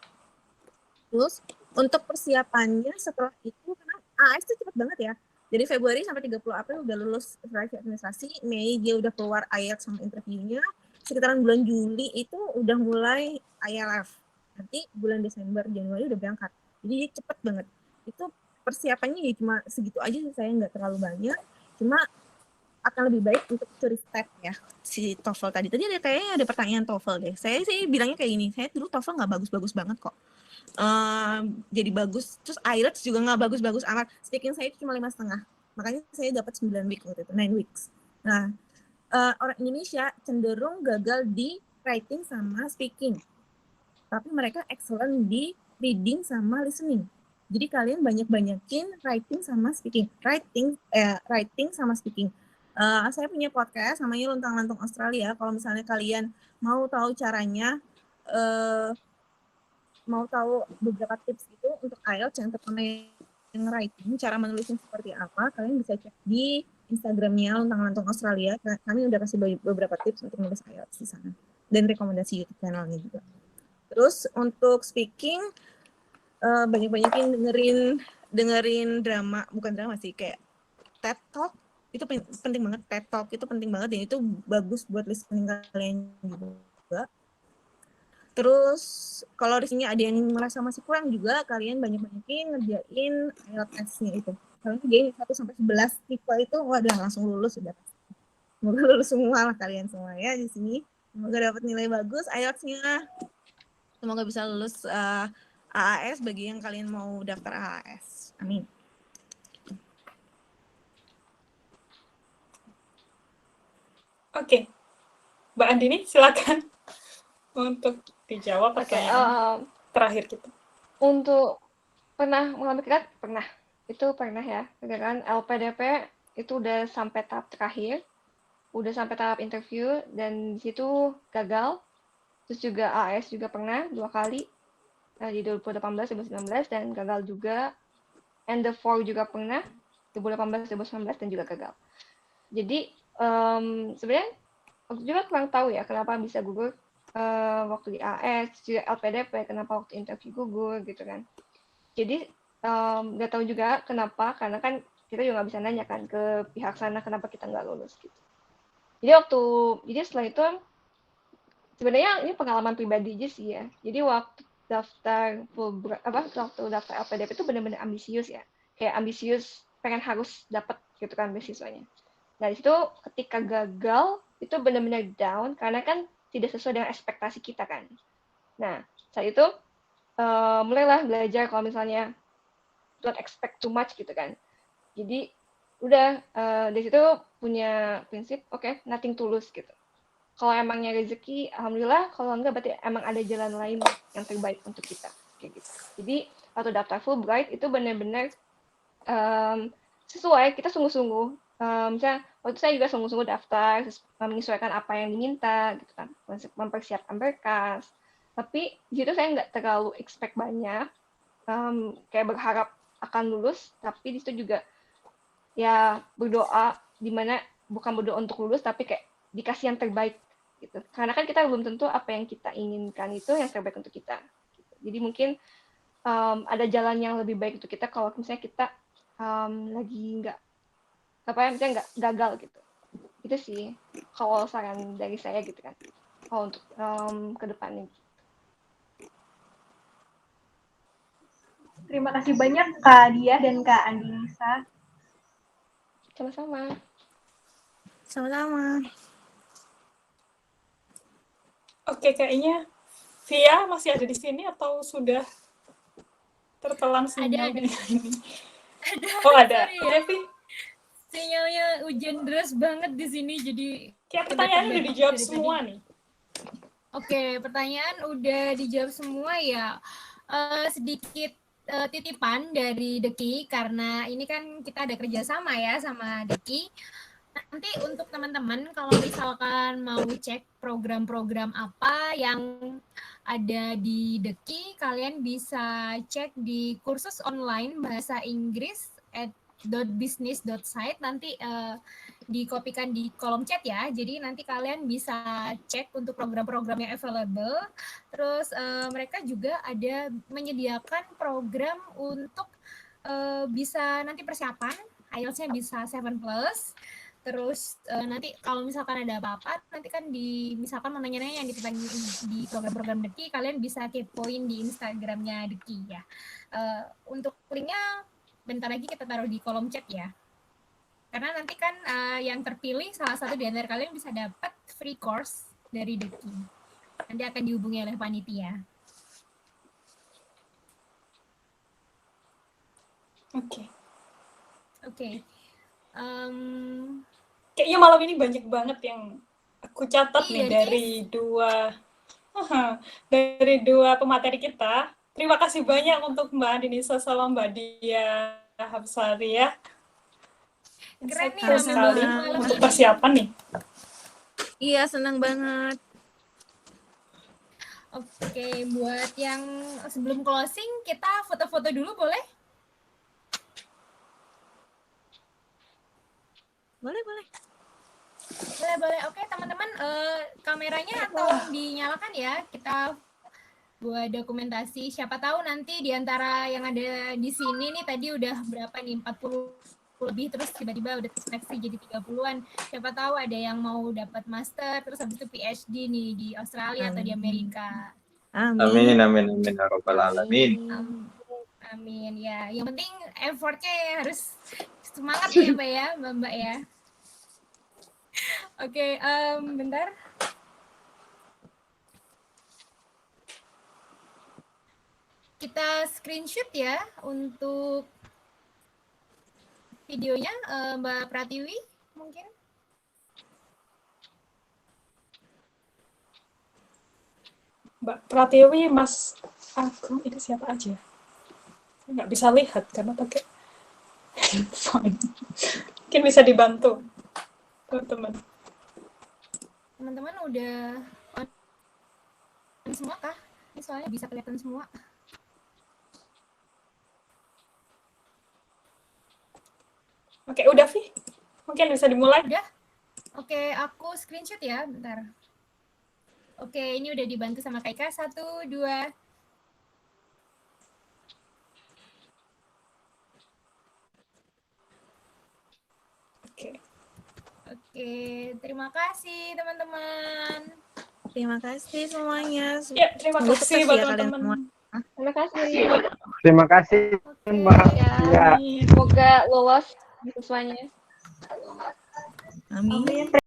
Terus untuk persiapannya setelah itu, karena AS itu cepet banget ya. Jadi Februari sampai 30 April udah lulus seleksi administrasi, Mei dia udah keluar IELTS sama interviewnya, sekitaran bulan Juli itu udah mulai ILF. Nanti bulan Desember, Januari udah berangkat. Jadi dia cepet banget. Itu persiapannya ya cuma segitu aja sih, saya nggak terlalu banyak. Cuma akan lebih baik untuk curi step ya si TOEFL tadi. Tadi kayaknya ada pertanyaan TOEFL deh. Saya sih bilangnya kayak gini, saya dulu TOEFL nggak bagus-bagus banget kok. Jadi bagus, terus IELTS juga nggak bagus-bagus amat. Speaking saya cuma 5,5. Makanya saya dapat 9 weeks waktu itu, 9 weeks. Nah, orang Indonesia cenderung gagal di writing sama speaking. Tapi mereka excellent di reading sama listening. Jadi kalian banyak-banyakin writing sama speaking. Writing sama speaking. Saya punya podcast namanya Luntang-Lantung Australia. Kalau misalnya kalian mau tahu caranya, mau tahu beberapa tips itu untuk IELTS yang terutama yang writing, cara menulisnya seperti apa, kalian bisa cek di Instagramnya Luntang-Lantung Australia. Kami udah kasih beberapa tips untuk nulis IELTS di sana. Dan rekomendasi YouTube channelnya juga. Terus untuk speaking, banyak-banyakin dengerin drama, bukan drama sih, kayak TED Talk. Itu penting banget, TED Talk itu penting banget, dan itu bagus buat listening kalian juga. Terus kalau di sini ada yang merasa masih kurang juga, kalian banyak-banyakin ngerjain IELTS-nya itu. Kalian ngerjain 1-11 tipe itu, wadah langsung lulus sudah. Semoga lulus semua lah kalian semua ya di sini. Semoga dapat nilai bagus IELTS-nya. Semoga bisa lulus AAS bagi yang kalian mau daftar AAS. Amin. Oke, Mbak Andini silakan untuk dijawab pertanyaan terakhir kita. Untuk pernah mengalami kegagalan? Pernah. Itu pernah ya. Kegagalan LPDP itu udah sampai tahap terakhir. Udah sampai tahap interview dan di situ gagal. Terus juga AS juga pernah 2 kali. Di 2018, 2019 dan gagal juga. And the 4 juga pernah 2018, 2019 dan juga gagal. Jadi sebenarnya waktu juga kurang tahu ya kenapa bisa gugur waktu di AS, juga LPDP, kenapa waktu interview gugur gitu kan. Jadi nggak tahu juga kenapa, karena kan kita juga nggak bisa nanya kan ke pihak sana kenapa kita nggak lulus gitu. Jadi setelah itu sebenarnya ini pengalaman pribadi aja sih ya. Jadi waktu daftar waktu daftar LPDP itu benar-benar ambisius ya. Kayak ambisius pengen harus dapat gitu kan beasiswanya. Nah, di situ ketika gagal itu benar-benar down karena kan tidak sesuai dengan ekspektasi kita kan. Nah, saat itu mulailah belajar kalau misalnya don't expect too much gitu kan. Jadi udah dari situ punya prinsip nothing tulus gitu. Kalau emangnya rezeki, alhamdulillah. Kalau enggak, berarti emang ada jalan lain yang terbaik untuk kita. Kayak gitu. Jadi, waktu daftar Fulbright itu benar-benar sesuai, kita sungguh-sungguh. Misalnya, waktu saya juga sungguh-sungguh daftar, menyesuaikan apa yang diminta, gitu kan. Mempersiapkan berkas. Tapi, di situ saya nggak terlalu expect banyak. Kayak berharap akan lulus, tapi di situ juga ya berdoa, dimana bukan berdoa untuk lulus, tapi kayak dikasih yang terbaik gitu. Karena kan kita belum tentu apa yang kita inginkan itu yang terbaik untuk kita. Gitu. Jadi mungkin ada jalan yang lebih baik untuk kita kalau misalnya kita lagi misalnya nggak gagal gitu. Itu sih kalau saran dari saya gitu kan. Kalau untuk ke depannya. Terima kasih banyak Kak Dia dan Kak Andinisa. Sama-sama. Sama-sama. Oke, kayaknya Via masih ada di sini atau sudah tertelan sinyalnya? Oh, ada. Sorry ya. Vi. Sinyalnya hujan deras banget di sini, jadi kayak pertanyaan udah dijawab semua nih. Oke, pertanyaan udah dijawab semua ya. Sedikit titipan dari Deki, karena ini kan kita ada kerjasama ya sama Deki. Nanti untuk teman-teman kalau misalkan mau cek program-program apa yang ada di Deki, kalian bisa cek di kursus online bahasa Inggris @business.site, nanti dikopikan di kolom chat ya. Jadi nanti kalian bisa cek untuk program-program yang available. Terus mereka juga ada menyediakan program untuk bisa nanti persiapan IELTS-nya bisa 7+. Terus nanti kalau misalkan ada apa-apa, nanti kan misalkan mau nanya-nanya yang di program-program Deki, kalian bisa kepoin di Instagramnya Deki ya. Untuk linknya bentar lagi kita taruh di kolom chat ya. Karena nanti kan yang terpilih salah satu di antara kalian bisa dapat free course dari Deki. Nanti akan dihubungi oleh panitia. Oke. Oke. Kayaknya malam ini banyak banget yang aku catat nih Iya, dari dua pemateri kita. Terima kasih banyak untuk Mbak Andinisa sama Mbak Dia Hapsari ya. Keren nih, Insightful sekali malam untuk ini. persiapan nih. Iya, senang banget. Oke, buat yang sebelum closing, kita foto-foto dulu boleh? Boleh, boleh. Boleh. Oke, teman-teman, kameranya tolong dinyalakan ya. Kita buat dokumentasi. Siapa tahu nanti di antara yang ada di sini nih tadi udah berapa nih? 40 lebih, terus tiba-tiba udah seleksi jadi 30-an. Siapa tahu ada yang mau dapat master, terus habis itu PhD nih di Australia atau di Amerika. Amin, amin, amin, ya rabbal alamin. Amin ya. Yang penting effortnya ya harus semangat ya Mbak ya, Mbak ya. Oke, bentar. Kita screenshot ya untuk videonya, Mbak Pratiwi mungkin. Mbak Pratiwi, Mas Agung, ini siapa aja? Saya nggak bisa lihat karena pakai handphone. Mungkin bisa dibantu, teman-teman. Teman-teman udah on semua kah? Ini soalnya bisa kelihatan semua. Oke, udah, Vi. Mungkin bisa dimulai. Udah? Oke, aku screenshot ya, bentar. Oke, ini udah dibantu sama Kaika. 1, 2. Oke, terima kasih teman-teman. Terima kasih semuanya. Ya, terima Semoga kasih sukses buat ya kalian teman-teman. semua. Terima kasih. Terima kasih, Mbak. Ya. Ya. Semoga lolos siswanya. Amin.